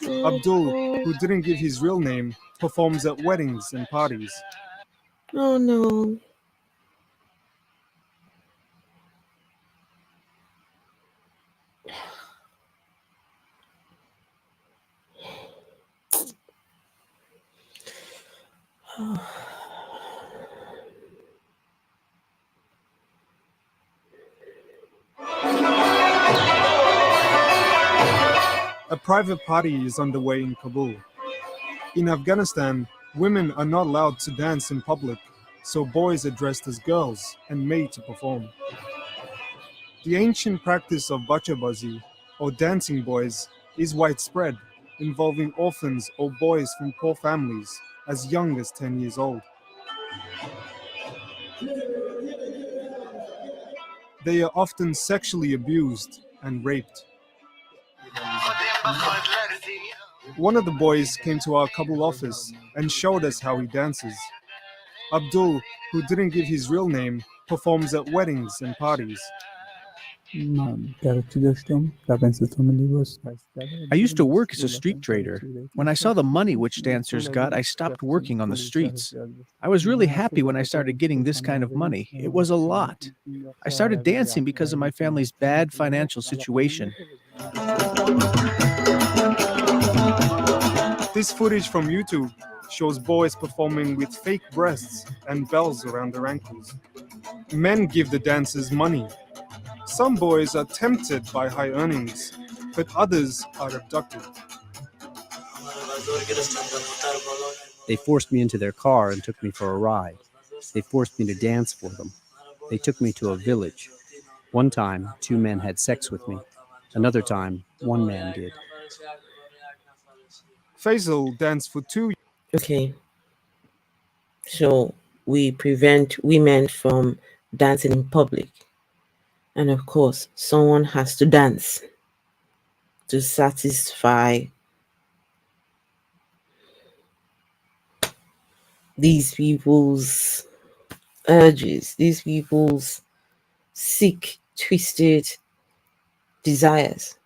Abdul, who didn't give his real name, performs at weddings and parties. Oh no. A private party is underway in Kabul. In Afghanistan, women are not allowed to dance in public, so boys are dressed as girls and made to perform. The ancient practice of bachabazi, or dancing boys, is widespread, involving orphans or boys from poor families as young as 10 years old. They are often sexually abused and raped. One of the boys came to our Kabul office and showed us how he dances. Abdul, who didn't give his real name, performs at weddings and parties. I used to work as a street trader. When I saw the money which dancers got, I stopped working on the streets. I was really happy when I started getting this kind of money. It was a lot. I started dancing because of my family's bad financial situation. This footage from YouTube shows boys performing with fake breasts and bells around their ankles. Men give the dancers money. Some boys are tempted by high earnings, but others are abducted. They forced me into their car and took me for a ride. They forced me to dance for them. They took me to a village. One time, 2 men had sex with me. Another time, 1 man did. Faisal danced for 2 years. Okay. So we prevent women from dancing in public. And of course, someone has to dance to satisfy these people's urges, these people's sick, twisted desires.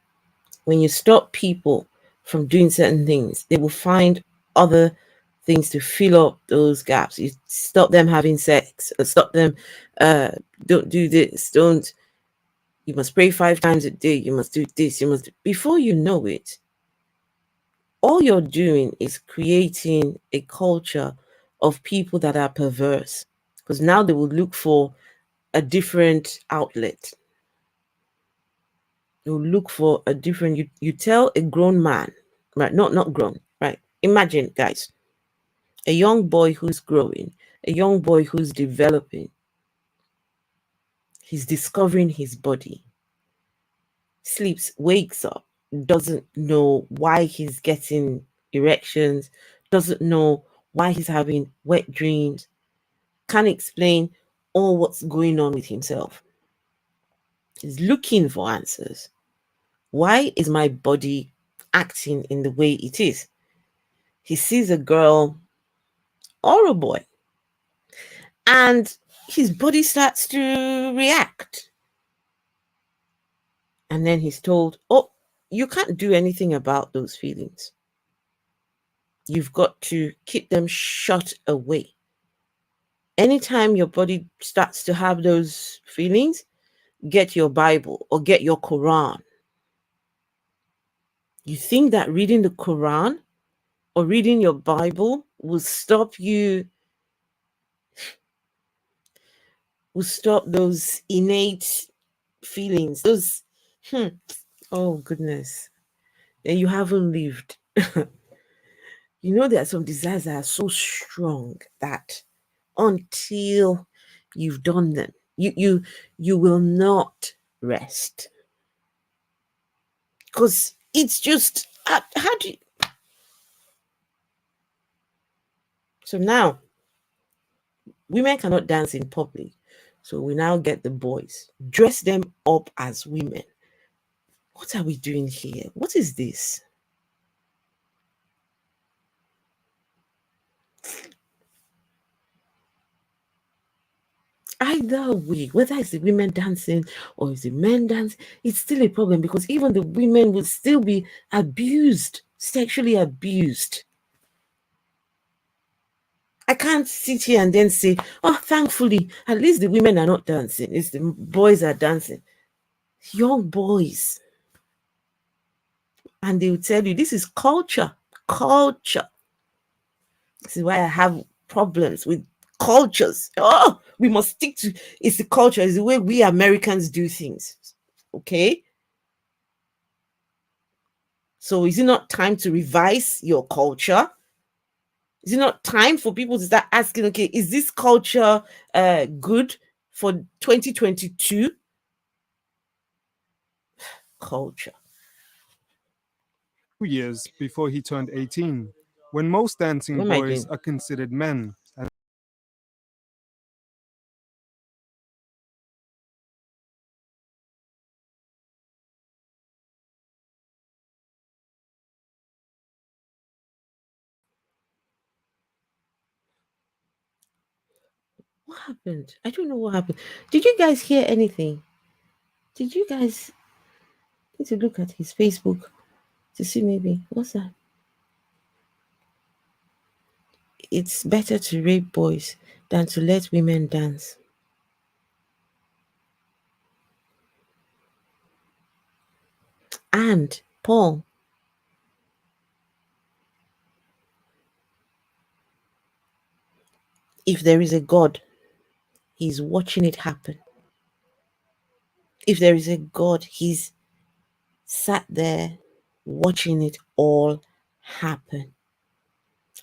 When you stop people from doing certain things, they will find other things to fill up those gaps. You stop them having sex, stop them, don't do this, don't, you must pray 5 times a day, you must do this, you must do, before you know it, all you're doing is creating a culture of people that are perverse, because now they will look for a different outlet. They will look for a different, you tell a grown man, right? Not grown, right? Imagine, guys, a young boy who's growing, a young boy who's developing, he's discovering his body, sleeps, wakes up, doesn't know why he's getting erections, doesn't know why he's having wet dreams, can't explain all what's going on with himself. He's looking for answers. Why is my body acting in the way it is? He sees a girl or a boy, and his body starts to react. And then he's told, oh, you can't do anything about those feelings. You've got to keep them shut away. Anytime your body starts to have those feelings, get your Bible or get your Quran. You think that reading the Quran or reading your Bible will stop you, will stop those innate feelings, those, oh goodness, then you haven't lived. You know, there are some desires that are so strong that until you've done them, you will not rest. Because it's just, how do you... So now, women cannot dance in public. So we now get the boys, dress them up as women. What are we doing here? What is this? Either way, whether it's the women dancing or it's the men dancing, it's still a problem, because even the women will still be abused, sexually abused. I can't sit here and then say, oh, thankfully, at least the women are not dancing. It's the boys are dancing. Young boys. And they will tell you, this is culture. Culture. This is why I have problems with cultures. Oh, we must stick to, it's the culture, it's the way we Americans do things. Okay? So is it not time to revise your culture? Is it not time for people to start asking, okay, is this culture good for 2022? Culture. 2 years before he turned 18, when most dancing boys are considered men. What happened? I don't know what happened. Did you guys hear anything? Did you guys need to look at his Facebook to see maybe what's that? It's better to rape boys than to let women dance. And Paul, if there is a God, he's watching it happen. If there is a God, he's sat there watching it all happen.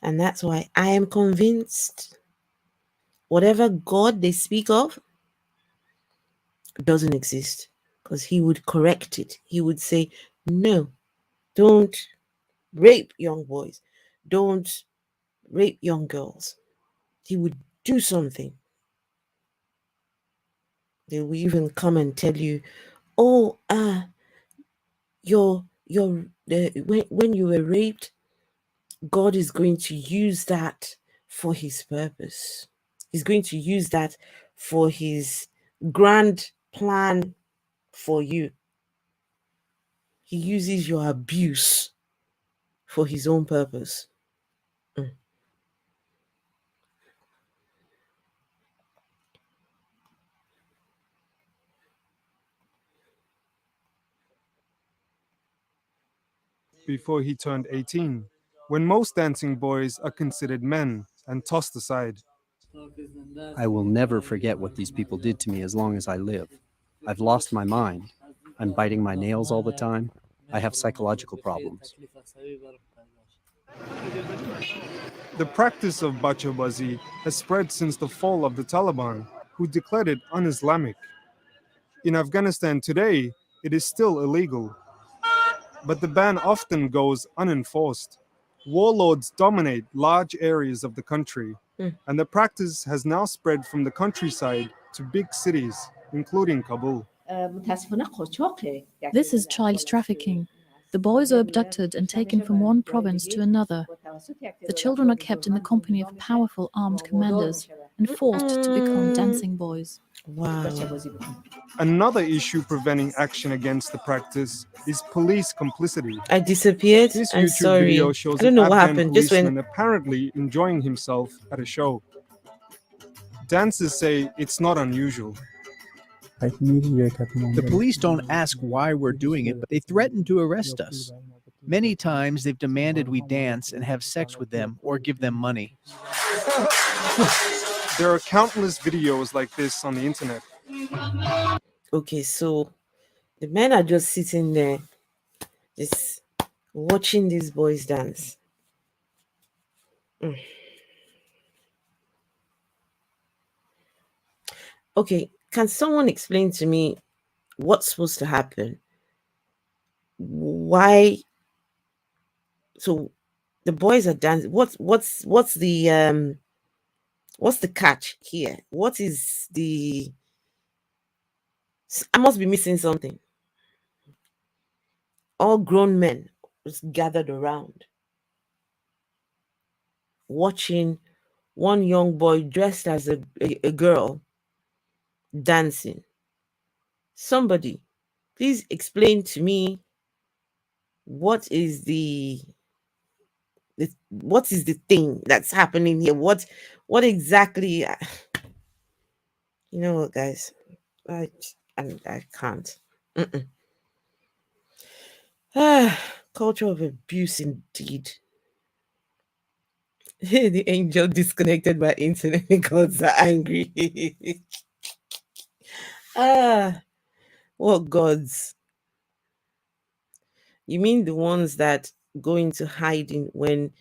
And that's why I am convinced whatever God they speak of doesn't exist, because he would correct it. He would say, no, don't rape young boys. Don't rape young girls. He would do something. They will even come and tell you, oh, when you were raped, God is going to use that for his purpose. He's going to use that for his grand plan for you. He uses your abuse for his own purpose. before he turned 18, when most dancing boys are considered men and tossed aside. I will never forget what these people did to me as long as I live. I've lost my mind. I'm biting my nails all the time. I have psychological problems. The practice of bachobazi has spread since the fall of the Taliban, who declared it un-Islamic. In Afghanistan today, it is still illegal, but the ban often goes unenforced. Warlords dominate large areas of the country, and the practice has now spread from the countryside to big cities, including Kabul. This is child trafficking. The boys are abducted and taken from one province to another. The children are kept in the company of powerful armed commanders and forced to become dancing boys. Wow. Another issue preventing action against the practice is police complicity. I disappeared. This I'm YouTube sorry. video shows I don't an know what Afghan happened. Just policeman when apparently enjoying himself at a show. Dancers say it's not unusual. The police don't ask why we're doing it, but they threaten to arrest us. Many times they've demanded we dance and have sex with them or give them money. There are countless videos like this on the internet. Okay, so the men are just sitting there, just watching these boys dance. Okay, can someone explain to me what's supposed to happen? Why? So the boys are dancing. What's the catch here? What is the? I must be missing something. All grown men just gathered around, watching one young boy dressed as a girl dancing. Somebody, please explain to me what is the thing that's happening here? What exactly? You know what, guys? I can't. Culture of abuse indeed. The angel disconnected by internet because are angry. What gods? You mean the ones that go into hiding when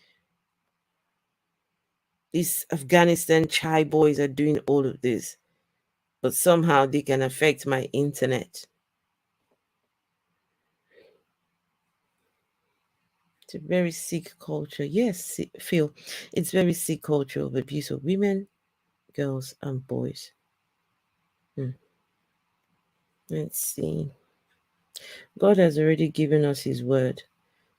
these Afghanistan chai boys are doing all of this, but somehow they can affect my internet? It's a very sick culture. Yes, Phil, it's very sick culture of abuse of women, girls, and boys. Let's see. God has already given us his word.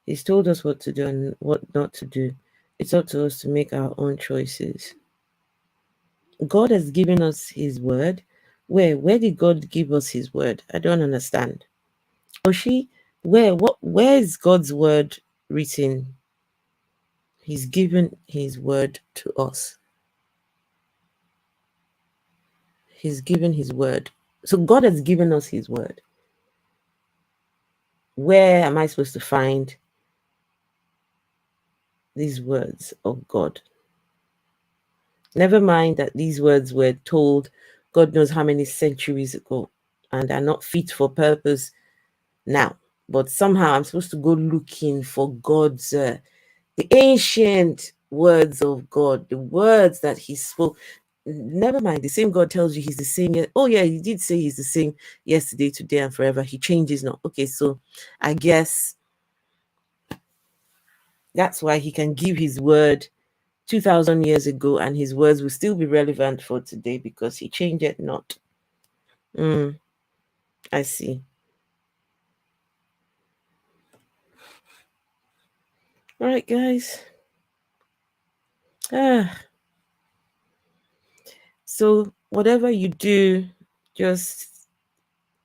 He's told us what to do and what not to do. It's up to us to make our own choices. God has given us his word. Where did God give us his word? I don't understand. Oshi, where is God's word written? He's given his word to us. He's given his word. So God has given us his word. Where am I supposed to find these words of God? Never mind that these words were told God knows how many centuries ago and are not fit for purpose now. But somehow I'm supposed to go looking for God's, the ancient words of God, the words that he spoke. Never mind, the same God tells you he's the same. Oh yeah, he did say he's the same yesterday, today, and forever. He changes not. Okay, so I guess that's why he can give his word 2,000 years ago and his words will still be relevant for today because he changed it not. I see. All right, guys. So whatever you do, just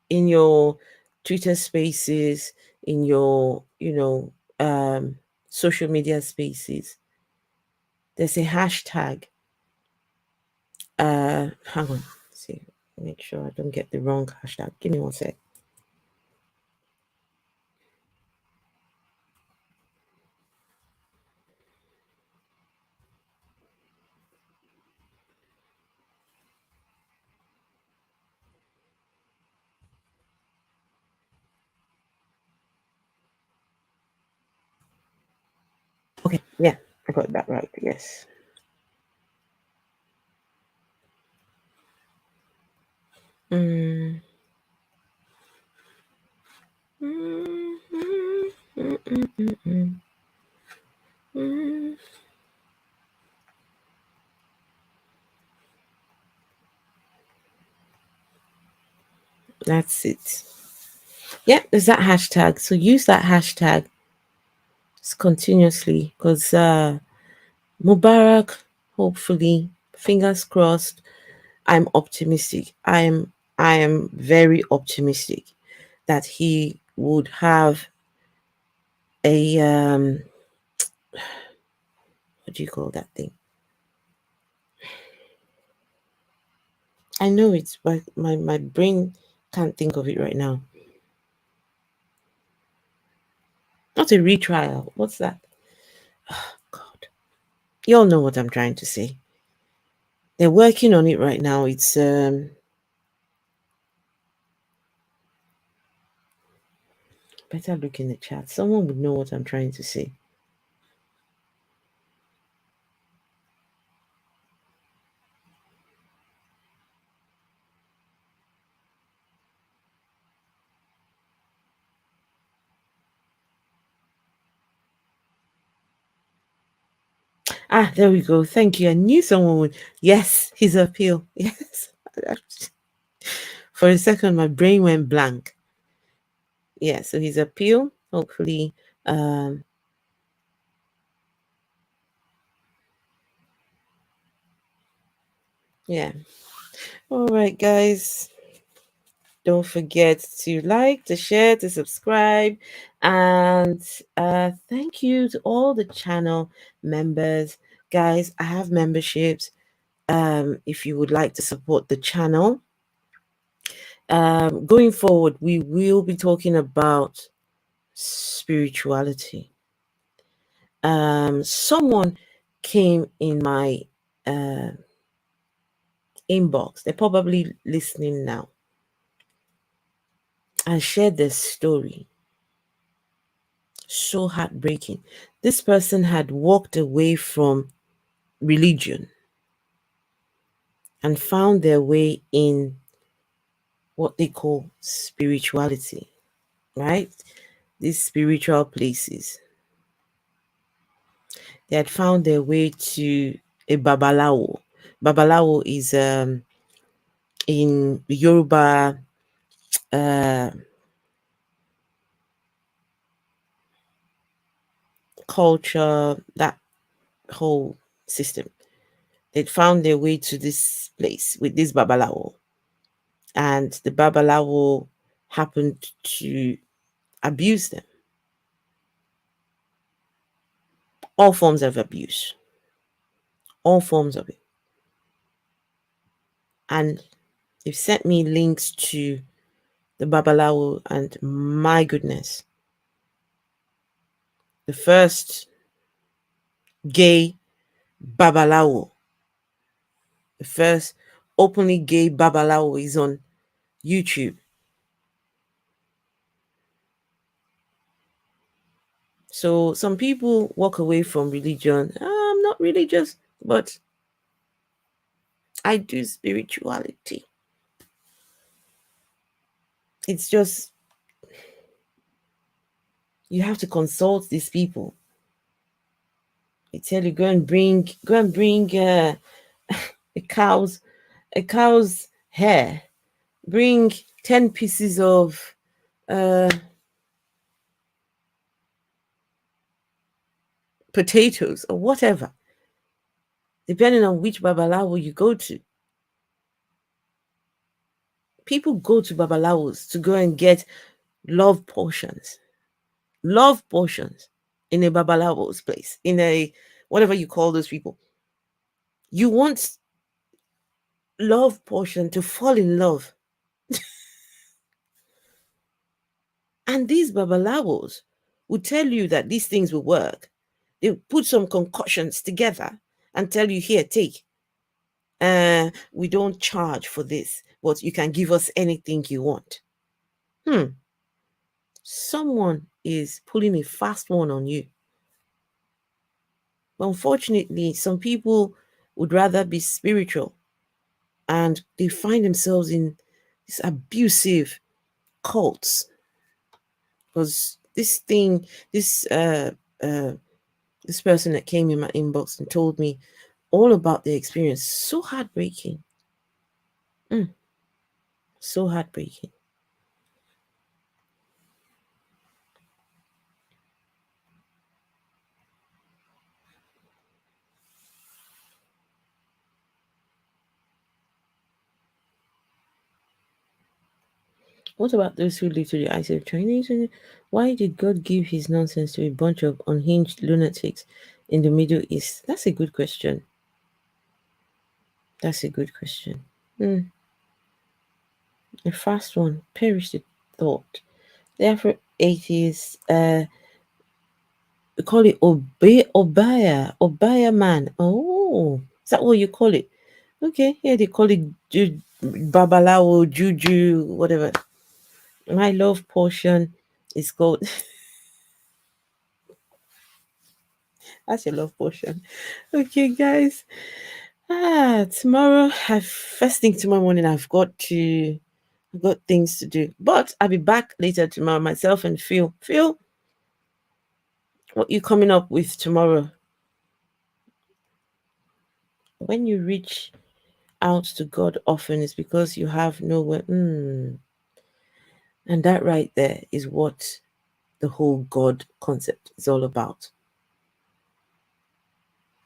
in your Twitter spaces, in your, social media spaces, there's a hashtag. Hang on. Let's see, make sure I don't get the wrong hashtag. Give me one sec. Yeah, I got that right. Yes. Mm. That's it. Yeah, there's that hashtag. So use that hashtag continuously, because Mubarak, hopefully, fingers crossed. I'm optimistic. I am very optimistic that he would have a what do you call that thing? I know it's but my brain can't think of it right now. Not a retrial. What's that? Oh, God. You all know what I'm trying to say. They're working on it right now. It's better look in the chat. Someone would know what I'm trying to say. Ah, there we go. Thank you. I knew someone would. Yes, his appeal. Yes. For a second, my brain went blank. Yeah, so his appeal, hopefully, yeah. All right, guys. Don't forget to like, to share, to subscribe. And thank you to all the channel members. Guys, I have memberships. If you would like to support the channel. Going forward, we will be talking about spirituality. Someone came in my inbox. They're probably listening now. And shared their story. So heartbreaking. This person had walked away from religion and found their way in what they call spirituality, right? These spiritual places. They had found their way to a babalawo. Babalawo is in Yoruba culture, that whole system. They'd found their way to this place with this babalawo, and the babalawo happened to abuse them. All forms of abuse. All forms of it. And they've sent me links to the babalawo, and my goodness, the first gay babalawo, the first openly gay babalawo is on YouTube. So some people walk away from religion. I'm not religious, but I do spirituality. It's just, you have to consult these people. They tell you, go and bring a cow's hair. Bring 10 pieces of potatoes or whatever, depending on which babalawo you go to. People go to babalawos to go and get love potions. Love potions in a babalawo's place, in a whatever you call those people. You want love potion to fall in love. And these babalawos will tell you that these things will work. They put some concoctions together and tell you, here, take. We don't charge for this, but you can give us anything you want. Someone is pulling a fast one on you. But unfortunately, some people would rather be spiritual, and they find themselves in these abusive cults. Because this person that came in my inbox and told me all about their experience, so heartbreaking. So heartbreaking. What about those who live to the eyes of Chinese? Why did God give his nonsense to a bunch of unhinged lunatics in the Middle East? That's a good question. That's a good question. The first one, perish the thought. The Afro-atheists, we call it Obaya man. Oh, is that what you call it? Okay, yeah, they call it Babalawo, Juju, whatever. My love portion is called... That's your love portion. Okay, guys. Tomorrow, first thing tomorrow morning, I've got things to do. But I'll be back later tomorrow, myself and Phil. Phil, what you coming up with tomorrow? When you reach out to God often, it's because you have nowhere. And that right there is what the whole God concept is all about.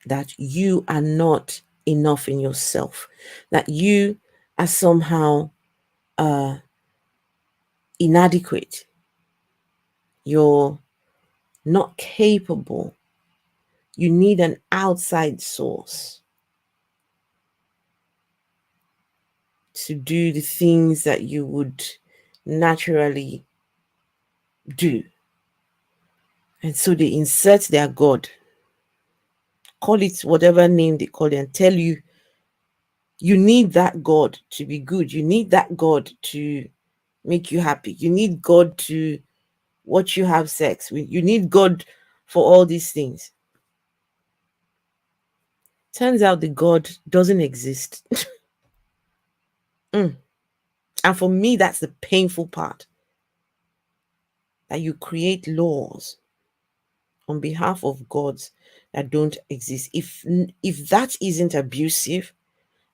That you are not enough in yourself. That you are somehow inadequate. You're not capable. You need an outside source to do the things that you would naturally do. And so they insert their God, call it whatever name they call it, and tell you, you need that God to be good. You need that God to make you happy. You need God to watch you have sex. You need God for all these things. Turns out the God doesn't exist. And for me, that's the painful part. That you create laws on behalf of gods that don't exist. If that isn't abusive,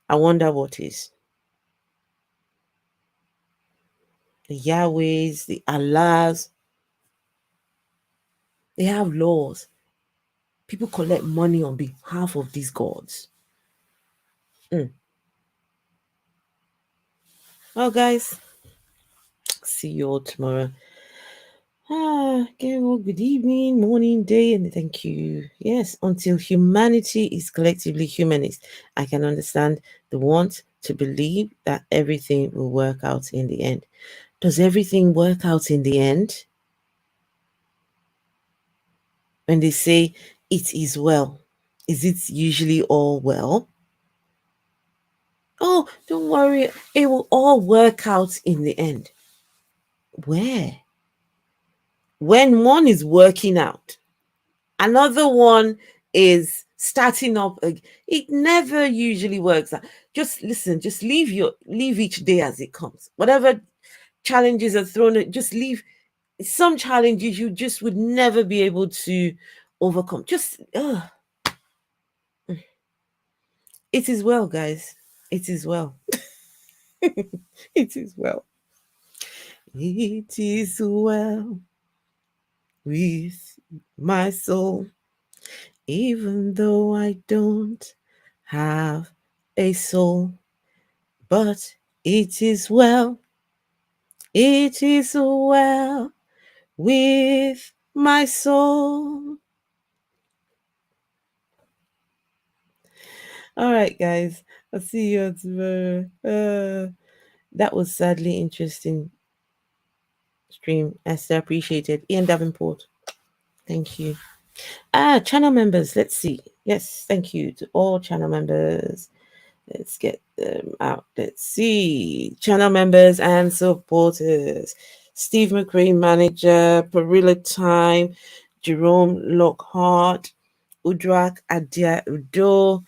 I wonder what is. The Yahwehs, the Allahs, they have laws. People collect money on behalf of these gods. Well, guys, see you all tomorrow. Okay, well, good evening, morning, day, and thank you. Yes, until humanity is collectively humanist, I can understand the want to believe that everything will work out in the end. Does everything work out in the end? When they say it is well, is it usually all well? Oh, don't worry, it will all work out in the end. Where? When one is working out, another one is starting up. It never usually works out. Just listen, just leave each day as it comes. Whatever challenges are thrown, just leave. Some challenges you just would never be able to overcome. Just it is well, guys. It is well. It is well. It is well with my soul, even though I don't have a soul. But it is well. It is well with my soul. All right, guys. I'll see you tomorrow. That was sadly interesting stream. Esther, appreciated. Ian Davenport, thank you. Channel members, let's see. Yes, thank you to all channel members. Let's get them out. Let's see. Channel members and supporters. Steve McRae, manager, Perilla Time, Jerome Lockhart, Udrak, Adia Udo,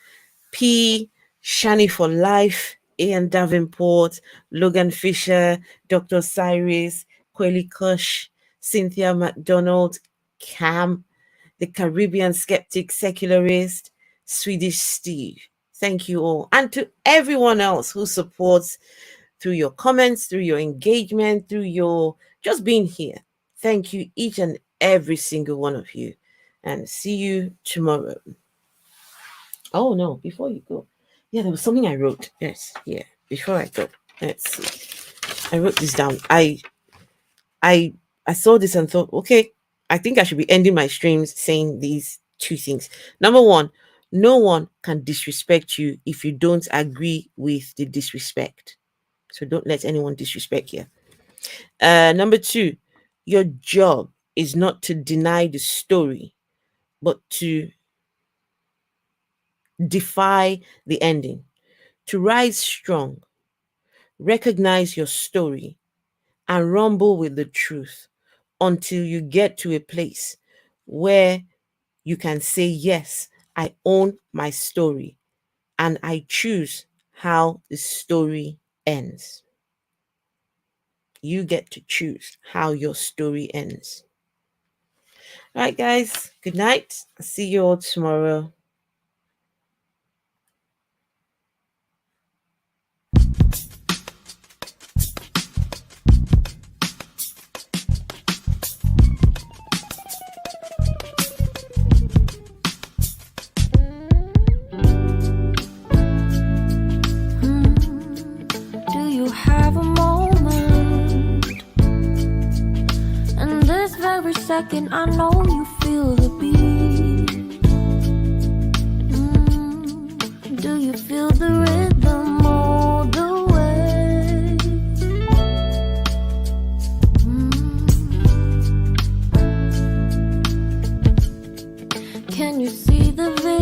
P, Shani for Life, Ian Davenport, Logan Fisher, Dr. Cyrus, Kweli Kush, Cynthia MacDonald, Cam, the Caribbean Skeptic Secularist, Swedish Steve. Thank you all. And to everyone else who supports through your comments, through your engagement, through your just being here. Thank you, each and every single one of you. And see you tomorrow. Oh, no, before you go. Yeah, there was something I wrote. Yes, yeah, before I go. Let's see. I wrote this down. I saw this and thought, okay, I think I should be ending my streams saying these two things. Number one, no one can disrespect you if you don't agree with the disrespect. So don't let anyone disrespect you. Number two, your job is not to deny the story, but to defy the ending, to rise strong, recognize your story, and rumble with the truth until you get to a place where you can say, yes, I own my story and I choose how the story ends. You get to choose how your story ends. All right, guys, good night. I'll see you all tomorrow. Second, I know you feel the beat. Do you feel the rhythm all the way? Can you see the vision?